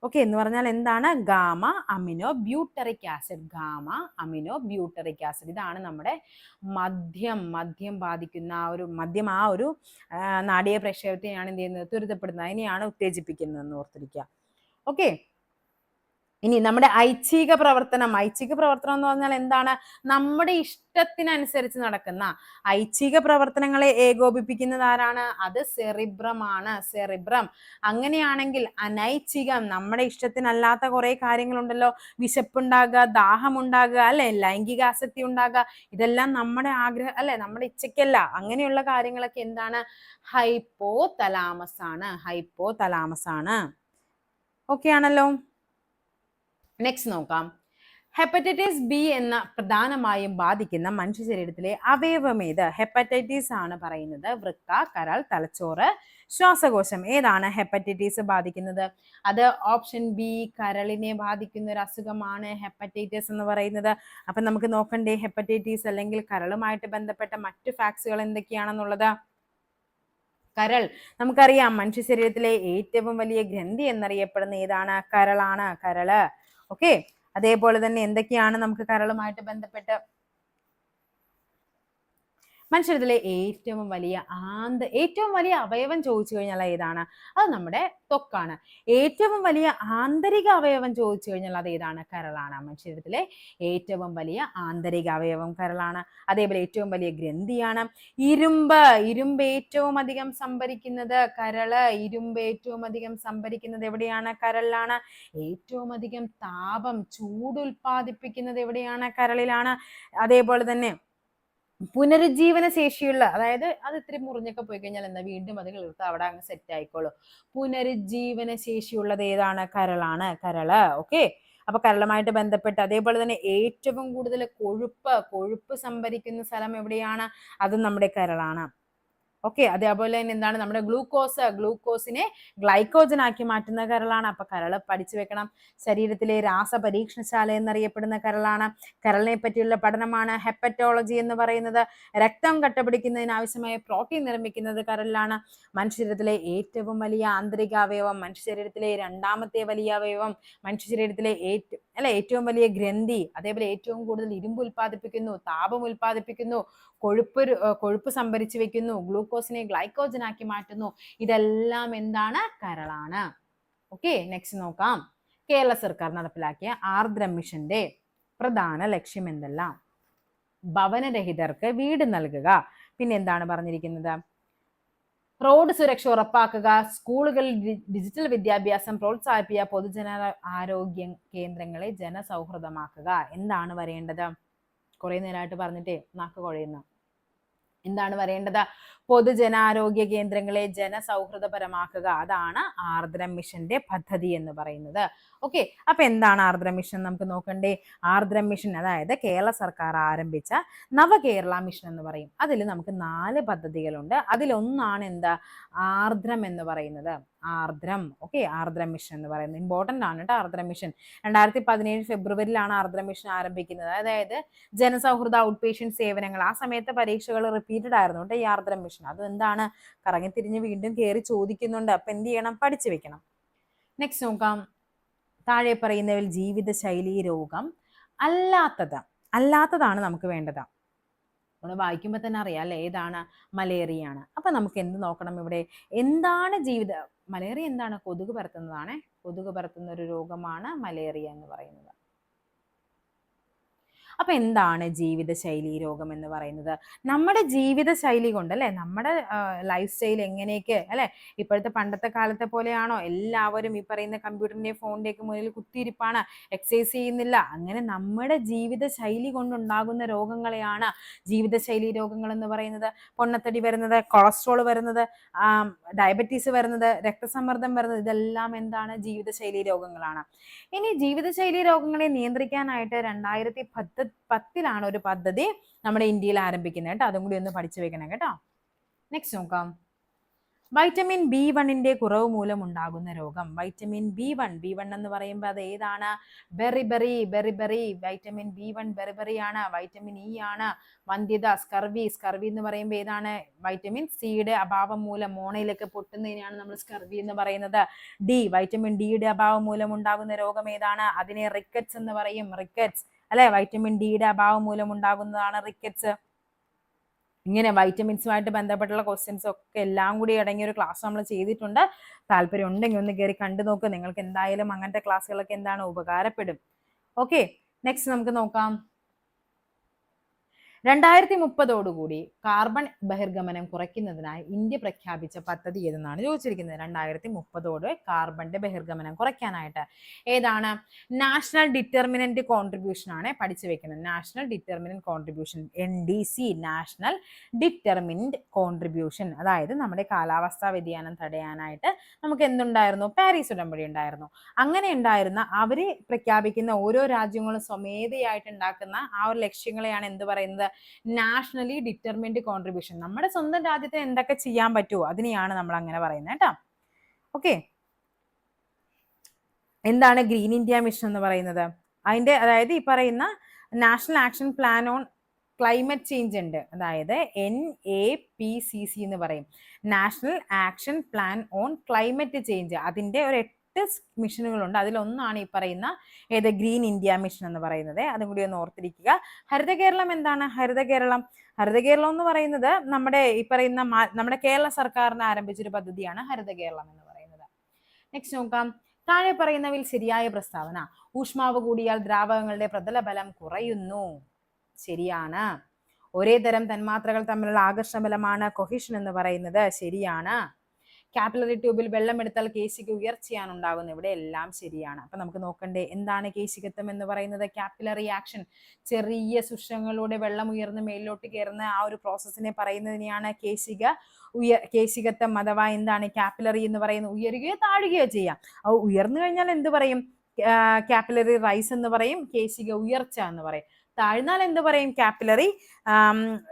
ഓക്കെ, എന്ന് പറഞ്ഞാൽ എന്താണ്? Gamma amino butyric acid. Gamma amino butyric acid. ഇതാണ് നമ്മുടെ മദ്യം ബാധിക്കുന്ന ആ ഒരു നാഡീയ പ്രേക്ഷകത്തെയാണ് എന്ത് ചെയ്യുന്നത്? ത്വരിതപ്പെടുന്നത്, അതിനെയാണ് ഉത്തേജിപ്പിക്കുന്നതെന്ന് ഓർത്തിരിക്കുക. ഓക്കെ. ഇനി നമ്മുടെ ഐച്ഛിക പ്രവർത്തനം എന്ന് പറഞ്ഞാൽ എന്താണ്? നമ്മുടെ ഇഷ്ടത്തിനനുസരിച്ച് നടക്കുന്ന ഐച്ഛിക പ്രവർത്തനങ്ങളെ ഏകോപിപ്പിക്കുന്നത് ആരാണ്? അത് സെറിബ്രമാണ്. സെറിബ്രം. അങ്ങനെയാണെങ്കിൽ അനൈച്ഛികം, നമ്മുടെ ഇഷ്ടത്തിനല്ലാത്ത കുറെ കാര്യങ്ങളുണ്ടല്ലോ. വിശപ്പുണ്ടാകുക, ദാഹമുണ്ടാകുക അല്ലെ, ലൈംഗിക ആസക്തി ഉണ്ടാകുക, ഇതെല്ലാം നമ്മുടെ ആഗ്രഹം അല്ലെ, നമ്മുടെ ഇച്ഛയ്ക്കല്ല. അങ്ങനെയുള്ള കാര്യങ്ങളൊക്കെ എന്താണ്? ഹൈപ്പോതലാമസ് ആണ്. ഓക്കെ ആണല്ലോ. നെക്സ്റ്റ് നോക്കാം. ഹെപ്പറ്റൈറ്റിസ് ബി എന്ന പ്രധാനമായും ബാധിക്കുന്ന മനുഷ്യ ശരീരത്തിലെ അവയവം ഏത്? ഹെപ്പറ്റൈറ്റിസ് ആണ് പറയുന്നത്. വൃക്ക, കരൾ, തലച്ചോറ്, ശ്വാസകോശം. ഏതാണ് ഹെപ്പറ്റൈറ്റിസ് ബാധിക്കുന്നത്? അത് ഓപ്ഷൻ ബി, കരളിനെ ബാധിക്കുന്ന ഒരു അസുഖമാണ് ഹെപ്പറ്റൈറ്റിസ് എന്ന് പറയുന്നത്. അപ്പൊ നമുക്ക് നോക്കണ്ടേ ഹെപ്പറ്റൈറ്റിസ് അല്ലെങ്കിൽ കരളുമായിട്ട് ബന്ധപ്പെട്ട മറ്റു ഫാക്ട്സുകൾ എന്തൊക്കെയാണെന്നുള്ളത്. കരൾ, നമുക്കറിയാം മനുഷ്യ ശരീരത്തിലെ ഏറ്റവും വലിയ ഗ്രന്ഥി എന്നറിയപ്പെടുന്ന ഏതാണ്? കരളാണ്. കരള്. ഓക്കെ. അതേപോലെ തന്നെ എന്തൊക്കെയാണ് നമുക്ക് കരളുമായിട്ട് ബന്ധപ്പെട്ട്? മനുഷ്യരിലെ ഏറ്റവും വലിയ അവയവം ചോദിച്ചു കഴിഞ്ഞാൽ ഏതാണ്? അത് നമ്മുടെ ത്വക്കാണ്. ഏറ്റവും വലിയ ആന്തരിക അവയവം ചോദിച്ചു കഴിഞ്ഞാൽ അത് ഏതാണ്? കരളാണ്. മനുഷ്യരിലെ ഏറ്റവും വലിയ ആന്തരിക അവയവം കരളാണ്. അതേപോലെ ഏറ്റവും വലിയ ഗ്രന്ഥിയാണ്. ഇരുമ്പ് ഏറ്റവും അധികം സംഭരിക്കുന്നത് കരള്. ഇരുമ്പ് ഏറ്റവും അധികം സംഭരിക്കുന്നത് എവിടെയാണ്? കരളിലാണ്. ഏറ്റവും അധികം ചൂട് ഉൽപ്പാദിപ്പിക്കുന്നത് എവിടെയാണ്? കരളിലാണ്. അതേപോലെ തന്നെ പുനരുജ്ജീവന ശേഷിയുള്ള, അതായത് അത് ഇത്തിരി മുറിഞ്ഞൊക്കെ പോയി കഴിഞ്ഞാൽ എന്താ, വീണ്ടും അത് കിളിർത്ത് അവിടെ അങ്ങ് സെറ്റ് ആയിക്കോളും. പുനരുജ്ജീവന ശേഷിയുള്ളത് ഏതാണ്? കരളാണ്. കരള്. ഓക്കെ. അപ്പൊ കരളുമായിട്ട് ബന്ധപ്പെട്ട് അതേപോലെ തന്നെ ഏറ്റവും കൂടുതൽ കൊഴുപ്പ് സംഭരിക്കുന്ന സ്ഥലം എവിടെയാണ്? അതും നമ്മുടെ കരളാണ്. ഓക്കെ. അതേപോലെ തന്നെ എന്താണ് നമ്മുടെ ഗ്ലൂക്കോസിനെ ഗ്ലൈക്കോജൻ ആക്കി മാറ്റുന്ന കരളാണ്. അപ്പൊ കരള് പഠിച്ചു വെക്കണം. ശരീരത്തിലെ രാസപരീക്ഷണശാല എന്നറിയപ്പെടുന്ന കരളാണ്. കരളിനെ പറ്റിയുള്ള പഠനമാണ് ഹെപ്പറ്റോളജി എന്ന് പറയുന്നത്. രക്തം കട്ടപിടിക്കുന്നതിന് ആവശ്യമായ പ്രോട്ടീൻ നിർമ്മിക്കുന്നത് കരളിലാണ്. മനുഷ്യശരീരത്തിലെ ഏറ്റവും വലിയ ആന്തരിക അവയവം, മനുഷ്യശരീരത്തിലെ രണ്ടാമത്തെ വലിയ അവയവം, മനുഷ്യശരീരത്തിലെ ഏറ്റവും വലിയ ഗ്രന്ഥി, അതേപോലെ ഏറ്റവും കൂടുതൽ ഇരുമ്പ് ഉൽപ്പാദിപ്പിക്കുന്നു, താപം ഉൽപ്പാദിപ്പിക്കുന്നു, കൊഴുപ്പ് സംഭരിച്ചു വെക്കുന്നു, ഗ്ലൂക്കോസിനെ ഗ്ലൈക്കോജൻ ആക്കി മാറ്റുന്നു. ഇതെല്ലാം എന്താണ്? കരളാണ്. ഓക്കെ. നെക്സ്റ്റ് നോക്കാം. കേരള സർക്കാർ നടപ്പിലാക്കിയ ആർദ്രം മിഷന്റെ പ്രധാന ലക്ഷ്യം എന്തെല്ലാം? ഭവനരഹിതർക്ക് വീട് നൽകുക. പിന്നെ എന്താണ് പറഞ്ഞിരിക്കുന്നത്? റോഡ് സുരക്ഷ ഉറപ്പാക്കുക, സ്കൂളുകളിൽ ഡിജിറ്റൽ വിദ്യാഭ്യാസം പ്രോത്സാഹിപ്പിക്കുക, പൊതുജന ആരോഗ്യ കേന്ദ്രങ്ങളെ ജനസൗഹൃദമാക്കുക. എന്താണ് വരേണ്ടത്? കുറെ നേരമായിട്ട് പറഞ്ഞിട്ടേ നാക്ക് കുഴയുന്നു. എന്താണ് വരേണ്ടത്? പൊതുജനാരോഗ്യ കേന്ദ്രങ്ങളെ ജനസൗഹൃദപരമാക്കുക. അതാണ് ആർദ്രം മിഷന്റെ പദ്ധതി എന്ന് പറയുന്നത്. ഓക്കെ. അപ്പൊ എന്താണ് ആർദ്രം മിഷൻ? നമുക്ക് നോക്കണ്ടേ. ആർദ്രം മിഷൻ അതായത് കേരള സർക്കാർ ആരംഭിച്ച നവകേരള മിഷൻ എന്ന് പറയും. അതിൽ നമുക്ക് 4 പദ്ധതികളുണ്ട്. അതിലൊന്നാണ് എന്താ? ആർദ്രം എന്ന് പറയുന്നത്. ആർദ്രം. ഓക്കെ. ആർദ്രം മിഷൻ എന്ന് പറയുന്നത് ഇമ്പോർട്ടന്റ് ആണ് കേട്ടോ. ആർദ്രം മിഷൻ 2017 ഫെബ്രുവരിയിലാണ് ആർദ്രം മിഷൻ ആരംഭിക്കുന്നത്. അതായത് ജനസൗഹൃദ ഔട്ട് പേഷ്യന്റ് സേവനങ്ങൾ. ആ സമയത്ത് പരീക്ഷകൾ റിപ്പീറ്റഡ് ആയിരുന്നു കേട്ടോ ഈ ആർദ്രം മിഷൻ. അത് എന്താണ്? കറങ്ങിത്തിരിഞ്ഞ് വീണ്ടും കയറി ചോദിക്കുന്നുണ്ട്. അപ്പൊ എന്ത് ചെയ്യണം? പഠിച്ചു വെക്കണം. നെക്സ്റ്റ് നോക്കാം. താഴെ പറയുന്നതിൽ ജീവിതശൈലി രോഗം അല്ലാത്തതാണ് നമുക്ക് വേണ്ടത്. നമ്മൾ വായിക്കുമ്പോൾ തന്നെ അറിയാം അല്ലെ ഏതാണ്? മലേറിയ ആണ്. അപ്പൊ നമുക്ക് എന്ത് നോക്കണം ഇവിടെ? എന്താണ് മലേറിയ എന്താണ്? കൊതുക് പരത്തുന്നതാണ്. കൊതുക് പരത്തുന്ന ഒരു രോഗമാണ് മലേറിയ എന്ന് പറയുന്നത്. അപ്പൊ എന്താണ് ജീവിതശൈലി രോഗം എന്ന് പറയുന്നത്? നമ്മുടെ ജീവിതശൈലി കൊണ്ട് അല്ലെ, നമ്മുടെ ലൈഫ് സ്റ്റൈൽ എങ്ങനെയൊക്കെ അല്ലെ, ഇപ്പോഴത്തെ പണ്ടത്തെ കാലത്തെ പോലെയാണോ എല്ലാവരും ഈ പറയുന്ന കമ്പ്യൂട്ടറിന്റെ ഫോണിന്റെ ഒക്കെ മുന്നിൽ കുത്തിയിരിപ്പാണ്, എക്സസൈസ് ചെയ്യുന്നില്ല? അങ്ങനെ നമ്മുടെ ജീവിതശൈലി കൊണ്ടുണ്ടാകുന്ന രോഗങ്ങളെയാണ് ജീവിതശൈലി രോഗങ്ങൾ എന്ന് പറയുന്നത്. പൊണ്ണത്തടി വരുന്നത്, കൊളസ്ട്രോൾ വരുന്നത്, ഡയബറ്റീസ് വരുന്നത്, രക്തസമ്മർദ്ദം വരുന്നത്, ഇതെല്ലാം എന്താണ്? ജീവിതശൈലി രോഗങ്ങളാണ്. ഇനി ജീവിതശൈലി രോഗങ്ങളെ നിയന്ത്രിക്കാനായിട്ട് 2010 ഒരു പദ്ധതി നമ്മുടെ ഇന്ത്യയിൽ ആരംഭിക്കുന്നത് കേട്ടോ. അതും കൂടി ഒന്ന് പഠിച്ചു വെക്കണം കേട്ടോ. നെക്സ്റ്റ് നോക്കാം. വൈറ്റമിൻ B1 കുറവ് മൂലം ഉണ്ടാകുന്ന രോഗം. വൈറ്റമിൻ B1 എന്ന് പറയുമ്പോൾ അത് ഏതാണ്? ബെറിബെറി. വൈറ്റമിൻ B1 ബെറിബെറി ആണ്. വൈറ്റമിൻ ഇ ആണ് വന്ധ്യത, സ്കർവി എന്ന് പറയുമ്പോൾ ഏതാണ്? വൈറ്റമിൻ സിയുടെ അഭാവം മൂലം മോണയിലൊക്കെ പൊട്ടുന്നതിനാണ് നമ്മൾ സ്കർവി എന്ന് പറയുന്നത്. വൈറ്റമിൻ ഡിയുടെ അഭാവം മൂലം ഉണ്ടാകുന്ന രോഗം ഏതാണ്? അതിനെ റിക്കറ്റ്സ് എന്ന് പറയും. റിക്കറ്റ്സ് അല്ലെ, വൈറ്റമിൻ ഡിയുടെ അഭാവം മൂലം ഉണ്ടാകുന്നതാണ് റിക്കറ്റ്സ്. ഇങ്ങനെ വൈറ്റമിൻസുമായിട്ട് ബന്ധപ്പെട്ടുള്ള ക്വസ്റ്റ്യൻസ് ഒക്കെ എല്ലാം കൂടി അടങ്ങിയ ഒരു ക്ലാസ് നമ്മൾ ചെയ്തിട്ടുണ്ട്. താല്പര്യം ഉണ്ടെങ്കിൽ ഒന്ന് കയറി കണ്ടു നോക്ക്. നിങ്ങൾക്ക് എന്തായാലും അങ്ങനത്തെ ക്ലാസ്സുകളൊക്കെ എന്താണ് ഉപകാരപ്പെടും. ഓക്കെ, നെക്സ്റ്റ് നമുക്ക് നോക്കാം. 2030 കാർബൺ ബഹിർഗമനം കുറയ്ക്കുന്നതിനായി ഇന്ത്യ പ്രഖ്യാപിച്ച പദ്ധതി ഏതെന്നാണ് ചോദിച്ചിരിക്കുന്നത്. 2030 കാർബണിന്റെ ബഹിർഗമനം കുറയ്ക്കാനായിട്ട് ഏതാണ്? നാഷണൽ ഡിറ്റർമിനന്റ് കോൺട്രിബ്യൂഷൻ ആണ് പഠിച്ചു വെക്കുന്നത്. National determinant contribution, NDC, national determinant contribution. അതായത് നമ്മുടെ കാലാവസ്ഥാ വ്യതിയാനം തടയാനായിട്ട് നമുക്ക് എന്തുണ്ടായിരുന്നു? പാരീസ് ഉടമ്പടി ഉണ്ടായിരുന്നു. അങ്ങനെ ഉണ്ടായിരുന്ന അവര് പ്രഖ്യാപിക്കുന്ന ഓരോ രാജ്യങ്ങളും സ്വമേധയായിട്ട് ഉണ്ടാക്കുന്ന ആ ഒരു ലക്ഷ്യങ്ങളെയാണ് എന്ത് പറയുന്നത്? Nationally determined contribution. നമ്മുടെ സ്വന്തം രാജ്യത്തിന് എന്തൊക്കെ ചെയ്യാൻ പറ്റുമോ അതിനെയാണ് നമ്മൾ അങ്ങനെ പറയുന്നത് കേട്ടോ. ഓക്കെ, എന്താണ് ഗ്രീൻ ഇന്ത്യ മിഷൻ എന്ന് പറയുന്നത്? അതായത് ഈ പറയുന്ന national action plan on climate change ഉണ്ട്. അതായത് NAPCC എന്ന് പറയും, national action plan on climate change. അതിന്റെ ഒരു 8 മിഷനുകളുണ്ട്. അതിലൊന്നാണ് ഈ പറയുന്ന ഗ്രീൻ ഇന്ത്യ മിഷൻ എന്ന് പറയുന്നത്. അതും കൂടി ഒന്ന് ഓർത്തിരിക്കുക. ഹരിത കേരളം എന്താണ്? ഹരിത കേരളം എന്ന് പറയുന്നത് നമ്മുടെ ഈ പറയുന്ന നമ്മുടെ കേരള സർക്കാരിന് ആരംഭിച്ചൊരു പദ്ധതിയാണ് ഹരിത കേരളം എന്ന് പറയുന്നത്. നെക്സ്റ്റ് നോക്കാം. താഴെ പറയുന്നവയിൽ ശരിയായ പ്രസ്താവന. ഊഷ്മാവ് കൂടിയാൽ ദ്രാവകങ്ങളുടെ പ്രതലബലം കുറയുന്നു. ശരിയാണ്. ഒരേ തരം തന്മാത്രകൾ തമ്മിലുള്ള ആകർഷണബലമാണ് കൊഹിഷൻ എന്ന് പറയുന്നത്. ശരിയാണ്. കാപ്പിലറി ട്യൂബിൽ വെള്ളം എടുത്താൽ കേശിക ഉയർച്ചയാണ് ഉണ്ടാകുന്നത്. ഇവിടെ എല്ലാം ശരിയാണ്. അപ്പൊ നമുക്ക് നോക്കണ്ടേ എന്താണ് കേശികത്വം എന്ന് പറയുന്നത്? Capillary action. ചെറിയ സുഷങ്ങളിലൂടെ വെള്ളം ഉയർന്ന് മേലിലോട്ട് കയറുന്ന ആ ഒരു പ്രോസസ്സിനെ പറയുന്നതിനെയാണ് കേശികത്വം അഥവാ എന്താണ് കാപ്പിലറി എന്ന് പറയുന്നത്. ഉയരുകയോ താഴുകയോ ചെയ്യാം. ഉയർന്നു കഴിഞ്ഞാൽ എന്ത് പറയും? കാപ്പിലറി റൈസ് എന്ന് പറയും. കേശിക ഉയർച്ച എന്ന് പറയും. താഴ്ന്നാൽ എന്ത് പറയും? കാപ്പിലറി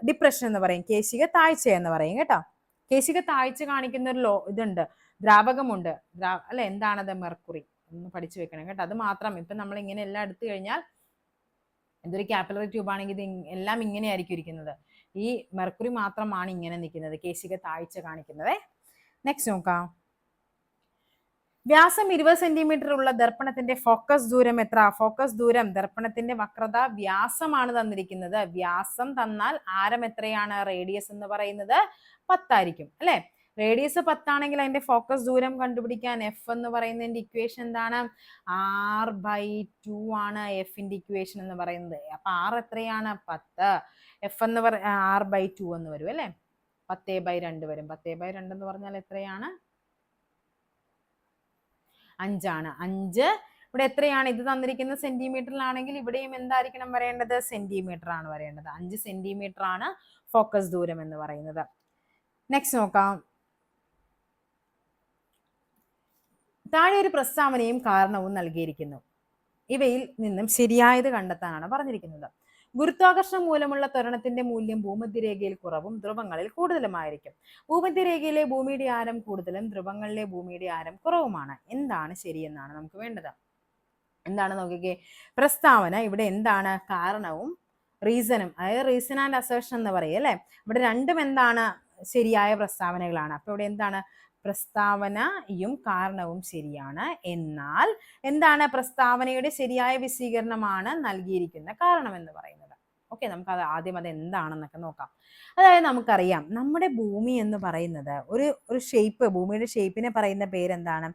ഡിപ്രഷൻ എന്ന് പറയും. കേശിക താഴ്ച എന്ന് പറയും കേട്ടോ. കേശിക താഴ്ച കാണിക്കുന്ന ഒരു ഇതുണ്ട്, ദ്രാവകമുണ്ട്. അല്ലെ, എന്താണത്? മെർക്കുറി. ഒന്ന് പഠിച്ചു വെക്കണം കേട്ടോ. അത് മാത്രം ഇപ്പൊ നമ്മൾ ഇങ്ങനെ എല്ലാം എടുത്തു കഴിഞ്ഞാൽ ഇതൊരു കാപ്പിലറി ട്യൂബ് ആണെങ്കിൽ ഇത് എല്ലാം ഇങ്ങനെയായിരിക്കും ഇരിക്കുന്നത്. ഈ മെർക്കുറി മാത്രമാണ് ഇങ്ങനെ നിൽക്കുന്നത്, കേശിക താഴ്ച കാണിക്കുന്നത്. നെക്സ്റ്റ് നോക്കാം. വ്യാസം 20 സെന്റിമീറ്റർ ഉള്ള ദർപ്പണത്തിന്റെ ഫോക്കസ് ദൂരം എത്ര? ഫോക്കസ് ദൂരം, ദർപ്പണത്തിന്റെ വക്രത, വ്യാസമാണ് തന്നിരിക്കുന്നത്. വ്യാസം തന്നാൽ ആരം എത്രയാണ്? റേഡിയസ് എന്ന് പറയുന്നത് 10 ആയിരിക്കും അല്ലെ. റേഡിയസ് 10 ആണെങ്കിൽ അതിന്റെ ഫോക്കസ് ദൂരം കണ്ടുപിടിക്കാൻ F എന്ന് പറയുന്നതിന്റെ ഇക്വേഷൻ എന്താണ്? R/2 ആണ് Fന്റെ ഇക്വേഷൻ എന്ന് പറയുന്നത്. അപ്പൊ R എത്രയാണ്? 10. F എന്ന് R/2 എന്ന് വരും അല്ലെ. 10/2 വരും. 10/2 എന്ന് പറഞ്ഞാൽ എത്രയാണ്? 5 ആണ്. 5 ഇവിടെ എത്രയാണ്? ഇത് തന്നിരിക്കുന്ന സെന്റിമീറ്ററിലാണെങ്കിൽ ഇവിടെയും എന്തായിരിക്കണം വരേണ്ടത്? സെന്റിമീറ്റർ ആണ് വരേണ്ടത്. 5 സെന്റിമീറ്റർ ആണ് ഫോക്കസ് ദൂരം എന്ന് പറയുന്നത്. നെക്സ്റ്റ് നോക്കാം. താഴെ ഒരു പ്രസ്താവനയും കാരണവും നൽകിയിരിക്കുന്നു. ഇവയിൽ നിന്നും ശരിയായത് കണ്ടെത്താനാണ് പറഞ്ഞിരിക്കുന്നത്. ഗുരുത്വാകർഷണം മൂലമുള്ള ത്വരണത്തിന്റെ മൂല്യം ഭൂമധ്യരേഖയിൽ കുറവും ധ്രുവങ്ങളിൽ കൂടുതലുമായിരിക്കും. ഭൂമധ്യരേഖയിലെ ഭൂമിയുടെ ആരം കൂടുതലും ധ്രുവങ്ങളിലെ ഭൂമിയുടെ ആരം കുറവുമാണ്. എന്താണ് ശരിയെന്നാണ് നമുക്ക് വേണ്ടത്. എന്താണ് നോക്കിക്കേ. പ്രസ്താവന ഇവിടെ എന്താണ്? കാരണവും റീസണും, അതായത് റീസൺ ആൻഡ് അസേർഷൻ എന്ന് പറയും അല്ലെ. ഇവിടെ രണ്ടും എന്താണ്? ശരിയായ പ്രസ്താവനകളാണ്. അപ്പൊ ഇവിടെ എന്താണ്? പ്രസ്താവനയും കാരണവും ശരിയാണ്. എന്നാൽ എന്താണ്? പ്രസ്താവനയുടെ ശരിയായ വിശദീകരണമാണ് നൽകിയിരിക്കുന്ന കാരണം എന്ന് പറയുന്നത്. ഓക്കെ, നമുക്ക് അത് ആദ്യം അത് എന്താണെന്നൊക്കെ നോക്കാം. അതായത് നമുക്കറിയാം നമ്മുടെ ഭൂമി എന്ന് പറയുന്നത് ഒരു ഷേപ്പ്, ഭൂമിയുടെ ഷേപ്പിനെ പറയുന്ന പേരെന്താണ്?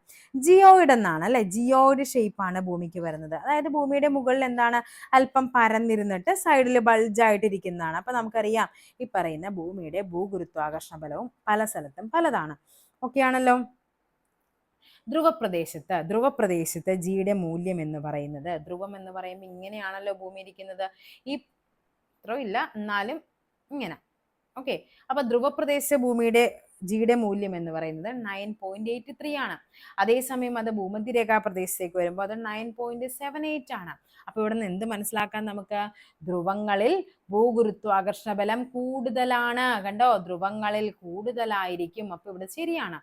ജിയോയിഡ് എന്നാണ് അല്ലെ. ജിയോയിഡ് ഷേപ്പാണ് ഭൂമിക്ക് വരുന്നത്. അതായത് ഭൂമിയുടെ മുകളിൽ എന്താണ്, അല്പം പരന്നിരുന്നിട്ട് സൈഡിൽ ബൾജായിട്ടിരിക്കുന്നതാണ്. അപ്പൊ നമുക്കറിയാം ഈ പറയുന്ന ഭൂമിയുടെ ഭൂഗുരുത്വാകർഷണ ബലവും പല സ്ഥലത്തും പലതാണ്. ഓക്കെ ആണല്ലോ. ധ്രുവപ്രദേശത്ത് ജിയുടെ മൂല്യം എന്ന് പറയുന്നത്, ധ്രുവം എന്ന് പറയുമ്പോൾ ഇങ്ങനെയാണല്ലോ ഭൂമി ഇരിക്കുന്നത്, ഈ ഇത്ര ഇല്ല എന്നാലും ഇങ്ങനെ. ഓക്കെ, അപ്പൊ ധ്രുവപ്രദേശ ഭൂമിയുടെ ജിയുടെ മൂല്യം എന്ന് പറയുന്നത് 9.83 ആണ്. അതേസമയം അത് ഭൂമധ്യരേഖാ പ്രദേശത്തേക്ക് വരുമ്പോൾ അത് 9.78 ആണ്. അപ്പൊ ഇവിടെ നിന്ന് എന്ത് മനസ്സിലാക്കാൻ നമുക്ക്? ധ്രുവങ്ങളിൽ ഭൂഗുരുത്വാകർഷണ ബലം കൂടുതലാണ്. കണ്ടോ, ധ്രുവങ്ങളിൽ കൂടുതലായിരിക്കും. അപ്പൊ ഇവിടെ ശരിയാണ്.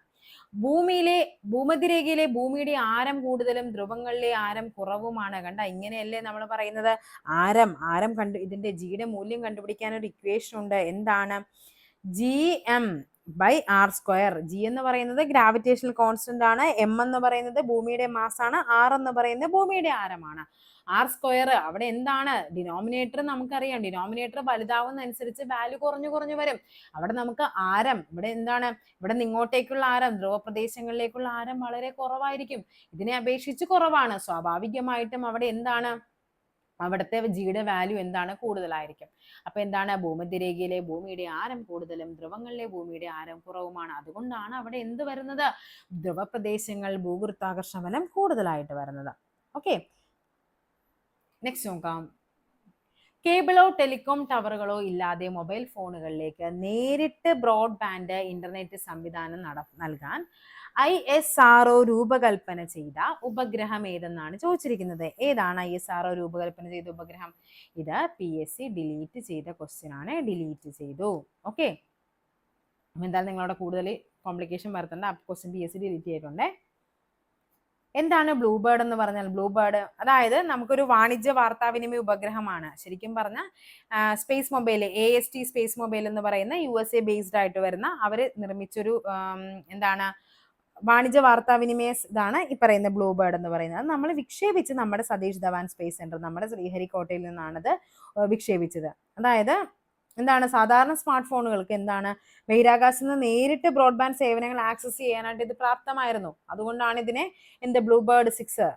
ഭൂമധ്യരേഖയിലെ ഭൂമിയുടെ ആരം കൂടുതലും ധ്രുവങ്ങളിലെ ആരം കുറവുമാണ്. കണ്ട, ഇങ്ങനെയല്ലേ നമ്മൾ പറയുന്നത്. ആരം ഇതിന്റെ ജിയുടെ മൂല്യം കണ്ടുപിടിക്കാൻ ഒരു ഇക്വേഷൻ ഉണ്ട്. എന്താണ്? GM/R². ജി എന്ന് പറയുന്നത് ഗ്രാവിറ്റേഷണൽ കോൺസ്റ്റന്റ് ആണ്. എം എന്ന് പറയുന്നത് ഭൂമിയുടെ മാസ് ആണ്. ആർ എന്ന് പറയുന്നത് ഭൂമിയുടെ ആരമാണ്. R², അവിടെ എന്താണ് ഡിനോമിനേറ്റർ? നമുക്കറിയാം, ഡിനോമിനേറ്റർ വലുതാവുന്നതനുസരിച്ച് വാല്യൂ കുറഞ്ഞു വരും. അവിടെ നമുക്ക് ആരം, ഇവിടെ എന്താണ്, ഇവിടെ നിന്ന് ഇങ്ങോട്ടേക്കുള്ള ആരം, ധ്രുവപ്രദേശങ്ങളിലേക്കുള്ള ആരം വളരെ കുറവായിരിക്കും. ഇതിനെ അപേക്ഷിച്ച് കുറവാണ്. സ്വാഭാവികമായിട്ടും അവിടെ എന്താണ്, അവിടുത്തെ ജിയുടെ വാല്യൂ എന്താണ്, കൂടുതലായിരിക്കും. അപ്പൊ എന്താണ്, ഭൂമധ്യരേഖയിലെ ഭൂമിയുടെ ആരം കൂടുതലും ധ്രുവങ്ങളിലെ ഭൂമിയുടെ ആരം കുറവുമാണ്. അതുകൊണ്ടാണ് അവിടെ എന്ത് വരുന്നത്, ധ്രുവപ്രദേശങ്ങൾ ഭൂഗുരുത്വാകർഷണ ബലം കൂടുതലായിട്ട് വരുന്നത്. ഓക്കെ, നെക്സ്റ്റ് നോക്കാം. കേബിളോ ടെലികോം ടവറുകളോ ഇല്ലാതെ മൊബൈൽ ഫോണുകളിലേക്ക് നേരിട്ട് ബ്രോഡ്ബാൻഡ് ഇന്റർനെറ്റ് സംവിധാനം നൽകാൻ ISRO രൂപകൽപ്പന ചെയ്ത ഉപഗ്രഹം ഏതെന്നാണ് ചോദിച്ചിരിക്കുന്നത്. ഏതാണ് ISRO രൂപകൽപ്പന ചെയ്ത ഉപഗ്രഹം? ഇത് PSC ഡിലീറ്റ് ചെയ്ത ക്വസ്റ്റ്യൻ ആണ്, ഡിലീറ്റ് ചെയ്തു. ഓക്കെ, എന്തായാലും നിങ്ങളവിടെ കൂടുതൽ കോംപ്ലിക്കേഷൻ വരുത്തേണ്ട, ക്വസ്റ്റ്യൻ PSC ഡിലീറ്റ് ചെയ്തിട്ടുണ്ടേ. എന്താണ് ബ്ലൂ ബേർഡ് എന്ന് പറഞ്ഞാൽ? ബ്ലൂ ബേർഡ് അതായത് നമുക്കൊരു വാണിജ്യ വാർത്താവിനിമയ ഉപഗ്രഹമാണ്. ശരിക്കും പറഞ്ഞാൽ space mobile, AST space mobile എന്ന് പറയുന്ന USA ബേസ്ഡ് ആയിട്ട് വരുന്ന അവര് നിർമ്മിച്ചൊരു എന്താണ് വാണിജ്യ വാർത്താവിനിമയ ഇതാണ് ഈ പറയുന്ന ബ്ലൂ ബേർഡ് എന്ന് പറയുന്നത്. നമ്മൾ വിക്ഷേപിച്ച് നമ്മുടെ സതീഷ് ധവാൻ സ്പേസ് സെന്റർ, നമ്മുടെ ശ്രീഹരിക്കോട്ടയിൽ നിന്നാണത് വിക്ഷേപിച്ചത്. അതായത് എന്താണ്, സാധാരണ സ്മാർട്ട് ഫോണുകൾക്ക് എന്താണ്, ബഹിരാകാശത്ത് നിന്ന് നേരിട്ട് ബ്രോഡ്ബാൻഡ് സേവനങ്ങൾ ആക്സസ് ചെയ്യാനായിട്ട് ഇത് പ്രാപ്തമായിരുന്നു. അതുകൊണ്ടാണ് ഇതിനെ ബ്ലൂ ബേർഡ് 6.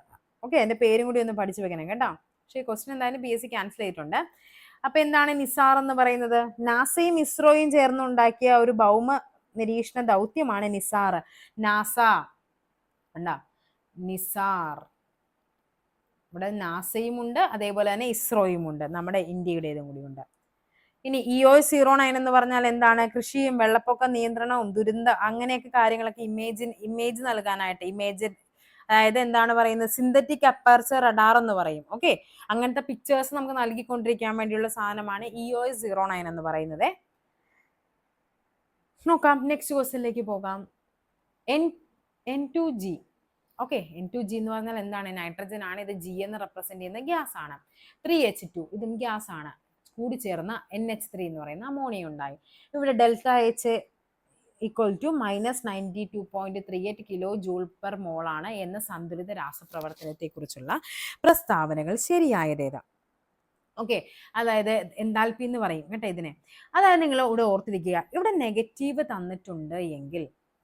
ഓക്കെ, എന്റെ പേരും കൂടി ഒന്ന് പഠിച്ചു വെക്കണം കേട്ടോ. പക്ഷേ ക്വസ്റ്റ്യൻ എന്തായാലും PSC ക്യാൻസൽ ചെയ്തിട്ടുണ്ട്. അപ്പൊ എന്താണ് നിസാർ എന്ന് പറയുന്നത്? നാസയും ഇസ്രോയും ചേർന്നുണ്ടാക്കിയ ഒരു ഭൗമ നിരീക്ഷണ ദൗത്യമാണ് നിസാർ. നാസ ഉണ്ടാ, നിസാർ, ഇവിടെ നാസയും ഉണ്ട്, അതേപോലെ തന്നെ ഇസ്രോയും ഉണ്ട്, നമ്മുടെ ഇന്ത്യയുടേതും കൂടി ഉണ്ട്. ഇനി EOS-09 എന്ന് പറഞ്ഞാൽ എന്താണ്? കൃഷിയും വെള്ളപ്പൊക്ക നിയന്ത്രണവും അങ്ങനെയൊക്കെ കാര്യങ്ങളൊക്കെ ഇമേജ് നൽകാനായിട്ട്, അതായത് എന്താണ് പറയുന്നത്, സിന്തറ്റിക് അപ്പർച്ചർ റഡാർ എന്ന് പറയും. ഓക്കെ, അങ്ങനത്തെ പിക്ചേഴ്സ് നമുക്ക് നൽകിക്കൊണ്ടിരിക്കാൻ വേണ്ടിയുള്ള സാധനമാണ് EOS-09 എന്ന് പറയുന്നത്. നോക്കാം, നെക്സ്റ്റ് ക്വസ്റ്റ്യനിലേക്ക് പോകാം. N2G. ഓക്കെ, N2G എന്ന് പറഞ്ഞാൽ എന്താണ്? നൈട്രജൻ ആണ്. ഇത് G എന്ന് റെപ്രസെന്റ് ചെയ്യുന്ന ഗ്യാസ് ആണ്. 3H2 ഇതും ഗ്യാസ് ആണ്. കൂടി ചേർന്ന NH3 എന്ന് പറയുന്ന അമോണിയ ഉണ്ടായി. ഇവിടെ ΔH = -92.38 kilo joule per mole ആണ് എന്ന സന്തുലിത രാസപ്രവർത്തനത്തെ കുറിച്ചുള്ള പ്രസ്താവനകൾ ശരിയായതേതാ? ഓക്കെ, അതായത് എൻതാൽപ്പി എന്ന് പറയും കേട്ടോ ഇതിനെ. അതായത് നിങ്ങൾ ഇവിടെ ഓർത്തിരിക്കുക, ഇവിടെ നെഗറ്റീവ് തന്നിട്ടുണ്ട് എങ്കിൽ,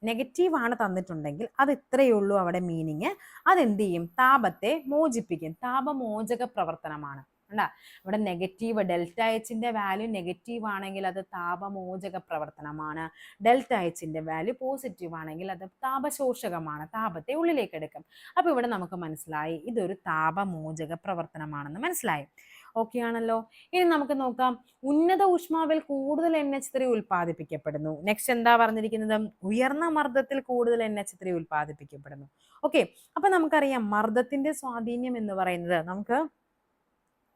നെഗറ്റീവ് തന്നിട്ടുണ്ടെങ്കിൽ അത് ഇത്രയേ ഉള്ളൂ അവിടെ മീനിങ്. അതെന്ത് ചെയ്യും? താപത്തെ മോചിപ്പിക്കും. താപമോചക പ്രവർത്തനമാണ്. അല്ല, ഇവിടെ നെഗറ്റീവ് ΔHന്റെ വാല്യൂ നെഗറ്റീവ് ആണെങ്കിൽ അത് താപമോചക പ്രവർത്തനമാണ്. ΔHന്റെ വാല്യൂ പോസിറ്റീവ് ആണെങ്കിൽ അത് താപശോഷകമാണ്, താപത്തെ ഉള്ളിലേക്ക് എടുക്കും. അപ്പൊ ഇവിടെ നമുക്ക് മനസ്സിലായി ഇതൊരു താപമോചക പ്രവർത്തനമാണെന്ന് മനസ്സിലായി. ഓക്കെ ആണല്ലോ. ഇനി നമുക്ക് നോക്കാം, ഉന്നത ഊഷ്മാവിൽ കൂടുതൽ NH3 ഉൽപ്പാദിപ്പിക്കപ്പെടുന്നു. നെക്സ്റ്റ് എന്താ പറഞ്ഞിരിക്കുന്നത്? ഉയർന്ന മർദ്ദത്തിൽ കൂടുതൽ NH3 ഉൽപ്പാദിപ്പിക്കപ്പെടുന്നു. ഓക്കെ, അപ്പൊ നമുക്കറിയാം മർദ്ദത്തിന്റെ സ്വാധീനം എന്ന് പറയുന്നത്, നമുക്ക്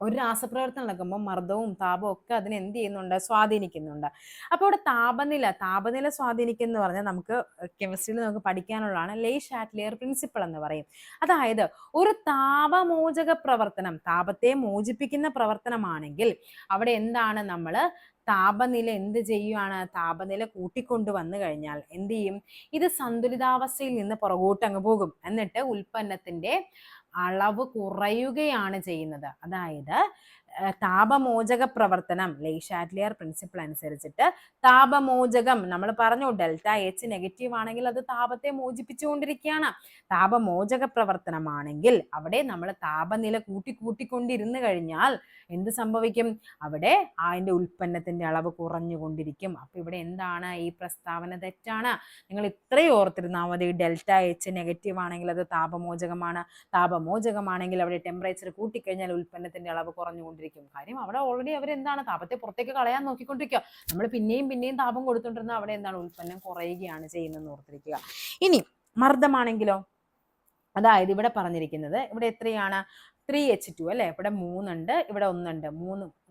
ഒരു രാസപ്രവർത്തനം നടക്കുമ്പോൾ മർദ്ദവും താപവും ഒക്കെ അതിനെ എന്ത് ചെയ്യുന്നുണ്ട്? സ്വാധീനിക്കുന്നുണ്ട്. അപ്പോൾ ഇവിടെ താപനില സ്വാധീനിക്കുന്നു പറഞ്ഞാൽ നമുക്ക് കെമിസ്ട്രിയിൽ നമുക്ക് പഠിക്കാനുള്ളതാണ് ലേ ഷാറ്റ്ലിയർ പ്രിൻസിപ്പിൾ എന്ന് പറയും. അതായത് ഒരു താപമോചക പ്രവർത്തനം, താപത്തെ മോചിപ്പിക്കുന്ന പ്രവർത്തനമാണെങ്കിൽ അവിടെ എന്താണ്, നമ്മൾ താപനില എന്ത് ചെയ്യുകയാണ്? താപനില കൂട്ടിക്കൊണ്ടു വന്നു കഴിഞ്ഞാൽ എന്ത് ചെയ്യും? ഇത് സന്തുലിതാവസ്ഥയിൽ നിന്ന് പുറകോട്ട് അങ്ങ് പോകും. എന്നിട്ട് ഉൽപ്പന്നത്തിന്റെ അളവ് കുറയുകയാണ് ചെയ്യുന്നത്. അതായത് താപമോചക പ്രവർത്തനം ലെയ്ഷാറ്റ്ലിയർ പ്രിൻസിപ്പിൾ അനുസരിച്ചിട്ട് താപമോചകം നമ്മൾ പറഞ്ഞു ഡെൽറ്റ എച്ച് നെഗറ്റീവ് ആണെങ്കിൽ അത് താപത്തെ മോചിപ്പിച്ചുകൊണ്ടിരിക്കുകയാണ്. താപമോചക പ്രവർത്തനമാണെങ്കിൽ അവിടെ നമ്മൾ താപനില കൂട്ടിക്കൊണ്ടിരുന്നു കഴിഞ്ഞാൽ എന്ത് സംഭവിക്കും? അവിടെ അതിന്റെ ഉൽപ്പന്നത്തിന്റെ അളവ് കുറഞ്ഞുകൊണ്ടിരിക്കും. അപ്പൊ ഇവിടെ എന്താണ്? ഈ പ്രസ്താവന തെറ്റാണ്. നിങ്ങൾ ഇത്രയും ഓർത്തിരുന്നാൽ മതി. ഡെൽറ്റ എച്ച് നെഗറ്റീവ് ആണെങ്കിൽ അത് താപമോചകമാണ്. താപമോചകമാണെങ്കിൽ അവിടെ ടെമ്പറേച്ചർ കൂട്ടിക്കഴിഞ്ഞാൽ ഉൽപ്പന്നത്തിന്റെ അളവ് കുറഞ്ഞുകൊണ്ടിരിക്കും. കാര്യം അവിടെ ഓൾറെഡി അവർ എന്താണ്? താപത്തെ പുറത്തേക്ക് കളയാൻ നോക്കിക്കൊണ്ടിരിക്കുക. നമ്മൾ പിന്നെയും താപം കൊടുത്തോണ്ടിരുന്ന അവിടെ എന്താണ്? ഉൽപ്പന്നം കുറയുകയാണ് ചെയ്യുന്നതെന്ന് ഓർത്തിരിക്കുക. ഇനി മർദ്ദമാണെങ്കിലോ? അതായത് ഇവിടെ പറഞ്ഞിരിക്കുന്നത് ഇവിടെ എത്രയാണ്? 3H2 അല്ലെ. ഇവിടെ 3 ഉണ്ട്, ഇവിടെ 1 ഉണ്ട്.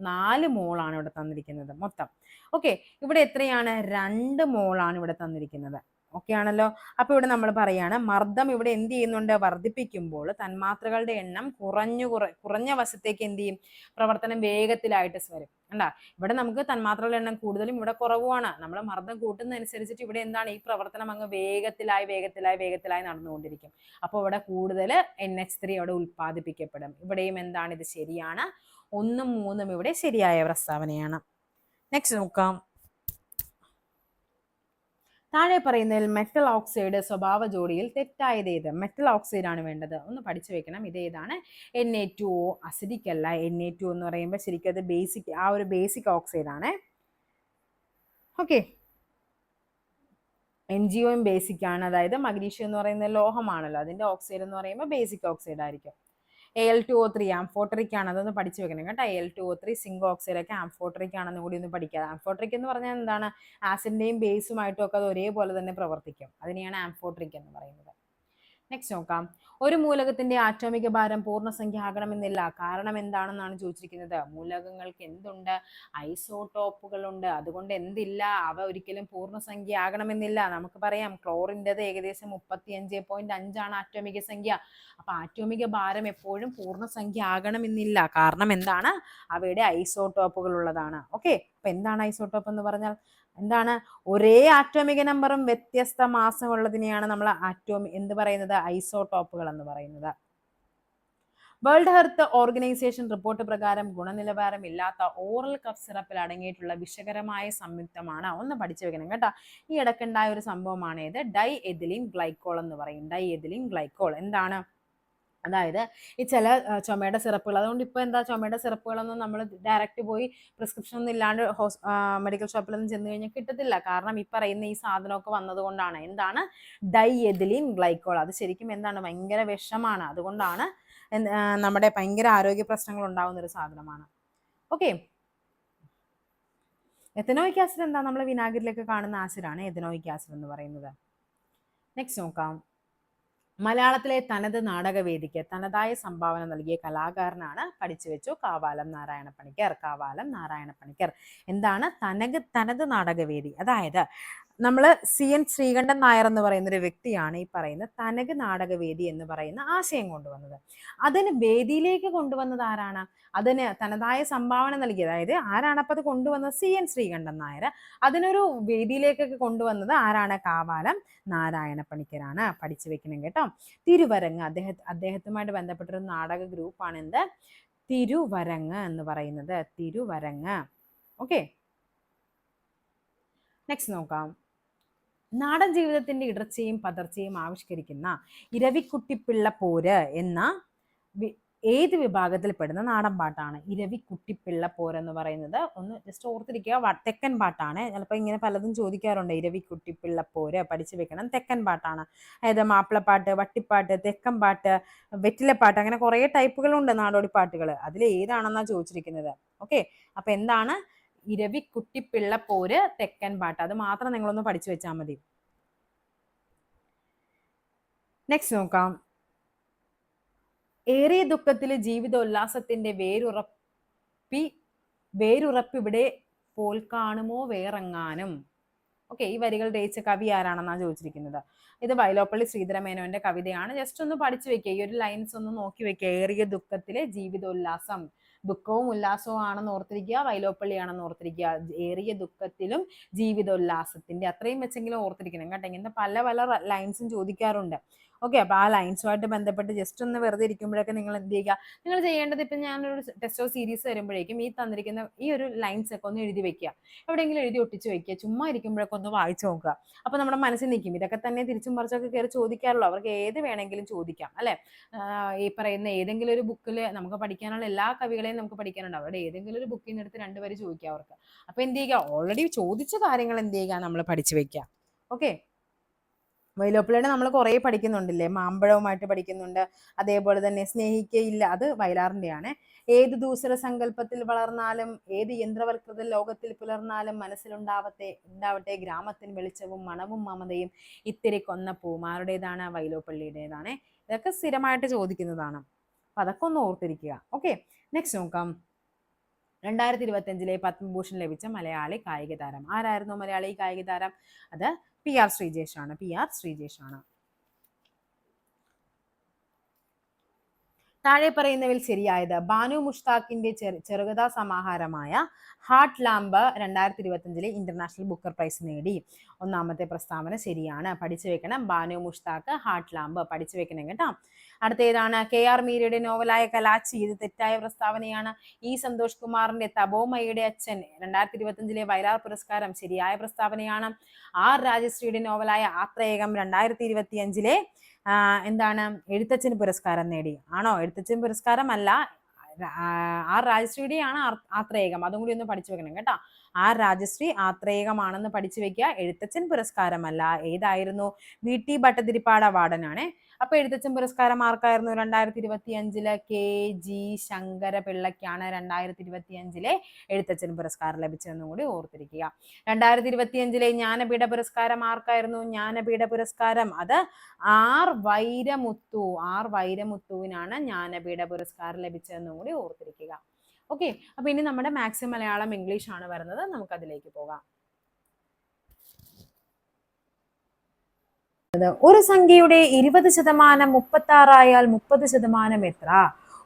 4 മോളാണ് ഇവിടെ തന്നിരിക്കുന്നത് മൊത്തം. ഓക്കെ, ഇവിടെ എത്രയാണ്? 2 മോളാണ് ഇവിടെ തന്നിരിക്കുന്നത്. ഓക്കെ ആണല്ലോ. അപ്പൊ ഇവിടെ നമ്മൾ പറയാണ് മർദ്ദം ഇവിടെ എന്ത് ചെയ്യുന്നുണ്ട്? വർദ്ധിപ്പിക്കുമ്പോൾ തന്മാത്രകളുടെ എണ്ണം കുറഞ്ഞ വശത്തേക്ക് എന്ത് ചെയ്യും? പ്രവർത്തനം വേഗത്തിലായിട്ട് വരും. കണ്ടാ, ഇവിടെ നമുക്ക് തന്മാത്രകളുടെ എണ്ണം കൂടുതലും ഇവിടെ കുറവുമാണ്. നമ്മൾ മർദ്ദം കൂട്ടുന്നതനുസരിച്ചിട്ട് ഇവിടെ എന്താണ്? ഈ പ്രവർത്തനം അങ്ങ് വേഗത്തിലായി നടന്നുകൊണ്ടിരിക്കും. അപ്പോൾ ഇവിടെ കൂടുതൽ NH3 അവിടെ ഉൽപ്പാദിപ്പിക്കപ്പെടും. ഇവിടെയും എന്താണ്? ഇത് ശരിയാണ്. 1ഉം 3ഉം ഇവിടെ ശരിയായ പ്രസ്താവനയാണ്. നെക്സ്റ്റ് നോക്കാം. താഴെ പറയുന്നതിൽ മെറ്റൽ ഓക്സൈഡ് സ്വഭാവ ജോഡിയിൽ തെറ്റായത് ഏത്? മെറ്റൽ ഓക്സൈഡ് ആണ് വേണ്ടത്. ഒന്ന് പഠിച്ചു വെക്കണം. ഇതേതാണ്? Na2O. അസിഡിക് അല്ല. Na2 എന്ന് പറയുമ്പോൾ ശരിക്കും അത് ബേസിക് ഓക്സൈഡ് ആണ്. ഓക്കെ, NGOയും ബേസിക് ആണ്. അതായത് മഗ്നീഷ്യം എന്ന് പറയുന്ന ലോഹമാണല്ലോ, അതിന്റെ ഓക്സൈഡ് എന്ന് പറയുമ്പോൾ ബേസിക് ഓക്സൈഡ് ആയിരിക്കും. Al2O3 ആംഫോട്ടറിക് ആണ്. അതൊന്ന് പഠിച്ചു വെക്കണം കേട്ടോ. Al2O3 സിങ്ക് ഓക്സൈഡ് ഒക്കെ ആംഫോട്ടറിക് ആണെന്ന് കൂടി ഒന്ന് പഠിക്കുക. ആംഫോട്ടറിക് എന്ന് പറഞ്ഞാൽ എന്താണ്? ആസിഡിന്റെയും ബേസുമായിട്ടും ഒക്കെ അത് ഒരേപോലെ തന്നെ പ്രവർത്തിക്കും. അതിനെയാണ് ആംഫോട്ടറിക് എന്ന് പറയുന്നത്. നെക്സ്റ്റ് നോക്കാം. ഒരു മൂലകത്തിന്റെ ആറ്റോമിക ഭാരം പൂർണ്ണസംഖ്യ ആകണമെന്നില്ല. കാരണം എന്താണെന്നാണ് ചോദിച്ചിരിക്കുന്നത്. മൂലകങ്ങൾക്ക് എന്തുണ്ട്? ഐസോടോപ്പുകളുണ്ട്. അതുകൊണ്ട് എന്തില്ല? അവ ഒരിക്കലും പൂർണ്ണസംഖ്യ ആകണമെന്നില്ല. നമുക്ക് പറയാം ക്ലോറിൻ്റെത് ഏകദേശം 35.5 ആറ്റോമിക സംഖ്യ. അപ്പൊ ആറ്റോമിക ഭാരം എപ്പോഴും പൂർണ്ണസംഖ്യ ആകണമെന്നില്ല. കാരണം എന്താണ്? അവയുടെ ഐസോടോപ്പുകൾ ഉള്ളതാണ്. ഓക്കെ, അപ്പൊ എന്താണ് ഐസോടോപ്പ് എന്ന് പറഞ്ഞാൽ? എന്താണ്? ഒരേ ആറ്റോമിക നമ്പറും വ്യത്യസ്ത മാസമുള്ളതിനെയാണ് നമ്മൾ എന്ത് പറയുന്നത്? ഐസോടോപ്പുകൾ എന്ന് പറയുന്നത്. വേൾഡ് ഹെൽത്ത് ഓർഗനൈസേഷൻ റിപ്പോർട്ട് പ്രകാരം ഗുണനിലവാരം ഇല്ലാത്ത ഓറൽ കഫ് സിറപ്പിൽ അടങ്ങിയിട്ടുള്ള വിഷകരമായ സംയുക്തമാണ്. ഒന്ന് പഠിച്ചു വെക്കണം കേട്ടോ. ഈ ഇടയ്ക്കുണ്ടായ ഒരു സംഭവമാണ് ഇത്. ഡൈ എഥിലീൻ ഗ്ലൈക്കോൾ എന്ന് പറയും. ഡൈ എഥിലീൻ ഗ്ലൈക്കോൾ എന്താണ്? അതായത് ഈ ചില ചുമയുടെ സിറപ്പുകൾ, അതുകൊണ്ട് ഇപ്പോൾ എന്താ ചുമയുടെ സിറപ്പുകളൊന്നും നമ്മൾ ഡയറക്റ്റ് പോയി പ്രിസ്ക്രിപ്ഷൻ ഒന്നും ഇല്ലാണ്ട് മെഡിക്കൽ ഷോപ്പിലൊന്നും ചെന്ന് കഴിഞ്ഞാൽ കിട്ടത്തില്ല. കാരണം ഈ പറയുന്ന ഈ സാധനമൊക്കെ വന്നതുകൊണ്ടാണ്. എന്താണ്? Di ethylene glycol. അത് ശരിക്കും എന്താണ്? ഭയങ്കര വിഷമാണ്. അതുകൊണ്ടാണ് നമ്മുടെ ഭയങ്കര ആരോഗ്യ പ്രശ്നങ്ങൾ ഉണ്ടാകുന്ന ഒരു സാധനമാണ്. ഓക്കെ, എഥനോയിക് ആസിഡ് എന്താ? നമ്മൾ വിനാഗിരിയിലൊക്കെ കാണുന്ന ആസിഡാണ് എഥനോയിക് ആസിഡ് എന്ന് പറയുന്നത്. നെക്സ്റ്റ് നോക്കാം. മലയാളത്തിലെ തനത് നാടകവേദിക്ക് തനതായ സംഭാവന നൽകിയ കലാകാരനാണ്? പഠിച്ചു വെച്ചു. കാവാലം നാരായണ പണിക്കർ. എന്താണ് തനത് നാടകവേദി? അതായത് നമ്മൾ CN ശ്രീകണ്ഠൻ നായർ എന്ന് പറയുന്ന ഒരു വ്യക്തിയാണ് ഈ പറയുന്ന തനത് നാടകവേദി എന്ന് പറയുന്ന ആശയം കൊണ്ടുവന്നത്. അതിന് വേദിയിലേക്ക് കൊണ്ടുവന്നത് ആരാണ്? അതിന് തനതായ സംഭാവന നൽകിയത്, അതായത് ആരാണപ്പോൾ അത് കൊണ്ടുവന്നത്? CN ശ്രീകണ്ഠൻ നായർ. അതിനൊരു വേദിയിലേക്കൊക്കെ കൊണ്ടുവന്നത് ആരാണ്? കാവാലം നാരായണ പണിക്കരാണ്. പഠിച്ചു വെക്കണം കേട്ടോ. തിരുവരങ്ങ് അദ്ദേഹത്തുമായിട്ട് ബന്ധപ്പെട്ടൊരു നാടക ഗ്രൂപ്പാണ് എന്ത്? തിരുവരങ്ങ് എന്ന് പറയുന്നത്. തിരുവരങ്ങ്. ഓക്കെ, നെക്സ്റ്റ് നോക്കാം. നാടൻ ജീവിതത്തിന്റെ ഇടർച്ചയും പതർച്ചയും ആവിഷ്കരിക്കുന്ന ഇരവിക്കുട്ടിപ്പിള്ള പോര് എന്ന ഏത് വിഭാഗത്തിൽ പെടുന്ന നാടൻ പാട്ടാണ്? ഇരവിക്കുട്ടിപ്പിള്ള പോര് എന്ന് പറയുന്നത് ഒന്ന് ജസ്റ്റ് ഓർത്തിരിക്കുക. തെക്കൻ പാട്ടാണ്. ചിലപ്പോൾ ഇങ്ങനെ പലതും ചോദിക്കാറുണ്ട്. ഇരവിക്കുട്ടിപ്പിള്ള പോര് പഠിച്ചു വെക്കണം. തെക്കൻ പാട്ടാണ്. അതായത് മാപ്പിളപ്പാട്ട്, വട്ടിപ്പാട്ട്, തെക്കൻ പാട്ട്, വെറ്റിലപ്പാട്ട്, അങ്ങനെ കുറേ ടൈപ്പുകളുണ്ട് നാടോടി പാട്ടുകൾ. അതിൽ ഏതാണെന്നാണ് ചോദിച്ചിരിക്കുന്നത്. ഓക്കെ, അപ്പൊ എന്താണ്? ഇരവിക്കുട്ടിപ്പിള്ള പോര്, തെക്കൻ പാട്ട്. അത് മാത്രം നിങ്ങളൊന്ന് പഠിച്ചു വെച്ചാൽ മതി. നെക്സ്റ്റ് നോക്കാം. ഏറിയ ദുഃഖത്തില് ജീവിതോല്ലാസത്തിന്റെ വേരുറപ്പിവിടെ പോൽ കാണുമോ വേറെങ്ങാനും. ഓക്കെ, ഈ വരികൾ രചിച്ച കവി ആരാണെന്നാണ് ചോദിച്ചിരിക്കുന്നത്. ഇത് വൈലോപ്പള്ളി ശ്രീധരമേനോന്റെ കവിതയാണ്. ജസ്റ്റ് ഒന്ന് പഠിച്ചു വെക്കുക, ഈ ഒരു ലൈൻസ് ഒന്ന് നോക്കി വെക്കുക. ഏറിയ ദുഃഖത്തിലെ ജീവിതോല്ലാസം, ദുഃഖവും ഉല്ലാസവും ആണെന്ന് ഓർത്തിരിക്കുക, വൈലോപ്പള്ളി ആണെന്ന് ഓർത്തിരിക്കുക. ഏറിയ ദുഃഖത്തിലും ജീവിതോല്ലാസത്തിന്റെ അത്രയും വെച്ചെങ്കിലും ഓർത്തിരിക്കണം കേട്ടോ. ഇങ്ങനത്തെ പല പല ലൈൻസും ചോദിക്കാറുണ്ട്. ഓക്കെ, അപ്പൊ ആ ലൈൻസുമായിട്ട് ബന്ധപ്പെട്ട് ജസ്റ്റ് ഒന്ന് വെറുതെ ഇരിക്കുമ്പോഴൊക്കെ നിങ്ങൾ എന്ത് ചെയ്യുക, നിങ്ങൾ ചെയ്യേണ്ടത് ഇപ്പം ഞാനൊരു ടെസ്റ്റ് ഓഫ് സീരീസ് വരുമ്പോഴേക്കും ഈ തന്നിരിക്കുന്ന ഈ ഒരു ലൈൻസ് ഒക്കെ ഒന്ന് എഴുതി വെക്കുക, എവിടെയെങ്കിലും എഴുതി ഒട്ടിച്ച് വെക്കുക, ചുമ്മാ ഇരിക്കുമ്പോഴൊക്കെ ഒന്ന് വായിച്ചു നോക്കുക. അപ്പൊ നമ്മുടെ മനസ്സിൽ നിൽക്കും. ഇതൊക്കെ തന്നെ തിരിച്ചും മറിച്ചൊക്കെ കയറി ചോദിക്കാറുള്ളൂ, അവർക്ക് ഏത് വേണമെങ്കിലും ചോദിക്കാം അല്ലെ. ഈ പറയുന്ന ഏതെങ്കിലും ഒരു ബുക്കിൽ നമുക്ക് പഠിക്കാനുള്ള എല്ലാ കവികളെയും നമുക്ക് പഠിക്കാനുണ്ട്, അവരുടെ ഏതെങ്കിലും ഒരു ബുക്കിൽ നിന്ന് എടുത്ത് രണ്ടുപേര് ചോദിക്കുക അവർക്ക്. അപ്പൊ എന്ത് ചെയ്യുക, ഓൾറെഡി ചോദിച്ച കാര്യങ്ങൾ എന്ത് ചെയ്യുക, നമ്മൾ പഠിച്ചു വെക്കുക. ഓക്കെ, വൈലോപ്പിള്ളിയുടെ നമ്മൾ കുറേ പഠിക്കുന്നുണ്ടല്ലേ, മാമ്പഴവുമായിട്ട് പഠിക്കുന്നുണ്ട്. അതേപോലെ തന്നെ സ്നേഹിക്കയില്ല, അത് വയലാറിന്റെയാണ്. ഏത് ദൂസര സങ്കല്പത്തിൽ വളർന്നാലും ഏത് യന്ത്രവൽകൃത ലോകത്തിൽ പുലർന്നാലും ഉണ്ടാവട്ടെ ഗ്രാമത്തിന് വെളിച്ചവും മണവും മമതയും ഇത്തിരി കൊന്ന പൂമാരുടേതാണ്, വൈലോപ്പള്ളിയുടേതാണ്. ഇതൊക്കെ സ്ഥിരമായിട്ട് ചോദിക്കുന്നതാണ്, അപ്പൊ അതൊക്കെ ഒന്ന് ഓർത്തിരിക്കുക. ഓക്കെ, നെക്സ്റ്റ് നോക്കാം. 2025 പത്മഭൂഷൺ ലഭിച്ച മലയാളി കായിക താരം ആരായിരുന്നു? മലയാളി കായിക താരം അത് PR ശ്രീജേഷ് ആണ്. PR ശ്രീജേഷ് ആണ്. താഴെ പറയുന്നവയിൽ ശരിയായത്. ബാനു മുഷ്താഖിന്റെ ചെറുകഥാ സമാഹാരമായ Heart Lamp 2025 International Booker Prize നേടി. ഒന്നാമത്തെ പ്രസ്താവന ശരിയാണ്, പഠിച്ചു വെക്കണം. ബാനു മുഷ്താഖ് ഹാർട്ട് ലാമ്പ് പഠിച്ചു വെക്കണം കേട്ടോ. അടുത്തേതാണ്? KR മീരയുടെ നോവലായ കലാച്ചി, ഇത് തെറ്റായ പ്രസ്താവനയാണ്. സന്തോഷ് കുമാറിന്റെ തപോമയുടെ അച്ഛൻ 2025 വയലാർ പുരസ്കാരം ശരിയായ പ്രസ്താവനയാണ്. രാജശ്രീയുടെ നോവലായ ആത്രേയകം 2025 എന്താണ്? എഴുത്തച്ഛൻ പുരസ്കാരം നേടി. ആണോ? എഴുത്തച്ഛൻ പുരസ്കാരം അല്ല, രാജശ്രീയുടെയാണ് ആത്രേയകം. അതും കൂടി ഒന്ന് പഠിച്ചു വെക്കണം കേട്ടോ. രാജശ്രീ ആത്രേയകമാണെന്ന് പഠിച്ചു വെക്കുക. എഴുത്തച്ഛൻ പുരസ്കാരമല്ല. ഏതായിരുന്നു? VT ഭട്ടതിരിപ്പാട് അവാർഡനാണ്. അപ്പൊ എഴുത്തച്ഛൻ പുരസ്കാരം ആർക്കായിരുന്നു? 2025 KG ശങ്കരപിള്ളയ്ക്കാണ് 2025 എഴുത്തച്ഛൻ പുരസ്കാരം ലഭിച്ചതെന്നും കൂടി ഓർത്തിരിക്കുക. 2025 ജ്ഞാനപീഠ പുരസ്കാരം ആർക്കായിരുന്നു? ജ്ഞാനപീഠ പുരസ്കാരം അത് വൈരമുത്തുവിനാണ് ജ്ഞാനപീഠ പുരസ്കാരം ലഭിച്ചതെന്നും കൂടി ഓർത്തിരിക്കുക. ഓക്കെ, അപ്പൊ ഇനി നമ്മുടെ മാത്സ് മലയാളം ഇംഗ്ലീഷ് ആണ് വരുന്നത്, നമുക്ക് അതിലേക്ക് പോകാം. ഒരു സംഖ്യയുടെ 20% 36 ആയാൽ 30% എത്ര?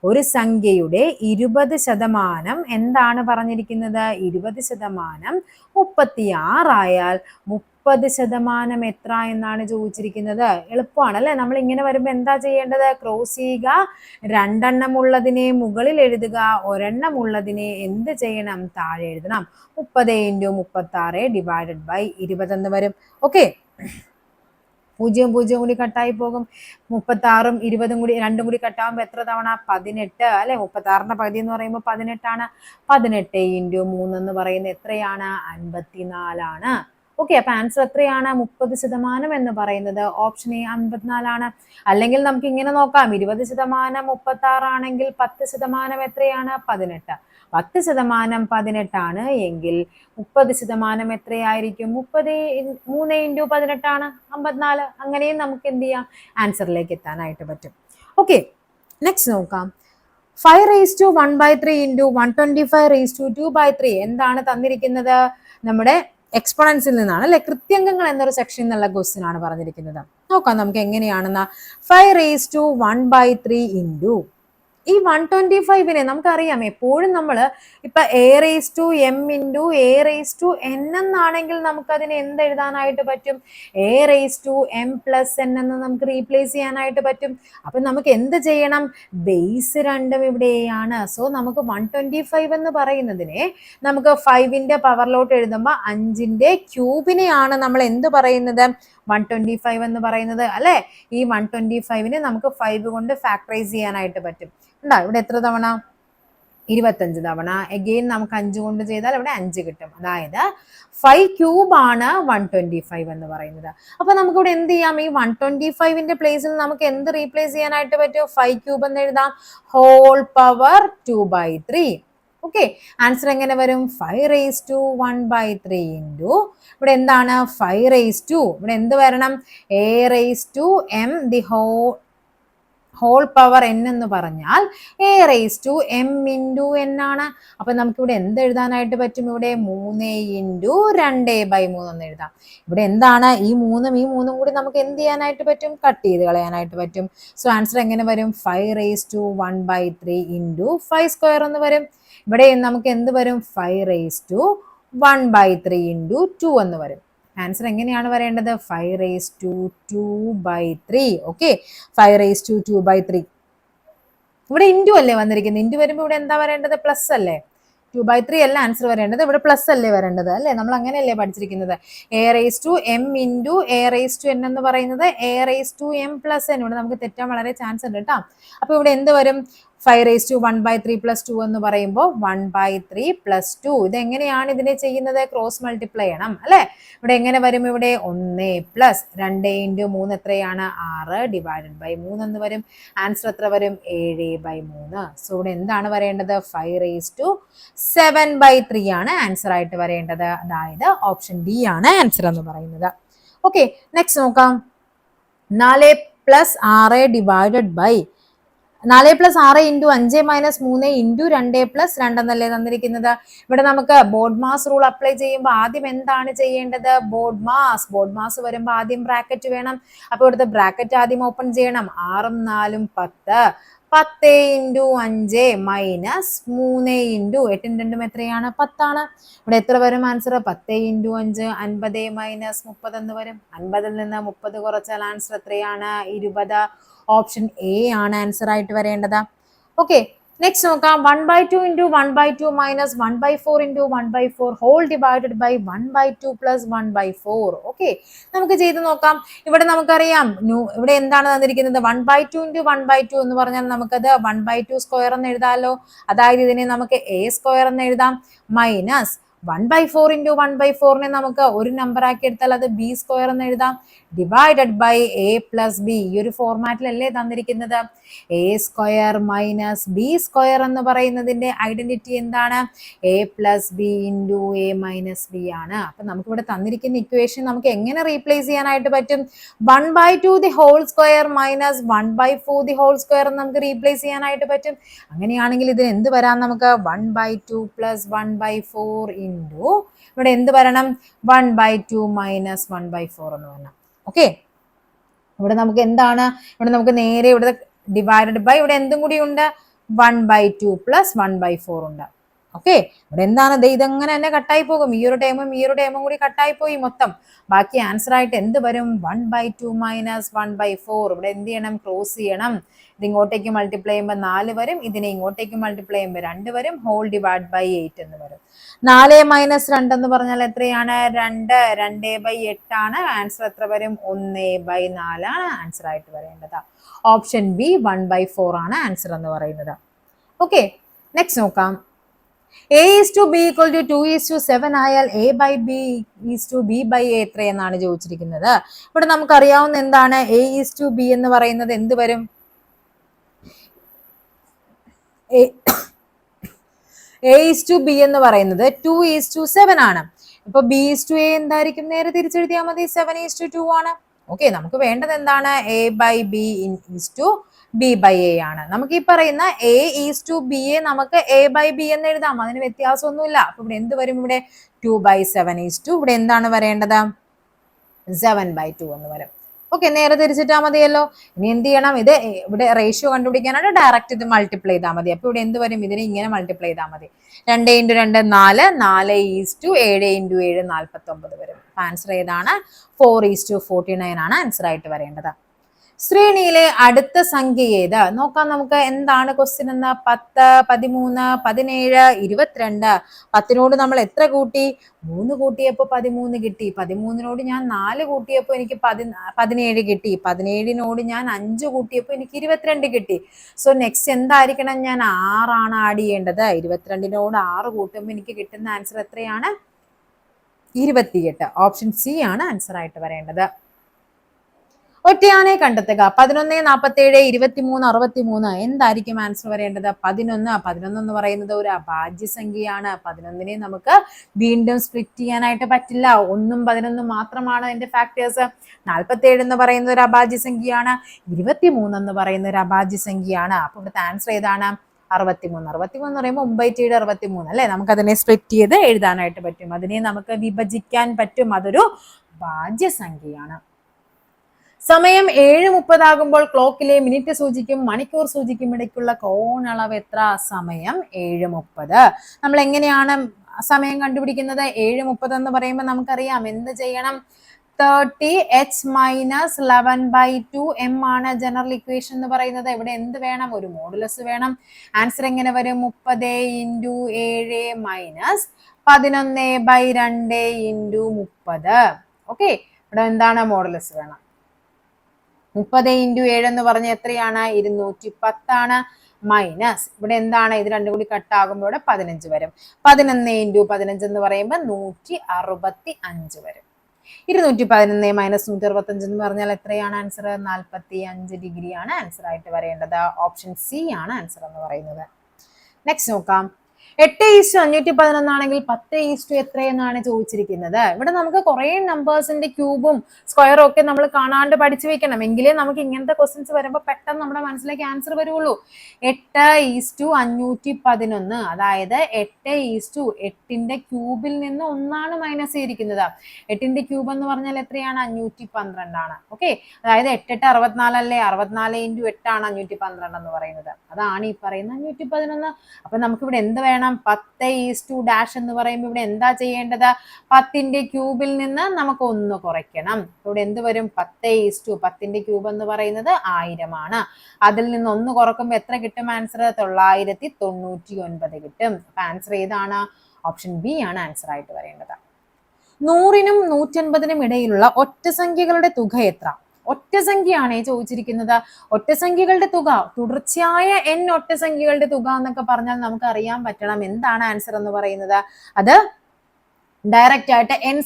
ഒരു സംഖ്യയുടെ 20% എന്താണ് പറഞ്ഞിരിക്കുന്നത്? 20% 36 ആയാൽ 30% എത്ര എന്നാണ് ചോദിച്ചിരിക്കുന്നത്. എളുപ്പമാണ് അല്ലെ? നമ്മൾ ഇങ്ങനെ വരുമ്പോൾ എന്താ ചെയ്യേണ്ടത്? ക്രോസ് ചെയ്യുക, രണ്ടെണ്ണം ഉള്ളതിനെ മുകളിൽ എഴുതുക, ഒരെണ്ണം ഉള്ളതിനെ എന്ത് ചെയ്യണം? താഴെ എഴുതണം. 30 × 36 ഡിവൈഡഡ് ബൈ 20 എന്ന് വരും. ഓക്കെ, 0 കൂടി കട്ടായി പോകും. 36ഉം 20ഉം കൂടി 2ഉം കൂടി കട്ടാവുമ്പോൾ എത്ര തവണ? 18 അല്ലെ. 36ന്റെ പകുതി എന്ന് പറയുമ്പോൾ 18 ആണ്. 18 × 3 എന്ന് പറയുന്നത് എത്രയാണ്? 54 ആണ്. ഓക്കെ, അപ്പൊ ആൻസർ എത്രയാണ്? 30% എന്ന് പറയുന്നത് ഓപ്ഷൻ എ 54 ആണ്. അല്ലെങ്കിൽ നമുക്ക് ഇങ്ങനെ നോക്കാം, 20% 36 ആണെങ്കിൽ 10% എത്രയാണ്? 18. 10% 18 ആണ് എങ്കിൽ 30% എത്രയായിരിക്കും? 3 × 18 ആണ് 54. അങ്ങനെയും നമുക്ക് എന്ത് ചെയ്യാം? ആൻസറിലേക്ക് എത്താനായിട്ട് പറ്റും. ഓക്കെ, നെക്സ്റ്റ് നോക്കാം. 5⁻1/3 × 125⁻2/3 എന്താണ് തന്നിരിക്കുന്നത്? നമ്മുടെ എക്സ്പോണൻസിൽ നിന്നാണ് അല്ലെ. കൃത്യംഗങ്ങൾ എന്നൊരു സെക്ഷൻ എന്നുള്ള ക്വസ്റ്റ്യൻ ആണ് പറഞ്ഞിരിക്കുന്നത്. നോക്കാം നമുക്ക് എങ്ങനെയാണെന്ന്. 5⁻1/3 × ഈ 125നെ നമുക്കറിയാം, എപ്പോഴും നമ്മൾ ഇപ്പൊ A⁻m × A⁻n എന്നാണെങ്കിൽ നമുക്കതിനെ എന്ത് എഴുതാനായിട്ട് പറ്റും? A⁻m + n എന്ന് നമുക്ക് റീപ്ലേസ് ചെയ്യാനായിട്ട് പറ്റും. അപ്പൊ നമുക്ക് എന്ത് ചെയ്യണം? ബേസ് രണ്ടും ഇവിടെയാണ്. സോ നമുക്ക് 125 എന്ന് പറയുന്നതിനെ നമുക്ക് 5ന്റെ പവറിലോട്ട് എഴുതുമ്പോൾ 5ന്റെ ക്യൂബിനെയാണ് നമ്മൾ എന്ത് പറയുന്നത്? 125 എന്ന് പറയുന്നത് അല്ലെ. ഈ 125നെ നമുക്ക് 5 കൊണ്ട് ഫാക്ടറൈസ് ചെയ്യാനായിട്ട് പറ്റും. ഉണ്ടാ ഇവിടെ എത്ര തവണ? 25 തവണ. എഗെയിൻ നമുക്ക് 5 കൊണ്ട് ചെയ്താൽ ഇവിടെ 5 കിട്ടും. അതായത് 5³ ആണ് 125 എന്ന് പറയുന്നത്. അപ്പൊ നമുക്കിവിടെ എന്ത് ചെയ്യാം? ഈ 125ന്റെ പ്ലേസിൽ നമുക്ക് എന്ത് റീപ്ലേസ് ചെയ്യാനായിട്ട് പറ്റും? 5³ എന്ന് എഴുതാം. Whole power 2/3. ഓക്കെ, ആൻസർ എങ്ങനെ വരും? 5⁻1/3 × ഇവിടെ എന്താണ്? 5⁻, ഇവിടെ എന്ത് വരണം? A⁻m ഹോൾ പവർ n എന്ന് പറഞ്ഞാൽ a raise to m into n ആണ്. അപ്പൊ നമുക്കിവിടെ എന്ത് എഴുതാനായിട്ട് പറ്റും? ഇവിടെ 3 ഇൻറ്റു 2/3 എന്ന് എഴുതാം. ഇവിടെ എന്താണ് ഈ മൂന്നും കൂടി നമുക്ക് എന്ത് ചെയ്യാനായിട്ട് പറ്റും? കട്ട് ചെയ്ത് കളയാനായിട്ട് പറ്റും. സോ ആൻസർ എങ്ങനെ വരും? 5 റേസ് ടു 1/3 ഇൻറ്റു 5 സ്ക്വയർ എന്ന് വരും. ഇവിടെ നമുക്ക് എന്ത് വരും? 5 റേസ് ടു 1/3 ഇൻറ്റു 2 എന്ന് വരും. ആൻസർ എങ്ങനെയാണ് വരേണ്ടത്? 5 raise to 2/3. Okay, 5 raise to 2/3. ഇവിടെ ഇൻറ്റു അല്ലേ വന്നിരിക്കുന്നത്? ഇൻറ്റു വരുമ്പോൾ ഇവിടെ എന്താ വരേണ്ടത്? പ്ലസ് അല്ലേ? 2/3 അല്ല ആൻസർ വരേണ്ടത്, ഇവിടെ പ്ലസ് അല്ലേ വരേണ്ടത് അല്ലേ? നമ്മൾ അങ്ങനെയല്ലേ പഠിച്ചിരിക്കുന്നത്. a raise to m into a raise to n എന്ന് പറയുന്നത് a raise to m plus n. ഇവിടെ നമുക്ക് തെറ്റാൻ വളരെ ചാൻസ് ഉണ്ട് കേട്ടോ. അപ്പൊ ഇവിടെ എന്ത് വരും? 5 റേസ് ടു 1/3 പ്ലസ് 2 എന്ന് പറയുമ്പോൾ 1/3 പ്ലസ് 2. ഇതെങ്ങനെയാണ് ഇതിനെ ചെയ്യുന്നത്? ക്രോസ് മൾട്ടിപ്ലൈ ചെയ്യണം അല്ലെ? ഇവിടെ എങ്ങനെ വരും? ഇവിടെ 1 പ്ലസ് 2 ഇൻറ്റു 3 എത്രയാണ്? 6 ഡിവൈഡഡ് ബൈ 3 എന്ന് വരും. ആൻസർ എത്ര വരും? 7/3. സോ ഇവിടെ എന്താണ് വരേണ്ടത്? 5 റേസ് ടു 7/3 ആണ് ആൻസർ ആയിട്ട് വരേണ്ടത്. അതായത് ഓപ്ഷൻ ഡി ആണ് ആൻസർ എന്ന് പറയുന്നത്. ഓക്കെ, നെക്സ്റ്റ് നോക്കാം. 4 plus 6 divided by 4 plus 6 into 5 minus 3 into 2 plus 2 എന്നല്ലേ തന്നിരിക്കുന്നത്. ഇവിടെ നമുക്ക് ബോർഡ് മാസ് റൂൾ അപ്ലൈ ചെയ്യുമ്പോൾ ആദ്യം എന്താണ് ചെയ്യേണ്ടത്? ബോർഡ് മാസ് വരുമ്പോൾ ആദ്യം ബ്രാക്കറ്റ് വേണം. അപ്പോൾ ഇവിടുത്തെ ബ്രാക്കറ്റ് ആദ്യം ഓപ്പൺ ചെയ്യണം. 6ഉം 4ഉം 10. 10 ഇൻറ്റു 5 മൈനസ് 3 ഇൻറ്റു 8ഉം 2ഉം എത്രയാണ്? 10 ആണ്. ഇവിടെ എത്ര വരും ആൻസർ? 10 ഇൻറ്റു 5 50 മൈനസ് 30 എന്ന് വരും. 50ൽ നിന്ന് 30 കുറച്ചാൽ ആൻസർ എത്രയാണ്? 20. ഓപ്ഷൻ എ ആണ് ആൻസർ ആയിട്ട് വരേണ്ടത്. ഓക്കെ, നെക്സ്റ്റ് നോക്കാം. 1/2 into 1/2 minus 1/4 into 1/4 whole divided by 1/2 plus 1/4. Okay, നമുക്ക് ചെയ്ത് നോക്കാം. ഇവിടെ നമുക്കറിയാം ഇവിടെ എന്താണ് തന്നിരിക്കുന്നത്? 1/2 ഇൻറ്റു 1/2 എന്ന് പറഞ്ഞാൽ നമുക്കത് 1/2 സ്ക്വയർ എന്ന് എഴുതാമല്ലോ. അതായത് ഇതിനെ നമുക്ക് a സ്ക്വയർ എന്ന് എഴുതാം. മൈനസ് 1/4 ഇൻറ്റു 1/4നെ നമുക്ക് ഒരു നമ്പർ ആക്കി എടുത്താൽ അത് b സ്ക്വയർ എന്ന് എഴുതാം. Divided by a plus b. ഈ ഒരു ഫോർമാറ്റിലല്ലേ തന്നിരിക്കുന്നത്? a square minus b square എന്ന് പറയുന്നതിന്റെ ഐഡന്റിറ്റി എന്താണ്? a plus b into a minus b ആണ്. അപ്പൊ നമുക്ക് ഇവിടെ തന്നിരിക്കുന്ന ഇക്വേഷൻ നമുക്ക് എങ്ങനെ റീപ്ലേസ് ചെയ്യാനായിട്ട് പറ്റും? 1/2 the whole square minus 1/4 the whole square എന്ന് നമുക്ക് റീപ്ലേസ് ചെയ്യാനായിട്ട് പറ്റും. അങ്ങനെയാണെങ്കിൽ ഇത് എന്ത് വരാം? നമുക്ക് 1/2 പ്ലസ് 1/4 ഇൻറ്റു ഇവിടെ എന്ത് വരണം? 1/2 മൈനസ് 1/4 എന്ന് വരണം. ഓക്കെ, ഇവിടെ നമുക്ക് എന്താണ്? ഇവിടെ നമുക്ക് നേരെ ഇവിടെ ഡിവൈഡഡ് ബൈ ഇവിടെ എന്തും കൂടി ഉണ്ട്? 1/2 പ്ലസ് 1/4 ഉണ്ട്. ഓക്കെ, ഇവിടെ എന്താണ്? ഇതങ്ങനെ തന്നെ കട്ടായി പോകും. ഈ ഒരു ടേമും കൂടി കട്ടായി പോയി മൊത്തം. ബാക്കി ആൻസർ ആയിട്ട് എന്ത് വരും? 1/2 മൈനസ് 1/4. ഇവിടെ എന്ത് ചെയ്യണം? ക്രോസ് ചെയ്യണം. ഇത് ഇങ്ങോട്ടേക്ക് മൾട്ടിപ്ലൈ ചെയ്യുമ്പോൾ 4 വരും. ഇതിനെ ഇങ്ങോട്ടേക്ക് മൾട്ടിപ്ലൈ ചെയ്യുമ്പോൾ 2 വരും. ഹോൾ ഡിവൈഡ് ബൈ 8 എന്ന് വരും. 4 മൈനസ് 2 എന്ന് പറഞ്ഞാൽ എത്രയാണ്? 2. 2/8 ആണ്. ആൻസർ എത്ര വരും? 1/4 ആണ് ആൻസർ ആയിട്ട് വരേണ്ടത്. ഓപ്ഷൻ ബി 1/4 ആണ് ആൻസർ എന്ന് പറയുന്നത്. ഓക്കെ, നെക്സ്റ്റ് നോക്കാം. a is to b equal to 2 is to 7 ആയാൽ a by b is to b by a എത്രയെന്നാണ് ചോദിച്ചിരിക്കുന്നത്. ഇവിടെ നമുക്കറിയാവുന്ന എന്താണ്? a is to b എന്ന് പറയുന്നത് എന്ത് വരും? a is to b എന്ന് പറയുന്നത് 2 is to 7 ആണ്. ഇപ്പൊ b is to a എന്തായിരിക്കും? നേരെ തിരിച്ചെഴുതിയാൽ മതി. 7 is to 2 ആണ്. ഓക്കെ, നമുക്ക് വേണ്ടത് എന്താണ്? a by b is to b by a ആണ്. നമുക്ക് ഈ പറയുന്ന a is to b യെ നമുക്ക് a by b എന്ന് എഴുതാം. അതിന് വ്യത്യാസമൊന്നുമില്ല. അപ്പൊ ഇവിടെ എന്ത് വരും? ഇവിടെ 2/7 is to ഇവിടെ എന്താണ് വരേണ്ടത്? 7/2 എന്ന് വരും. ഓക്കെ, നേരെ തിരിച്ചിട്ടാൽ മതിയല്ലോ. ഇനി എന്ത് ചെയ്യണം? ഇത് ഇവിടെ റേഷ്യോ കണ്ടുപിടിക്കാനായിട്ട് ഡയറക്റ്റ് ഇത് മൾട്ടിപ്ലൈ ചെയ്താൽ മതി. അപ്പൊ ഇവിടെ എന്ത് വരും? ഇതിനെ ഇങ്ങനെ മൾട്ടിപ്ലൈ ചെയ്താൽ മതി. 2 ഇൻറ്റു 2 4. 4 is to 7 ഇൻറ്റു 7 49 വരും. ആൻസർ ഏതാണ്? 4 is to 49 ആണ് ആൻസർ ആയിട്ട് വരേണ്ടത്. ശ്രേണിയിലെ അടുത്ത സംഖ്യ ഏത്? നോക്കാം നമുക്ക്. എന്താണ് ക്വസ്റ്റ്യൻ എന്ന്? 10, 13, 17, 22. 10നോട് നമ്മൾ എത്ര കൂട്ടി? 3 കൂട്ടിയപ്പോൾ 13 കിട്ടി. 13നോട് ഞാൻ 4 കൂട്ടിയപ്പോൾ എനിക്ക് 17 കിട്ടി. 17നോട് ഞാൻ 5 കൂട്ടിയപ്പോൾ എനിക്ക് 22 കിട്ടി. സോ നെക്സ്റ്റ് എന്തായിരിക്കണം? ഞാൻ 6 ആണ് ആഡ് ചെയ്യേണ്ടത്. 22നോട് 6 കൂട്ടുമ്പോൾ എനിക്ക് കിട്ടുന്ന ആൻസർ എത്രയാണ്? 28. ഓപ്ഷൻ സി ആണ് ആൻസർ ആയിട്ട് വരേണ്ടത്. ഒറ്റയാനെ കണ്ടെത്തുക. 11, 47, 23, 63. എന്തായിരിക്കും ആൻസർ വരേണ്ടത്? 11. 11 എന്ന് പറയുന്നത് ഒരു അഭാജ്യ സംഖ്യയാണ്. 11നെ നമുക്ക് വീണ്ടും സ്പ്ലിറ്റ് ചെയ്യാനായിട്ട് പറ്റില്ല. 1ഉം 11ഉം മാത്രമാണ് അതിന്റെ ഫാക്ടേഴ്സ്. 47 എന്ന് പറയുന്നത് ഒരു അഭാജ്യ സംഖ്യയാണ്. 23 എന്ന് പറയുന്ന ഒരു അഭാജ്യ സംഖ്യയാണ്. അപ്പൊ ഇവിടുത്തെ ആൻസർ ഏതാണ്? 63. 63 എന്ന് പറയുമ്പോൾ 9 63 അല്ലെ? നമുക്ക് അതിനെ സ്പ്ലിറ്റ് ചെയ്ത് എഴുതാനായിട്ട് പറ്റും. അതിനെ നമുക്ക് വിഭജിക്കാൻ പറ്റും. അതൊരു ഭാജ്യ സംഖ്യയാണ്. സമയം 7:30 ആകുമ്പോൾ ക്ലോക്കിലെ മിനിറ്റ് സൂചിക്കും മണിക്കൂർ സൂചിക്കും ഇടയ്ക്കുള്ള കോണളവ് എത്ര? സമയം 7:30. നമ്മൾ എങ്ങനെയാണ് സമയം കണ്ടുപിടിക്കുന്നത്? 7:30 എന്ന് പറയുമ്പോൾ നമുക്കറിയാം എന്ത് ചെയ്യണം? 30h - 11/2 m ആണ് ജനറൽ ഇക്വേഷൻ എന്ന് പറയുന്നത്. ഇവിടെ എന്ത് വേണം? ഒരു മോഡുലസ് വേണം. ആൻസർ എങ്ങനെ വരും? 30 × 7 - 11/2 × 30. ഓക്കെ, ഇവിടെ എന്താണ്? മോഡുലസ് വേണം. 30 × 7 എന്ന് പറഞ്ഞ എത്രയാണ്? 210 ആണ്. മൈനസ് ഇവിടെ എന്താണ്? ഇത് രണ്ടും കൂടി കട്ടാകുമ്പോൾ ഇവിടെ 15 വരും. 11 × 15 എന്ന് പറയുമ്പോൾ 165 വരും. 211 - 165 എന്ന് പറഞ്ഞാൽ എത്രയാണ് ആൻസർ? 45 ഡിഗ്രിയാണ് ആൻസർ ആയിട്ട് വരേണ്ടത്. ഓപ്ഷൻ സി ആണ് ആൻസർ എന്ന് പറയുന്നത്. നെക്സ്റ്റ് നോക്കാം. 8:511 ആണെങ്കിൽ 10 എത്രയെന്നാണ് ചോദിച്ചിരിക്കുന്നത്. ഇവിടെ നമുക്ക് കുറെ നമ്പേഴ്സിന്റെ ക്യൂബും സ്ക്വയറും ഒക്കെ നമ്മൾ കാണാണ്ട് പഠിച്ചു വെക്കണം. എങ്കിലേ നമുക്ക് ഇങ്ങനത്തെ ക്വസ്റ്റ്യൻസ് വരുമ്പോൾ പെട്ടെന്ന് നമ്മുടെ മനസ്സിലേക്ക് ആൻസർ വരുള്ളൂ. 8:511 അതായത് 8:8ന്റെ ക്യൂബിൽ നിന്ന് 1 മൈനസ് ചെയ്തിരിക്കുന്നത്. 8ന്റെ ക്യൂബ് എന്ന് പറഞ്ഞാൽ എത്രയാണ്? 512 ആണ്. ഓക്കെ, അതായത് 8 8 64 അല്ലേ? 64 × 8 ആണ് 512 എന്ന് പറയുന്നത്. അതാണ് ഈ പറയുന്ന 511. അപ്പൊ നമുക്ക് ഇവിടെ എന്ത് വേണം? 10:- എന്ന് പറയുമ്പോൾ ഇവിടെ എന്താ ചെയ്യേണ്ടത്? 10ന്റെ ക്യൂബിൽ നിന്ന് നമുക്ക് 1 കുറയ്ക്കണം. ഇവിടെ എന്ത് വരും? 10:10ന്റെ ക്യൂബ് എന്ന് പറയുന്നത് 1000 ആണ്. അതിൽ നിന്ന് 1 കുറക്കുമ്പോൾ എത്ര കിട്ടും ആൻസർ? 999 കിട്ടും. അപ്പൊ ആൻസർ ഏതാണ്? ഓപ്ഷൻ ബി ആണ് ആൻസർ ആയിട്ട് വരേണ്ടത്. 100നും 150നും ഇടയിലുള്ള ഒറ്റ സംഖ്യകളുടെ തുക എത്ര? ഒറ്റ സംഖ്യയാണ് ചോദിച്ചിരിക്കുന്നത്. ഒറ്റ സംഖ്യകളുടെ തുക, തുടർച്ചയായ n ഒറ്റ സംഖ്യകളുടെ തുക എന്നൊക്കെ പറഞ്ഞാൽ നമുക്ക് അറിയാൻ പറ്റണം എന്താണ് ആൻസർ എന്ന് പറയുന്നത്. അത് ഡയറക്റ്റ് ആയിട്ട് n²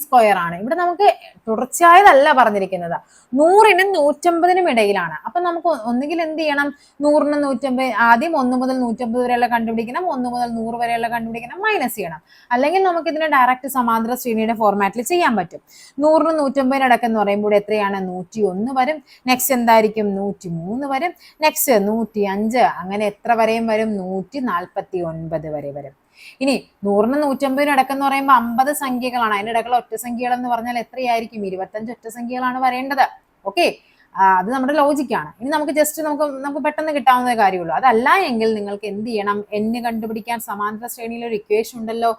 ആണ്. ഇവിടെ നമുക്ക് തുടർച്ചയായതല്ല പറഞ്ഞിരിക്കുന്നത്. 100നും 150നും ഇടയിലാണ്. അപ്പൊ നമുക്ക് ഒന്നുകിൽ എന്ത് ചെയ്യണം? 100നും 150 ആദ്യം 1 മുതൽ 150 വരെയുള്ള കണ്ടുപിടിക്കണം, 1 മുതൽ 100 വരെയുള്ള കണ്ടുപിടിക്കണം, മൈനസ് ചെയ്യണം. അല്ലെങ്കിൽ നമുക്ക് ഇതിനെ ഡയറക്റ്റ് സമാന്തര ശ്രേണിയുടെ ഫോർമാറ്റിൽ ചെയ്യാൻ പറ്റും. 100നും 150നും ഇടയ്ക്കെന്ന് പറയുമ്പോൾ എത്രയാണ്? 101 വരും. നെക്സ്റ്റ് എന്തായിരിക്കും? 103 വരും. നെക്സ്റ്റ് 105, അങ്ങനെ എത്ര വരെയും വരും? 149 വരെ വരും. ഇനി 100നും 150നും ഇടക്കെന്ന് പറയുമ്പോൾ 50 സംഖ്യകളാണ്. അതിന്റെ ഇടക്കുള്ള ഒറ്റ സംഖ്യകൾ എന്ന് പറഞ്ഞാൽ എത്രയായിരിക്കും? 25 ഒറ്റ സംഖ്യകളാണ് വരേണ്ടത്. ഓക്കെ, അത് നമ്മുടെ ലോജിക്കാണ്. ഇനി നമുക്ക് ജസ്റ്റ് നമുക്ക് പെട്ടെന്ന് കിട്ടാവുന്ന കാര്യമുള്ളൂ. അതല്ല എങ്കിൽ നിങ്ങൾക്ക് എന്ത് ചെയ്യണം? n കണ്ടുപിടിക്കാൻ സമാന്തര ശ്രേണിയിൽ ഒരു ഇക്വേഷൻ ഉണ്ടല്ലോ.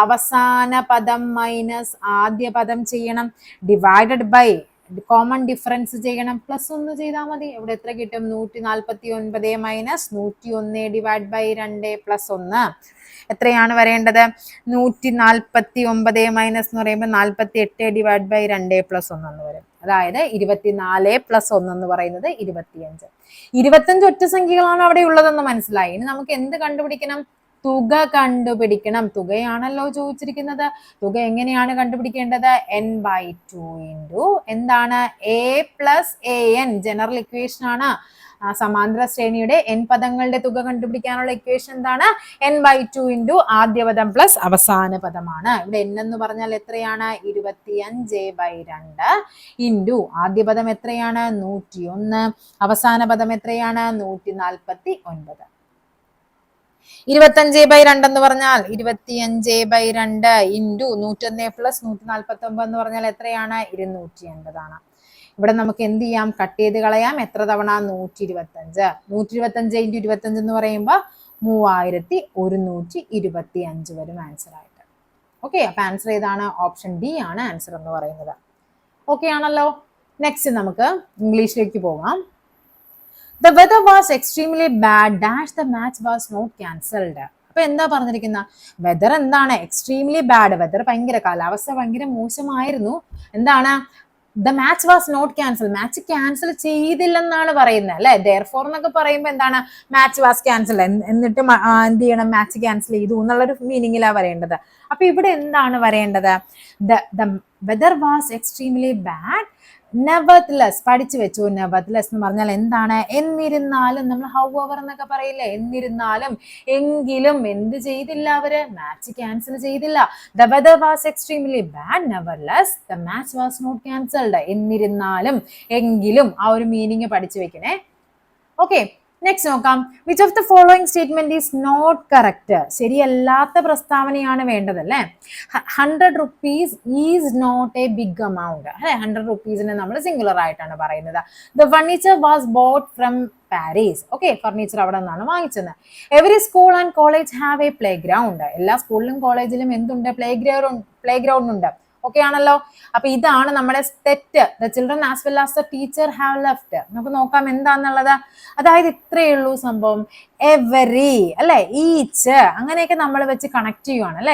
അവസാന പദം മൈനസ് ആദ്യ പദം ചെയ്യണം, ഡിവൈഡഡ് ബൈ കോമൺ ഡിഫറൻസ് ചെയ്യണം, പ്ലസ് 1 ചെയ്താൽ മതി. ഇവിടെ എത്ര കിട്ടും? 149 മൈനസ് 101 ഡിവൈഡ് ബൈ 2 പ്ലസ് 1 എത്രയാണ് വരേണ്ടത്? 149 മൈനസ് എന്ന് പറയുമ്പോൾ 48 ഡിവൈഡ് ബൈ 2 പ്ലസ് 1 എന്ന് വരും. അതായത് 24 പ്ലസ് 1 എന്ന് പറയുന്നത് 25. 25 ഒറ്റ സംഖ്യകളാണ് അവിടെ ഉള്ളതെന്ന് മനസ്സിലായി. ഇനി നമുക്ക് എന്ത് കണ്ടുപിടിക്കണം? തുക കണ്ടുപിടിക്കണം. തുകയാണല്ലോ ചോദിച്ചിരിക്കുന്നത്. തുക എങ്ങനെയാണ് കണ്ടുപിടിക്കേണ്ടത്? n/2 ഇൻറ്റു എന്താണ്? a plus an general equation ആണ്. സമാന്തര ശ്രേണിയുടെ n പദങ്ങളുടെ തുക കണ്ടുപിടിക്കാനുള്ള ഇക്വേഷൻ എന്താണ്? n/2 ഇൻറ്റു ആദ്യ പദം പ്ലസ് അവസാന പദമാണ്. ഇവിടെ n എന്ന് പറഞ്ഞാൽ എത്രയാണ്? 25/2 ഇൻറ്റു ആദ്യ പദം എത്രയാണ്? 101, അവസാന പദം എത്രയാണ്? 149. 25/2 എന്ന് പറഞ്ഞാൽ 25/2 ഇൻറ്റു 101 പ്ലസ് 149 എന്ന് പറഞ്ഞാൽ എത്രയാണ്? 280 ആണ്. ഇവിടെ നമുക്ക് എന്ത് ചെയ്യാം? കട്ട് ചെയ്ത് കളയാം. എത്ര തവണ? 125. 125 ഇൻറ്റു 25 എന്ന് പറയുമ്പോൾ 3125 വരും ആൻസർ ആയിട്ട്. ഓക്കെ, അപ്പൊ ആൻസർ ഏതാണ്? ഓപ്ഷൻ ഡി ആണ് ആൻസർ എന്ന് പറയുന്നത്. ഓക്കെ ആണല്ലോ. നെക്സ്റ്റ് നമുക്ക് ഇംഗ്ലീഷിലേക്ക് പോകാം. The weather was extremely bad. The match was not cancelled. അപ്പൊ എന്താ പറഞ്ഞിരിക്കുന്ന? വെദർ എന്താണ്? Extremely bad. വെദർ ഭയങ്കര, കാലാവസ്ഥ ഭയങ്കര മോശമായിരുന്നു. എന്താണ്? The match was not cancel. Match cancel ചെയ്തില്ലെന്നാണ് പറയുന്നത് അല്ലെ. ദെയർഫോർ എന്നൊക്കെ പറയുമ്പോൾ എന്താണ്? മാച്ച് വാസ് ക്യാൻസൽ, എന്നിട്ട് എന്ത് ചെയ്യണം? മാച്ച് ക്യാൻസൽ ചെയ്തു എന്നുള്ളൊരു മീനിങ്ങിലാണ് വരേണ്ടത്. അപ്പൊ ഇവിടെ എന്താണ് വരേണ്ടത്? The weather was extremely bad. Nevertheless പഠിച്ചു വെച്ചു. നെവർത്ത്ലെസ് എന്ന് പറഞ്ഞാൽ എന്താണ്? എന്നിരുന്നാലും. നമ്മൾ ഹൗഎവർ എന്നൊക്കെ പറയില്ലേ? എന്നിരുന്നാലും, എങ്കിലും എന്ത് ചെയ്തില്ല അവര്? മാച്ച് ക്യാൻസൽ ചെയ്തില്ല. The weather was extremely bad. Nevertheless, the match was not cancelled. എന്നിരുന്നാലും, എങ്കിലും ആ ഒരു മീനിങ് പഠിച്ചു വെക്കണേ. ഓക്കെ, നെക്സ്റ്റ് നോക്കാം. Which of the following statement is not correct? ശരിയല്ലാത്ത പ്രസ്താവനയാണ് വേണ്ടത് അല്ലേ? 100 rupees is not a big amount അല്ലെ? 100 rupeesനെ നമ്മൾ സിംഗുലർ ആയിട്ടാണ് പറയുന്നത്. The furniture was bought from Paris. Okay, furniture അവിടെ നിന്നാണ് വാങ്ങിച്ചത്. Every school and college have a playground. എല്ലാ സ്കൂളിലും കോളേജിലും എന്തുണ്ട്? പ്ലേ ഗ്രൗണ്ട് ഉണ്ട്. ഓക്കെ ആണല്ലോ. അപ്പൊ ഇതാണ് നമ്മുടെ തെറ്റ്. The children as well as the teacher have left. നമുക്ക് നോക്കാം എന്താന്നുള്ളത്. അതായത് ഇത്രയേ ഉള്ളൂ സംഭവം. എവരി അല്ലെ, ഈച്ച് അങ്ങനെയൊക്കെ നമ്മൾ വെച്ച് കണക്ട് ചെയ്യുവാണ് അല്ലെ.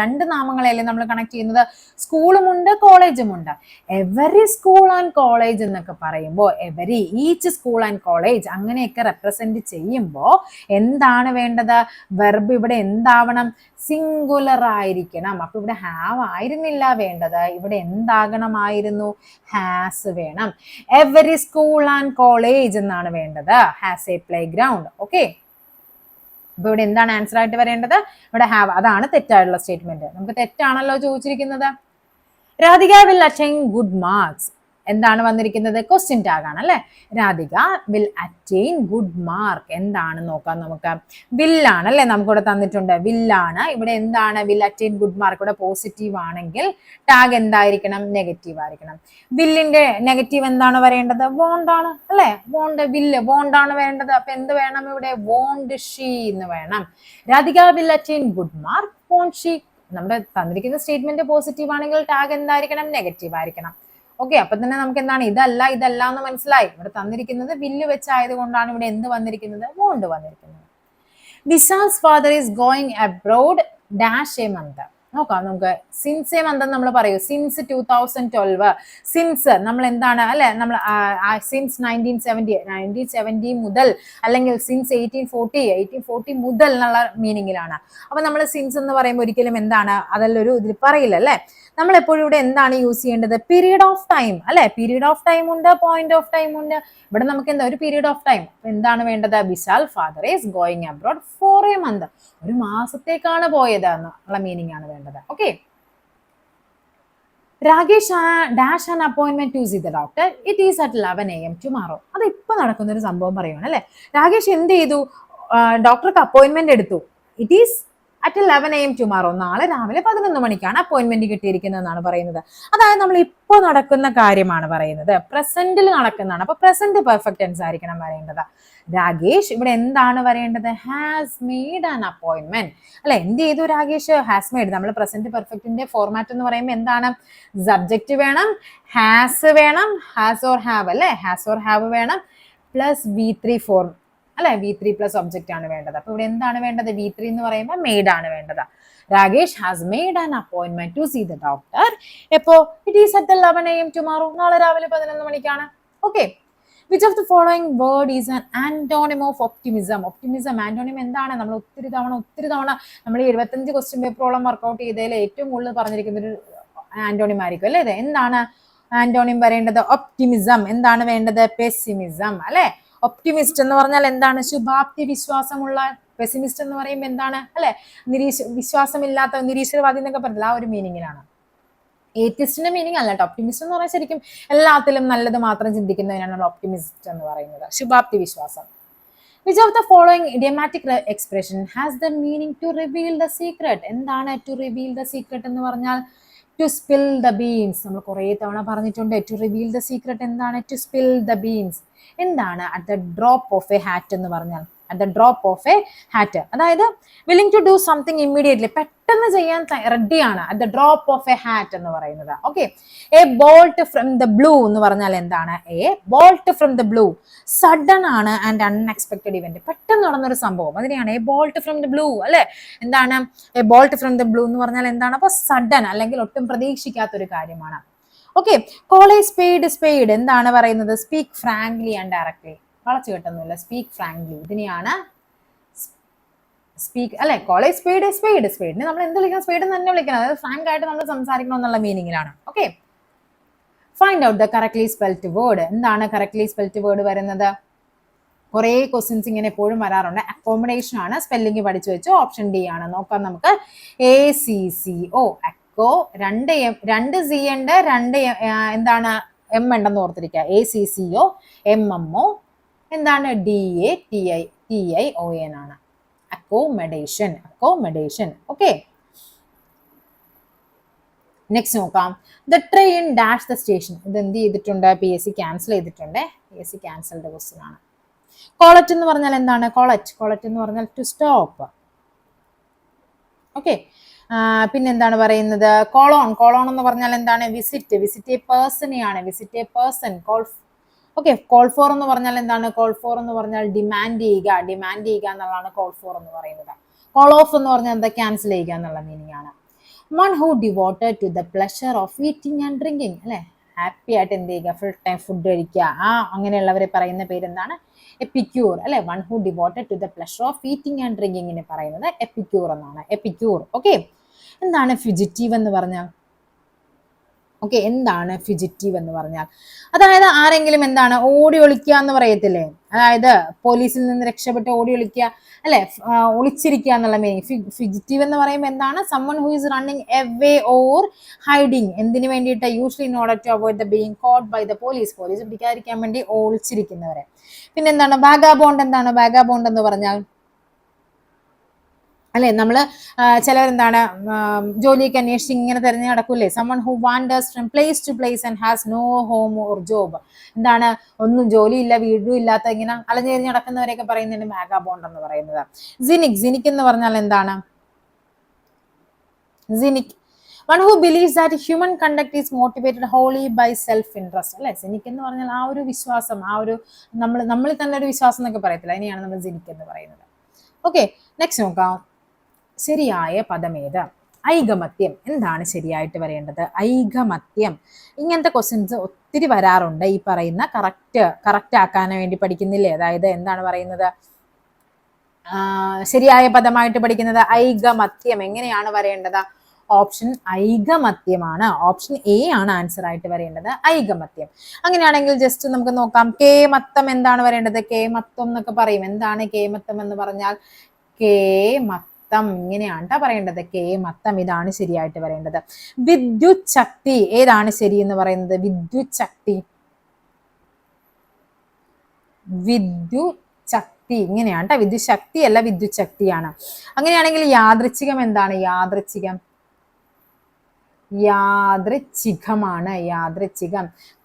രണ്ട് നാമങ്ങളെയല്ലേ നമ്മൾ കണക്ട് ചെയ്യുന്നത്? സ്കൂളുമുണ്ട് കോളേജുമുണ്ട്. എവരി സ്കൂൾ ആൻഡ് കോളേജ് എന്നൊക്കെ പറയുമ്പോൾ every, each school and college അങ്ങനെയൊക്കെ റെപ്രസെന്റ് ചെയ്യുമ്പോൾ എന്താണ് വേണ്ടത്? വെർബ് ഇവിടെ എന്താവണം? സിംഗുലർ ആയിരിക്കണം. അപ്പൊ ഇവിടെ ഹാവ് ആയിരുന്നില്ല വേണ്ടത്, ഇവിടെ എന്താകണമായിരുന്നു? ഹാസ് വേണം. എവരി സ്കൂൾ ആൻഡ് കോളേജ് എന്നാണ് വേണ്ടത്. Has A play ground. Okay, അപ്പൊ ഇവിടെ എന്താണ് ആൻസർ ആയിട്ട് വരേണ്ടത്? ഇവിടെ ഹാവ്. അതാണ് തെറ്റായിട്ടുള്ള സ്റ്റേറ്റ്മെന്റ്. നമുക്ക് തെറ്റാണല്ലോ ചോദിച്ചിരിക്കുന്നത്. Radhika will attain good marks. എന്താണ് വന്നിരിക്കുന്നത്? ക്വസ്റ്റ്യൻ ടാഗ് ആണ് അല്ലെ. Radhika will attain good mark. എന്താണ് നോക്കാം നമുക്ക്. വില്ലാണ് അല്ലെ, നമുക്കിവിടെ തന്നിട്ടുണ്ട്. വില്ലാണ്. ഇവിടെ എന്താണ്? Will attain good mark. ഇവിടെ പോസിറ്റീവ് ആണെങ്കിൽ ടാഗ് എന്തായിരിക്കണം? നെഗറ്റീവ് ആയിരിക്കണം. വില്ലിന്റെ നെഗറ്റീവ് എന്താണ് വരേണ്ടത്? വോണ്ട് ആണ് അല്ലെ. വോണ്ട്, വില്ല് വോണ്ട് ആണ് വേണ്ടത്. അപ്പൊ എന്ത് വേണം ഇവിടെ? വോണ്ട് ഷീ എന്ന് വേണം. Radhika will attain good mark, won't she. നമ്മുടെ തന്നിരിക്കുന്ന സ്റ്റേറ്റ്മെന്റ് പോസിറ്റീവ് ആണെങ്കിൽ ടാഗ് എന്തായിരിക്കണം? നെഗറ്റീവ് ആയിരിക്കണം. ഓക്കെ, അപ്പൊ തന്നെ നമുക്ക് എന്താണ്? ഇതല്ല എന്ന് മനസ്സിലായി. ഇവിടെ തന്നിരിക്കുന്നത് വില്ല് വെച്ചായത് കൊണ്ടാണ് ഇവിടെ എന്ത് വന്നിരിക്കുന്നത്? വോണ്ട് വന്നിരിക്കുന്നത്. Vishal's father is going abroad dash a month. നോക്കാം നമുക്ക്. സിൻസ് എ മന്ത് നമ്മൾ പറയൂ. സിൻസ് 2012. സിൻസ് നമ്മൾ എന്താണ് അല്ലെ, നമ്മൾ സിൻസ് 1970 മുതൽ, അല്ലെങ്കിൽ സിൻസ് 1840 മുതൽ എന്നുള്ള മീനിങ്ങിലാണ്. അപ്പൊ നമ്മൾ സിൻസ് എന്ന് പറയുമ്പോൾ ഒരിക്കലും എന്താണ് അതല്ലൊരു ഇതിൽ പറയില്ല അല്ലെ. നമ്മൾ എപ്പോഴും ഇവിടെ എന്താണ് യൂസ് ചെയ്യേണ്ടത്? പീരീഡ് ഓഫ് ടൈം അല്ലെ. പീരീഡ് ഓഫ് ടൈം ഉണ്ട്, പോയിന്റ് ഓഫ് ടൈം ഉണ്ട്. ഇവിടെ നമുക്ക് എന്താ? ഒരു പീരീഡ് ഓഫ് ടൈം. എന്താണ് വേണ്ടത്? Vishal father is going abroad for a month. ഒരു മാസത്തേക്കാണ് പോയത് എന്നുള്ള മീനിങ് ആണ് വേണ്ടത്. Okay, Rakesh dash an appointment to see the doctor. It is at 11 AM tomorrow. അത് ഇപ്പൊ നടക്കുന്ന ഒരു സംഭവം പറയുകയാണ് അല്ലെ. രാകേഷ് എന്ത് ചെയ്തു? ഡോക്ടർക്ക് അപ്പോയിന്റ്മെന്റ് എടുത്തു. It is at 11 AM tomorrow. നാളെ രാവിലെ 11 മണിക്കാണ് അപ്പോയിന്റ്മെന്റ് കിട്ടിയിരിക്കുന്നതെന്നാണ് പറയുന്നത്. അതായത് നമ്മൾ ഇപ്പൊ നടക്കുന്ന കാര്യമാണ് പറയുന്നത്. പ്രസന്റിൽ നടക്കുന്നതാണ്. അപ്പൊ പ്രസന്റ് പെർഫെക്റ്റ് ടെൻസ് ആയിരിക്കണം വരേണ്ടത്. രാകേഷ് ഇവിടെ എന്താണ് വരേണ്ടത്? ഹാസ് മെയ്ഡ് ആൻ അപ്പോയിന്റ്മെന്റ് അല്ലെ. എന്ത് ചെയ്തു രാകേഷ്? Has made. നമ്മൾ പ്രസന്റ് പെർഫെക്റ്റിന്റെ ഫോർമാറ്റ് എന്ന് പറയുമ്പോൾ എന്താണ്? സബ്ജക്റ്റ് വേണം, ഹാസ് വേണം, ഹാസ് ഓർ ഹാവ് അല്ലെ. ഹാസ് ഓർ ഹാവ് വേണം, പ്ലസ് V3 ഫോം അല്ലെ. V3 പ്ലസ് ഒബ്ജക്റ്റ് ആണ് വേണ്ടത്. അപ്പൊ ഇവിടെ എന്താണ് വേണ്ടത്? V3 എന്ന് പറയുമ്പോൾ മെയ്ഡ് ആണ് വേണ്ടത്. Rakesh has made an appointment to see the doctor. എപ്പോ? It is at 11 AM tomorrow. നാളെ രാവിലെ 11 മണിക്കാണ്. Okay, which of the following word is an antonym of optimism? Optimism antonym എന്താണ്? നമ്മൾ ഒത്തിരി തവണ നമ്മൾ 75 ക്വസ്റ്റ്യൻ പേപ്പറോളം വർക്ക്ഔട്ട് ചെയ്തതിൽ ഏറ്റവും കൂടുതൽ പറഞ്ഞിരിക്കുന്ന ഒരു ആന്റോണിം ആയിരിക്കും അല്ലെ. ഇത് എന്താണ് ആന്റോണിം വരേണ്ടത്? ഒപ്റ്റിമിസം. എന്താണ് വേണ്ടത്? പെസിമിസം അല്ലെ. ഒപ്റ്റിമിസ്റ്റ് എന്ന് പറഞ്ഞാൽ എന്താണ്? ശുഭാപ്തി വിശ്വാസമുള്ള. പെസിമിസ്റ്റ് എന്ന് പറയുമ്പോൾ എന്താണ് അല്ലെ? വിശ്വാസമില്ലാത്ത, നിരീശ്വരവാദി എന്നൊക്കെ പറഞ്ഞില്ല, ആ ഒരു മീനിങ്ങിലാണ്. ഏത്തിസ്റ്റിന്റെ മീനിങ് അല്ല കേട്ടോ. ഒപ്റ്റിമിസ്റ്റ് എന്ന് പറഞ്ഞാൽ ശരിക്കും എല്ലാത്തിലും നല്ലത് മാത്രം ചിന്തിക്കുന്നതിനാണ് നമ്മൾ ഒപ്റ്റിമിസ്റ്റ് എന്ന് പറയുന്നത്. ശുഭാപ്തി വിശ്വാസം. Which of the following idiomatic expression has the meaning to reveal the secret? എന്താണ് ടു റിവീൽ ദ സീക്രട്ട് എന്ന് പറഞ്ഞാൽ? To spill the beans. നമ്മൾ കുറെ തവണ പറഞ്ഞിട്ടുണ്ട്. ടു റിവീൽ ദ സീക്രട്ട് എന്താണ്? To spill the beans. എന്താണ് at the drop of a hat എന്ന് പറഞ്ഞാൽ? At the drop of a hat. അതായത് willing to do something immediately. പെട്ടെന്ന് ചെയ്യാൻ റെഡിയാണ്. At the drop of a hat എന്ന് പറയുന്നത്. Okay, a bolt from the blue എന്ന് പറഞ്ഞാൽ എന്താണ്? A bolt from the blue. Sudden ആണ് ആൻഡ് അൺഎക്സ്പെക്ടഡ് ഇവന്റ്. പെട്ടെന്ന് നടന്നൊരു സംഭവം, അതിനെയാണ് a bolt from the blue അല്ലെ. എന്താണ് a bolt from the blue എന്ന് പറഞ്ഞാൽ എന്താണ്? അപ്പൊ സഡൻ അല്ലെങ്കിൽ ഒട്ടും പ്രതീക്ഷിക്കാത്തൊരു കാര്യമാണ്. Okay, call a spade spade. എന്താണ് പറയുന്നത്? Speak frankly and directly. വളച്ചു കിട്ടുന്നില്ല. സ്പീക്ക് ഫ്രാങ്ക്ലി ഇതിനെയാണ് സ്പീക്ക് അല്ലെ. കോൾ എ സ്പേഡ് സ്പേഡിനെ നമ്മൾ എന്ത് വിളിക്കണം? സ്പേഡ് തന്നെ വിളിക്കണം. അതായത് ഫ്രാങ്ക് ആയിട്ട് നമ്മൾ സംസാരിക്കണം എന്നുള്ള മീനിങ്ങിലാണ്. Okay, find out the correctly spelt word. എന്താണ് കറക്റ്റ്ലി സ്പെൽറ്റ് വേർഡ് വരുന്നത്? കുറേ ക്വസ്റ്റ്യൻസ് ഇങ്ങനെ എപ്പോഴും വരാറുണ്ട്. അക്കോമഡേഷൻ ആണ്, സ്പെല്ലിംഗ് പഠിച്ചു വെച്ചു. ഓപ്ഷൻ ഡി ആണ്. നോക്കാം നമുക്ക്. ACCO അക്കോ, രണ്ട് സി ഉണ്ട്, എന്താണ് എം ഉണ്ടെന്ന് ഓർത്തിരിക്കുക. ACCO, MMO, എന്താണ് DATION ആണ്. അക്കോമഡേഷൻ. ഓക്കെ. നെക്സ്റ്റ് നോക്കാം. The train dash the station. ഇത് എന്ത് ചെയ്തിട്ടുണ്ട്? PSC ക്യാൻസൽ ചെയ്തിട്ടുണ്ട്. PSC ക്യാൻസൽഡ് ക്വസ്റ്റ്യൻ ആണ്. കോളറ്റ് എന്ന് പറഞ്ഞാൽ എന്താണ്? കോളറ്റ് എന്ന് പറഞ്ഞാൽ ടു സ്റ്റോപ്പ്. ഓക്കെ. പിന്നെന്താണ് പറയുന്നത്? കോളോൺ എന്ന് പറഞ്ഞാൽ എന്താണ്? വിസിറ്റ് എ പേഴ്സണെയാണ്. Visit a person. Call for എന്ന് പറഞ്ഞാൽ എന്താണ്? കോൾ ഫോർ എന്ന് പറഞ്ഞാൽ ഡിമാൻഡ് ചെയ്യുക എന്നുള്ളതാണ് കോൾ ഫോർ എന്ന് പറയുന്നത്. കോൾ ഓഫ് എന്ന് പറഞ്ഞാൽ എന്താ? ക്യാൻസൽ ചെയ്യുക എന്നുള്ള മീനിങ് ആണ്. One who devoted to the pleasure of eating and drinking, അല്ലെ? ഹാപ്പി ആയിട്ട് എന്ത് ചെയ്യുക? ഫുൾ ടൈം ഫുഡ് കഴിക്കുക. അങ്ങനെയുള്ളവരെ പറയുന്ന പേരെന്താണ്? എപ്പിക്യൂർ, അല്ലെ? One who devoted to the pleasure of eating and ഡ്രിങ്കിങ്ങിന് പറയുന്നത് എപ്പിക്യൂർ എന്നാണ്. എപ്പിക്യൂർ. ഓക്കെ. എന്താണ് ഫ്യൂജിറ്റീവ് എന്ന് പറഞ്ഞാൽ? ഓക്കെ, എന്താണ് ഫ്യൂജിറ്റീവ് എന്ന് പറഞ്ഞാൽ? അതായത് ആരെങ്കിലും എന്താണ് ഓടി ഒളിക്കുക എന്ന് പറയത്തില്ലേ? അതായത് പോലീസിൽ നിന്ന് രക്ഷപ്പെട്ട് ഓടി ഒളിക്കുക, അല്ലെ? ഒളിച്ചിരിക്കുക എന്നുള്ള മീനിങ്. ഫ്യൂജിറ്റീവ് എന്ന് പറയുമ്പോൾ എന്താണ്? Someone who is running away or hiding. എന്തിനു വേണ്ടിയിട്ട്? Usually in order to avoid the being caught by the police പിടിക്കാതിരിക്കാൻ വേണ്ടി ഒളിച്ചിരിക്കുന്നവരെ. പിന്നെന്താണ് വാഗാബോണ്ട്? എന്താണ് വാഗാബോണ്ട് എന്ന് പറഞ്ഞാൽ? അല്ലെ, നമ്മള് ചിലവരെന്താണ് ജോലിയൊക്കെ അന്വേഷിച്ച് ഇങ്ങനെ തെരഞ്ഞു നടക്കൂലേ? Someone who wanders from place to place and has no home or job. എന്താണ്? ഒന്നും ജോലിയില്ല, വീടും ഇല്ലാത്ത ഇങ്ങനെ അലഞ്ഞു തിരിഞ്ഞ് നടക്കുന്നവരെയൊക്കെ പറയുന്നതിന് വാഗാബോണ്ട് എന്ന് പറയുന്നത്. സിനിക് എന്ന് പറഞ്ഞാൽ എന്താണ്? One who believes that human conduct is motivated wholly by self interest, അല്ലെ? സിനിക് എന്ന് പറഞ്ഞാൽ ആ ഒരു വിശ്വാസം, ആ ഒരു നമ്മളിൽ തന്നെ ഒരു വിശ്വാസം എന്നൊക്കെ പറയത്തില്ല, അതിനെയാണ് നമ്മൾ സിനിക് എന്ന് പറയുന്നത്. ഓക്കെ. നെക്സ്റ്റ് നോക്കാം. ശരിയായ പദമേത്? ഐകമത്യം. എന്താണ് ശരിയായിട്ട് വരേണ്ടത്? ഐകമത്യം. ഇങ്ങനത്തെ ക്വസ്റ്റ്യൻസ് ഒത്തിരി വരാറുണ്ട്. ഈ പറയുന്ന കറക്റ്റ് ആക്കാൻ വേണ്ടി പഠിക്കുന്നില്ലേ? അതായത് എന്താണ് പറയുന്നത്? ശരിയായ പദമായിട്ട് പഠിക്കുന്നത് ഐകമത്യം. എങ്ങനെയാണ് വരേണ്ടത്? ഓപ്ഷൻ ഐകമത്യമാണ്. ഓപ്ഷൻ എ ആണ് ആൻസർ ആയിട്ട് വരേണ്ടത്, ഐകമത്യം. അങ്ങനെയാണെങ്കിൽ ജസ്റ്റ് നമുക്ക് നോക്കാം. കേമത്തം എന്താണ് വരേണ്ടത്? കേമത്വം എന്നൊക്കെ പറയും. എന്താണ് കേമത്തം എന്ന് പറഞ്ഞാൽ? കേമത്തം ഇങ്ങനെയാണ് പറയേണ്ടത്. കേമത്തം. ഇതാണ് ശരിയായിട്ട് വരേണ്ടത്. വിദ്യുത് ശക്തി. ഏതാണ് ശരി എന്ന് പറയുന്നത്? വിദ്യുത് ശക്തി. ഇങ്ങനെയാണ്. വിദ്യുത് ശക്തി അല്ല, വിദ്യുത് ശക്തിയാണ്. അങ്ങനെയാണെങ്കിൽ യാദൃച്ഛികം എന്താണ്? യാദൃച്ഛികമാണ്.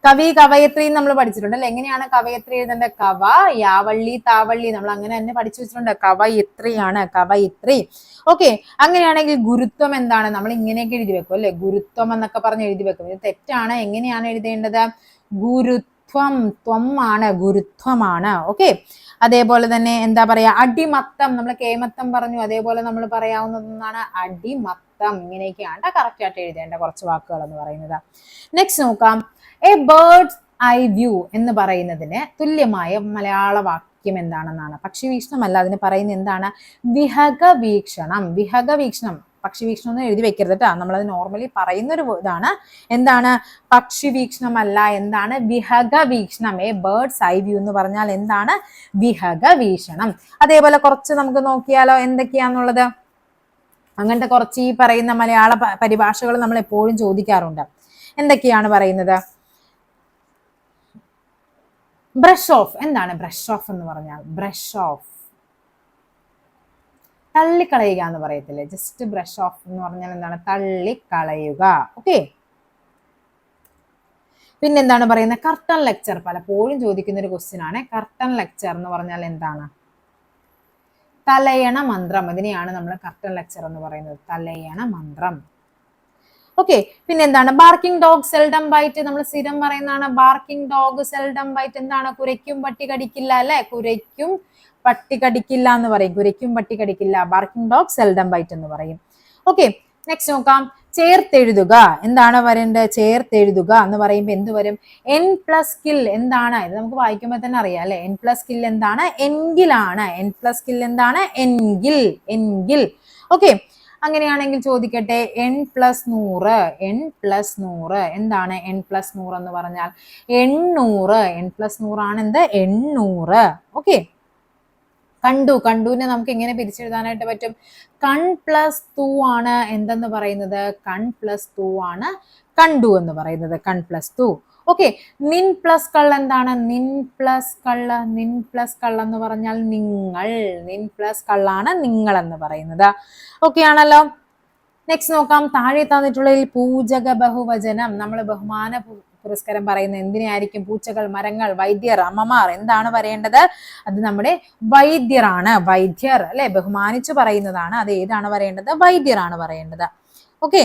കവി, കവയത്രി നമ്മൾ പഠിച്ചിട്ടുണ്ട് അല്ലെ? എങ്ങനെയാണ് കവയത്രി എഴുതേണ്ടത്? കവ, യാവള്ളി, താവള്ളി. നമ്മൾ അങ്ങനെ തന്നെ പഠിച്ചു വെച്ചിട്ടുണ്ട്. കവയിത്രിയാണ്, കവയിത്രി. ഓക്കെ. അങ്ങനെയാണെങ്കിൽ ഗുരുത്വം എന്താണ്? നമ്മൾ ഇങ്ങനെയൊക്കെ എഴുതി വെക്കും അല്ലെ? ഗുരുത്വം എന്നൊക്കെ പറഞ്ഞ് എഴുതി വെക്കും. ഇത് തെറ്റാണ്. എങ്ങനെയാണ് എഴുതേണ്ടത്? ഗുരുത്വമാണ്. ഓക്കെ. അതേപോലെ തന്നെ എന്താ പറയാ? അടിമത്തം. നമ്മൾ കേമത്തം പറഞ്ഞു, അതേപോലെ നമ്മൾ പറയാവുന്നതാണ് അടിമത്തം. ഇങ്ങനെയൊക്കെയാണ് കറക്റ്റ് ആയിട്ട് എഴുതേണ്ട കുറച്ച് വാക്കുകൾ എന്ന് പറയുന്നത്. നെക്സ്റ്റ് നോക്കാം. എ ബേർഡ്സ് ഐ വ്യൂ എന്ന് പറയുന്നതിന് തുല്യമായ മലയാള വാക്യം എന്താണെന്നാണ്. പക്ഷി വീക്ഷണമല്ല, അതിന് പറയുന്നത് എന്താണ്? വിഹഗവീക്ഷണം. പക്ഷി വീക്ഷണം ഒന്നും എഴുതി വെക്കരുത് കേട്ടോ. നമ്മളത് നോർമലി പറയുന്നൊരു ഇതാണ്. എന്താണ്? പക്ഷി വീക്ഷണമല്ല, എന്താണ്? വിഹഗവീക്ഷണം. എ ബേർഡ്സ് ഐ വ്യൂ എന്ന് പറഞ്ഞാൽ എന്താണ്? വിഹഗവീക്ഷണം. അതേപോലെ കുറച്ച് നമുക്ക് നോക്കിയാലോ എന്തൊക്കെയാന്നുള്ളത്. അങ്ങനത്തെ കുറച്ച് ഈ പറയുന്ന മലയാള പരിഭാഷകൾ നമ്മൾ എപ്പോഴും ചോദിക്കാറുണ്ട്. എന്തൊക്കെയാണ് പറയുന്നത്? Brush of. എന്താണ് ബ്രഷ് ഓഫ് എന്ന് പറഞ്ഞാൽ? ബ്രഷ് ഓഫ് തള്ളിക്കളയുക എന്ന് പറയത്തില്ലേ? ജസ്റ്റ് ബ്രഷ് ഓഫ് എന്ന് പറഞ്ഞാൽ എന്താണ്? തള്ളിക്കളയുക. ഓക്കെ. പിന്നെന്താണ് പറയുന്നത്? Curtain lecture. പലപ്പോഴും ചോദിക്കുന്ന ഒരു ക്വസ്റ്റ്യൻ ആണ്. കർട്ടൻ ലെക്ചർ എന്ന് പറഞ്ഞാൽ എന്താണ്? തലയണ മന്ത്രം. ഇതിനെയാണ് നമ്മൾ കർട്ടൻ ലെക്ചർ എന്ന് പറയുന്നത്, തലയണ മന്ത്രം. ഓക്കെ. പിന്നെന്താണ്? Barking dog seldom bite. നമ്മൾ സ്ഥിരം പറയുന്നതാണ് ബാർക്കിംഗ് ഡോഗ് സെൽഡം ബൈറ്റ്. എന്താണ്? കുരയ്ക്കും പട്ടി കടിക്കില്ല അല്ലെ? കുരയ്ക്കും പട്ടി കടിക്കില്ല എന്ന് പറയും. കുരയ്ക്കും പട്ടി കടിക്കില്ല. ബാർക്കിംഗ് ഡോഗ് സെൽഡം ബൈറ്റ് എന്ന് പറയും. ഓക്കെ. നെക്സ്റ്റ് നോക്കാം. ചേർത്തെഴുതുക. എന്താണ് വരേണ്ടത്? ചേർത്തെഴുതുക എന്ന് പറയുമ്പോൾ എന്ത് വരും? N plus kill. എന്താണ്? ഇത് നമുക്ക് വായിക്കുമ്പോൾ തന്നെ അറിയാം അല്ലെ? എൻ പ്ലസ് കിൽ എന്താണ്? എങ്കിലാണ്. എൻ പ്ലസ് കിൽ എന്താണ്? എങ്കിൽ. ഓക്കെ. അങ്ങനെയാണെങ്കിൽ ചോദിക്കട്ടെ, n+100, n+100 എന്താണ് n+100 എന്ന് പറഞ്ഞാൽ? 800. n+100 ആണ് എന്ത്? 800. ഓക്കെ, കണ്ടുവിനെ നമുക്ക് എങ്ങനെ പിരിച്ചെഴുതാനായിട്ട് പറ്റും? കൺ+2 ആണ് എന്തെന്ന് പറയുന്നത്? കൺ+2 ആണ് കണ്ടു എന്ന് പറയുന്നത്. കൺ+2. ഓക്കെ, നിൻ+കൾ എന്താണ്? നിൻ+കൾ എന്ന് പറഞ്ഞാൽ നിങ്ങൾ. നിൻ+കളാണ് നിങ്ങൾ എന്ന് പറയുന്നത്. ഓക്കെ ആണല്ലോ. നെക്സ്റ്റ് നോക്കാം, താഴെ തന്നിട്ടുള്ളതിൽ പൂജക ബഹുവചനം നമ്മൾ ബഹുമാന പുരസ്കാരം പറയുന്നത് എന്തിനായിരിക്കും? പൂച്ചകൾ, മരങ്ങൾ, വൈദ്യർ, അമ്മമാർ. എന്താണ് വരേണ്ടത്? അത് നമ്മുടെ വൈദ്യരാണ്. വൈദ്യർ അല്ലെ, ബഹുമാനിച്ചു പറയുന്നതാണ്. അത് ഏതാണ് വരേണ്ടത്? വൈദ്യരാണ് പറയേണ്ടത്. ഓക്കെ,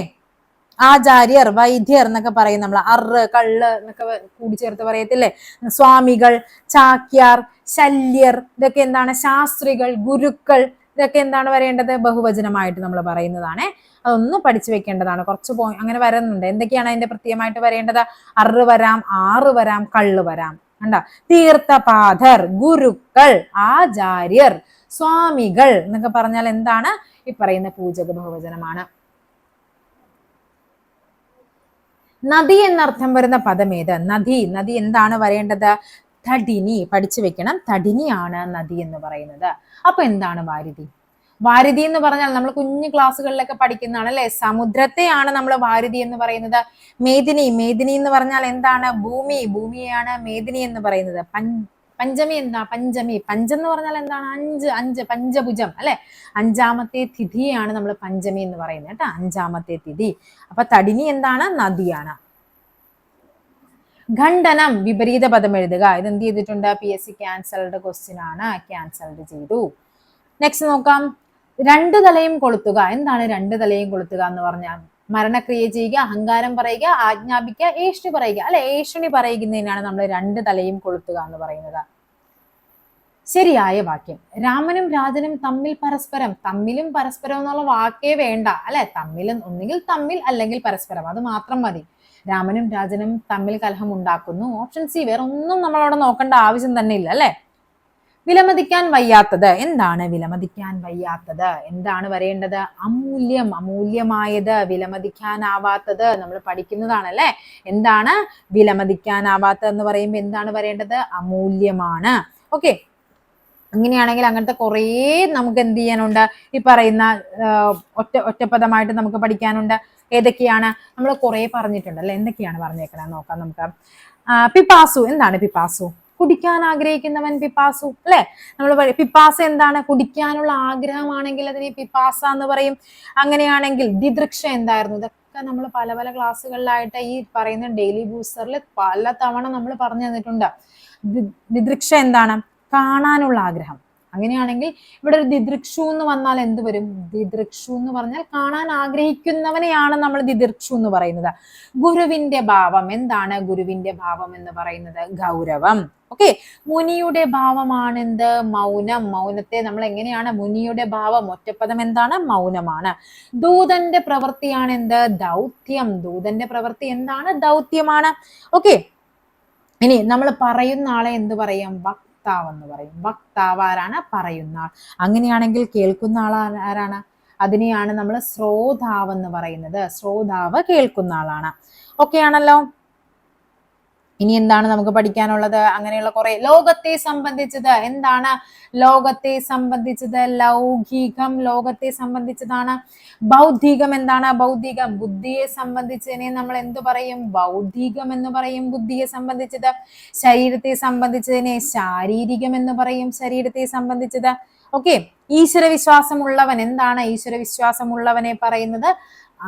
ആചാര്യർ, വൈദ്യർ എന്നൊക്കെ പറയും നമ്മൾ. അറ്, കള്ള് എന്നൊക്കെ കൂടിച്ചേർത്ത് പറയത്തില്ലേ? സ്വാമികൾ, ചാക്യാർ, ശല്യർ, ഇതൊക്കെ എന്താണ്? ശാസ്ത്രികൾ, ഗുരുക്കൾ, ഇതൊക്കെ എന്താണ് വരേണ്ടത്? ബഹുവചനമായിട്ട് നമ്മൾ പറയുന്നതാണ്. അതൊന്ന് പഠിച്ചു വെക്കേണ്ടതാണ്. കുറച്ച് അങ്ങനെ വരുന്നുണ്ട്. എന്തൊക്കെയാണ് അതിന്റെ പ്രത്യേകമായിട്ട് വരേണ്ടത്? അറ് വരാം, ആറ് വരാം, കള്ള് വരാം. കണ്ട, തീർത്ഥപാദർ, ഗുരുക്കൾ, ആചാര്യർ, സ്വാമികൾ എന്നൊക്കെ പറഞ്ഞാൽ എന്താണ്? ഈ പറയുന്ന പൂജക ബഹുവചനമാണ്. നദി എന്നർത്ഥം വരുന്ന പദം ഏത്? നദി എന്താണ് വരേണ്ടത്? തടിനി. പഠിച്ചു വെക്കണം, തടിനിയാണ് നദി എന്ന് പറയുന്നത്. അപ്പൊ എന്താണ് വാരിധി? വാരിധി എന്ന് പറഞ്ഞാൽ നമ്മൾ കുഞ്ഞു ക്ലാസ്സുകളിലൊക്കെ പഠിക്കുന്നതാണ് അല്ലെ. സമുദ്രത്തെയാണ് നമ്മൾ വാരിധി എന്ന് പറയുന്നത്. മേദിനി എന്ന് പറഞ്ഞാൽ എന്താണ്? ഭൂമിയെയാണ് മേദിനി എന്ന് പറയുന്നത്. പഞ്ചമി എന്താ? പഞ്ചെന്ന് പറഞ്ഞാൽ എന്താണ്? അഞ്ച്, പഞ്ചഭുജം അല്ലെ. അഞ്ചാമത്തെ തിഥിയാണ് നമ്മൾ പഞ്ചമി എന്ന് പറയുന്നത് കേട്ടോ, അഞ്ചാമത്തെ തിഥി. അപ്പൊ തടിനി എന്താണ്? നദിയാണ്. ഖണ്ഡനം, വിപരീത പദം എഴുതുക. ഇത് എന്ത് ചെയ്തിട്ടുണ്ട്? PSC ക്യാൻസൽഡ് ക്വസ്റ്റ്യൻ ആണ്, ക്യാൻസൽഡ് ചെയ്തു. നെക്സ്റ്റ് നോക്കാം, രണ്ടു തലയും കൊളുത്തുക. എന്താണ് രണ്ടു തലയും കൊളുത്തുക എന്ന് പറഞ്ഞാൽ? മരണക്രിയ ചെയ്യുക, അഹങ്കാരം പറയുക, ആജ്ഞാപിക്കുക, ഏഷണി പറയുക അല്ലെ. ഏഷണി പറയുന്നതിനാണ് നമ്മൾ രണ്ടു തലയും കൊളുത്തുക എന്ന് പറയുന്നത്. ശരിയായ വാക്യം. രാമനും രാജനും തമ്മിൽ പരസ്പരം. തമ്മിലും പരസ്പരം എന്നുള്ള വാക്കേ വേണ്ട അല്ലെ. ഒന്നുകിൽ തമ്മിൽ അല്ലെങ്കിൽ പരസ്പരം, അത് മാത്രം മതി. രാമനും രാജനും തമ്മിൽ കലഹം ഉണ്ടാക്കുന്നു. Option C. വേറെ ഒന്നും നമ്മളവിടെ നോക്കേണ്ട ആവശ്യം തന്നെ ഇല്ല അല്ലെ. വിലമതിക്കാൻ വയ്യാത്തത്. എന്താണ് വിലമതിക്കാൻ വയ്യാത്തത്? എന്താണ് വരേണ്ടത്? അമൂല്യം, അമൂല്യമായത്, വിലമതിക്കാനാവാത്തത്. നമ്മൾ പഠിക്കുന്നതാണല്ലേ. എന്താണ് വിലമതിക്കാനാവാത്തത് എന്ന് പറയുമ്പോൾ എന്താണ് വരേണ്ടത്? അമൂല്യമാണ്. ഓക്കെ, അങ്ങനെയാണെങ്കിൽ അങ്ങനത്തെ കുറേ നമുക്ക് എന്ത് ചെയ്യാനുണ്ട്? ഈ പറയുന്ന ഒറ്റപ്പദമായിട്ട് നമുക്ക് പഠിക്കാനുണ്ട്. ഏതൊക്കെയാണ്? നമ്മൾ കുറെ പറഞ്ഞിട്ടുണ്ട് അല്ലെ. എന്തൊക്കെയാണ് പറഞ്ഞേക്കണേ നോക്കാം നമുക്ക്. പിപ്പാസു. എന്താണ് പിപ്പാസു? കുടിക്കാൻ ആഗ്രഹിക്കുന്നവൻ പിപ്പാസു അല്ലെ. നമ്മൾ പിപ്പാസ എന്താണ്? കുടിക്കാനുള്ള ആഗ്രഹമാണെങ്കിൽ അതിനെ പിപ്പാസ എന്ന് പറയും. അങ്ങനെയാണെങ്കിൽ ദിദൃക്ഷ എന്തായിരുന്നു? ഇതൊക്കെ നമ്മൾ പല പല ക്ലാസ്സുകളിലായിട്ട് ഈ പറയുന്ന ഡെയിലി ബൂസ്റ്ററിൽ പല തവണ നമ്മൾ പറഞ്ഞു തന്നിട്ടുണ്ട്. ദിദൃക്ഷ എന്താണ്? കാണാനുള്ള ആഗ്രഹം. അങ്ങനെയാണെങ്കിൽ ഇവിടെ ഒരു ദിദൃക്ഷു എന്ന് വന്നാൽ എന്ത് വരും? ദിദൃക്ഷു എന്ന് പറഞ്ഞാൽ കാണാൻ ആഗ്രഹിക്കുന്നവനെയാണ് നമ്മൾ ദിദൃക്ഷു എന്ന് പറയുന്നത്. ഗുരുവിന്റെ ഭാവം. എന്താണ് ഗുരുവിന്റെ ഭാവം എന്ന് പറയുന്നത്? ഗൗരവം. ഓക്കെ, മുനിയുടെ ഭാവമാണ് എന്ത്? മൗനം. മൗനത്തെ നമ്മൾ എങ്ങനെയാണ്? മുനിയുടെ ഭാവം ഒറ്റപ്പദം എന്താണ്? മൗനമാണ്. ദൂതന്റെ പ്രവൃത്തിയാണ് എന്ത്? ദൗത്യം. ദൂതന്റെ പ്രവൃത്തി എന്താണ്? ദൗത്യമാണ്. ഓക്കെ, ഇനി നമ്മൾ പറയുന്ന ആളെ എന്ത് പറയും? വക്താവെന്ന് പറയും. വക്താവ് ആരാണ്? പറയുന്ന ആൾ. അങ്ങനെയാണെങ്കിൽ കേൾക്കുന്ന ആൾ ആരാണ്? അതിനെയാണ് നമ്മൾ ശ്രോതാവ് എന്ന് പറയുന്നത്. ശ്രോതാവ് കേൾക്കുന്ന ആളാണ്. ഓക്കെ ആണല്ലോ. ഇനി എന്താണ് നമുക്ക് പഠിക്കാനുള്ളത്? അങ്ങനെയുള്ള കുറെ ലോകത്തെ സംബന്ധിച്ചത്. എന്താണ് ലോകത്തെ സംബന്ധിച്ചത്? ലൗകികം ലോകത്തെ സംബന്ധിച്ചതാണ്. ബൗദ്ധികം എന്താണ്? ബൗദ്ധികം ബുദ്ധിയെ സംബന്ധിച്ചതിനെ നമ്മൾ എന്ത് പറയും? ബൗദ്ധികം എന്ന് പറയും. ബുദ്ധിയെ സംബന്ധിച്ചത്. ശരീരത്തെ സംബന്ധിച്ചതിനെ ശാരീരികം എന്ന് പറയും. ശരീരത്തെ സംബന്ധിച്ചത്. ഓക്കെ, ഈശ്വരവിശ്വാസമുള്ളവൻ. എന്താണ് ഈശ്വരവിശ്വാസമുള്ളവനെ പറയുന്നത്?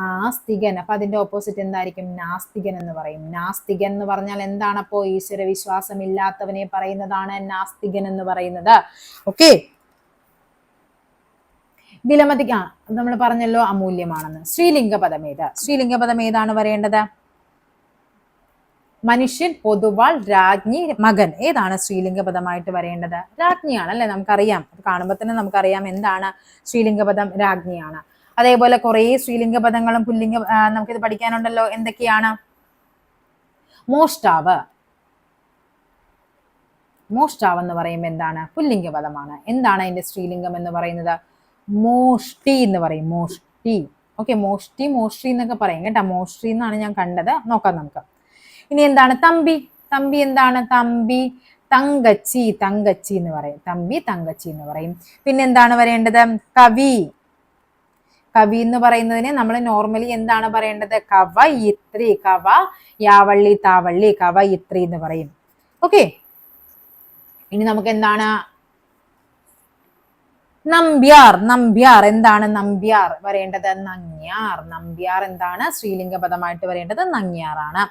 ആസ്തികൻ. അപ്പൊ അതിന്റെ ഓപ്പോസിറ്റ് എന്തായിരിക്കും? നാസ്തികൻ എന്ന് പറയും. നാസ്തികൻ എന്ന് പറഞ്ഞാൽ എന്താണ്? അപ്പോ ഈശ്വര വിശ്വാസം ഇല്ലാത്തവനെ പറയുന്നതാണ് നാസ്തികൻ എന്ന് പറയുന്നത്. ഓക്കെ, വിലമതിക്കാൻ നമ്മൾ പറഞ്ഞല്ലോ അമൂല്യമാണെന്ന്. സ്ത്രീലിംഗ പദം ഏത്? സ്ത്രീലിംഗ പദം ഏതാണ് വരേണ്ടത്? മനുഷ്യൻ, പൊതുവാൾ, രാജ്ഞി, മകൻ. ഏതാണ് സ്ത്രീലിംഗ പദമായിട്ട് വരേണ്ടത്? രാജ്ഞിയാണ് അല്ലെ. നമുക്കറിയാം, കാണുമ്പോൾ തന്നെ നമുക്കറിയാം എന്താണ് സ്ത്രീലിംഗ പദം? രാജ്ഞിയാണ്. അതേപോലെ കുറെ സ്ത്രീലിംഗ പദങ്ങളും പുല്ലിംഗ നമുക്കിത് പഠിക്കാനുണ്ടല്ലോ. എന്തൊക്കെയാണ്? മോഷ്ടാവ്. മോഷ്ടാവ് എന്ന് പറയുമ്പോൾ എന്താണ്? പുല്ലിംഗ പദമാണ്. എന്താണ് അതിന്റെ സ്ത്രീലിംഗം എന്ന് പറയുന്നത്? മോഷ്ടി എന്ന് പറയും. മോഷ്ടി. ഓക്കെ, മോഷ്ടി മോഷ്ടി എന്നൊക്കെ പറയും കേട്ടോ. മോഷ്ടി എന്നാണ് ഞാൻ കണ്ടത്. നോക്കാം നമുക്ക്. ഇനി എന്താണ് തമ്പി? തമ്പി എന്താണ്? തമ്പി തങ്കച്ചി. തങ്കച്ചി എന്ന് പറയും. തമ്പി തങ്കച്ചി എന്ന് പറയും. പിന്നെ എന്താണ് വരേണ്ടത്? കവി. കവി എന്ന് പറയുന്നതിന് നമ്മൾ നോർമലി എന്താണ് പറയേണ്ടത്? കവയിത്രി. കവ യാവള്ളി താവള്ളി, കവയിത്രി എന്ന് പറയും. ഓക്കെ, ഇനി നമുക്ക് എന്താണ്? നമ്പ്യാർ. നമ്പ്യാർ എന്താണ്? നമ്പ്യാർ വരേണ്ടത് നങ്ങ്യാർ. നമ്പ്യാർ എന്താണ്? സ്ത്രീലിംഗ പദമായിട്ട് വരേണ്ടത് നങ്ങ്യാറാണ്.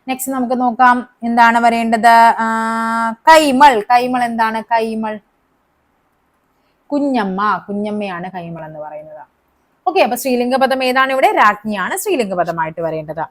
നെക്സ്റ്റ് നമുക്ക് നോക്കാം എന്താണ് വരേണ്ടത്? കൈമൾ. കൈമൾ എന്താണ്? കൈമൾ കുഞ്ഞമ്മ. കുഞ്ഞമ്മയാണ് കൈമൾ എന്ന് പറയുന്നത്. ഓക്കെ, അപ്പൊ സ്ത്രീലിംഗ പദം ഏതാണ് ഇവിടെ? രാജ്ഞിയാണ് സ്ത്രീലിംഗ പദമായിട്ട് വരേണ്ടത്.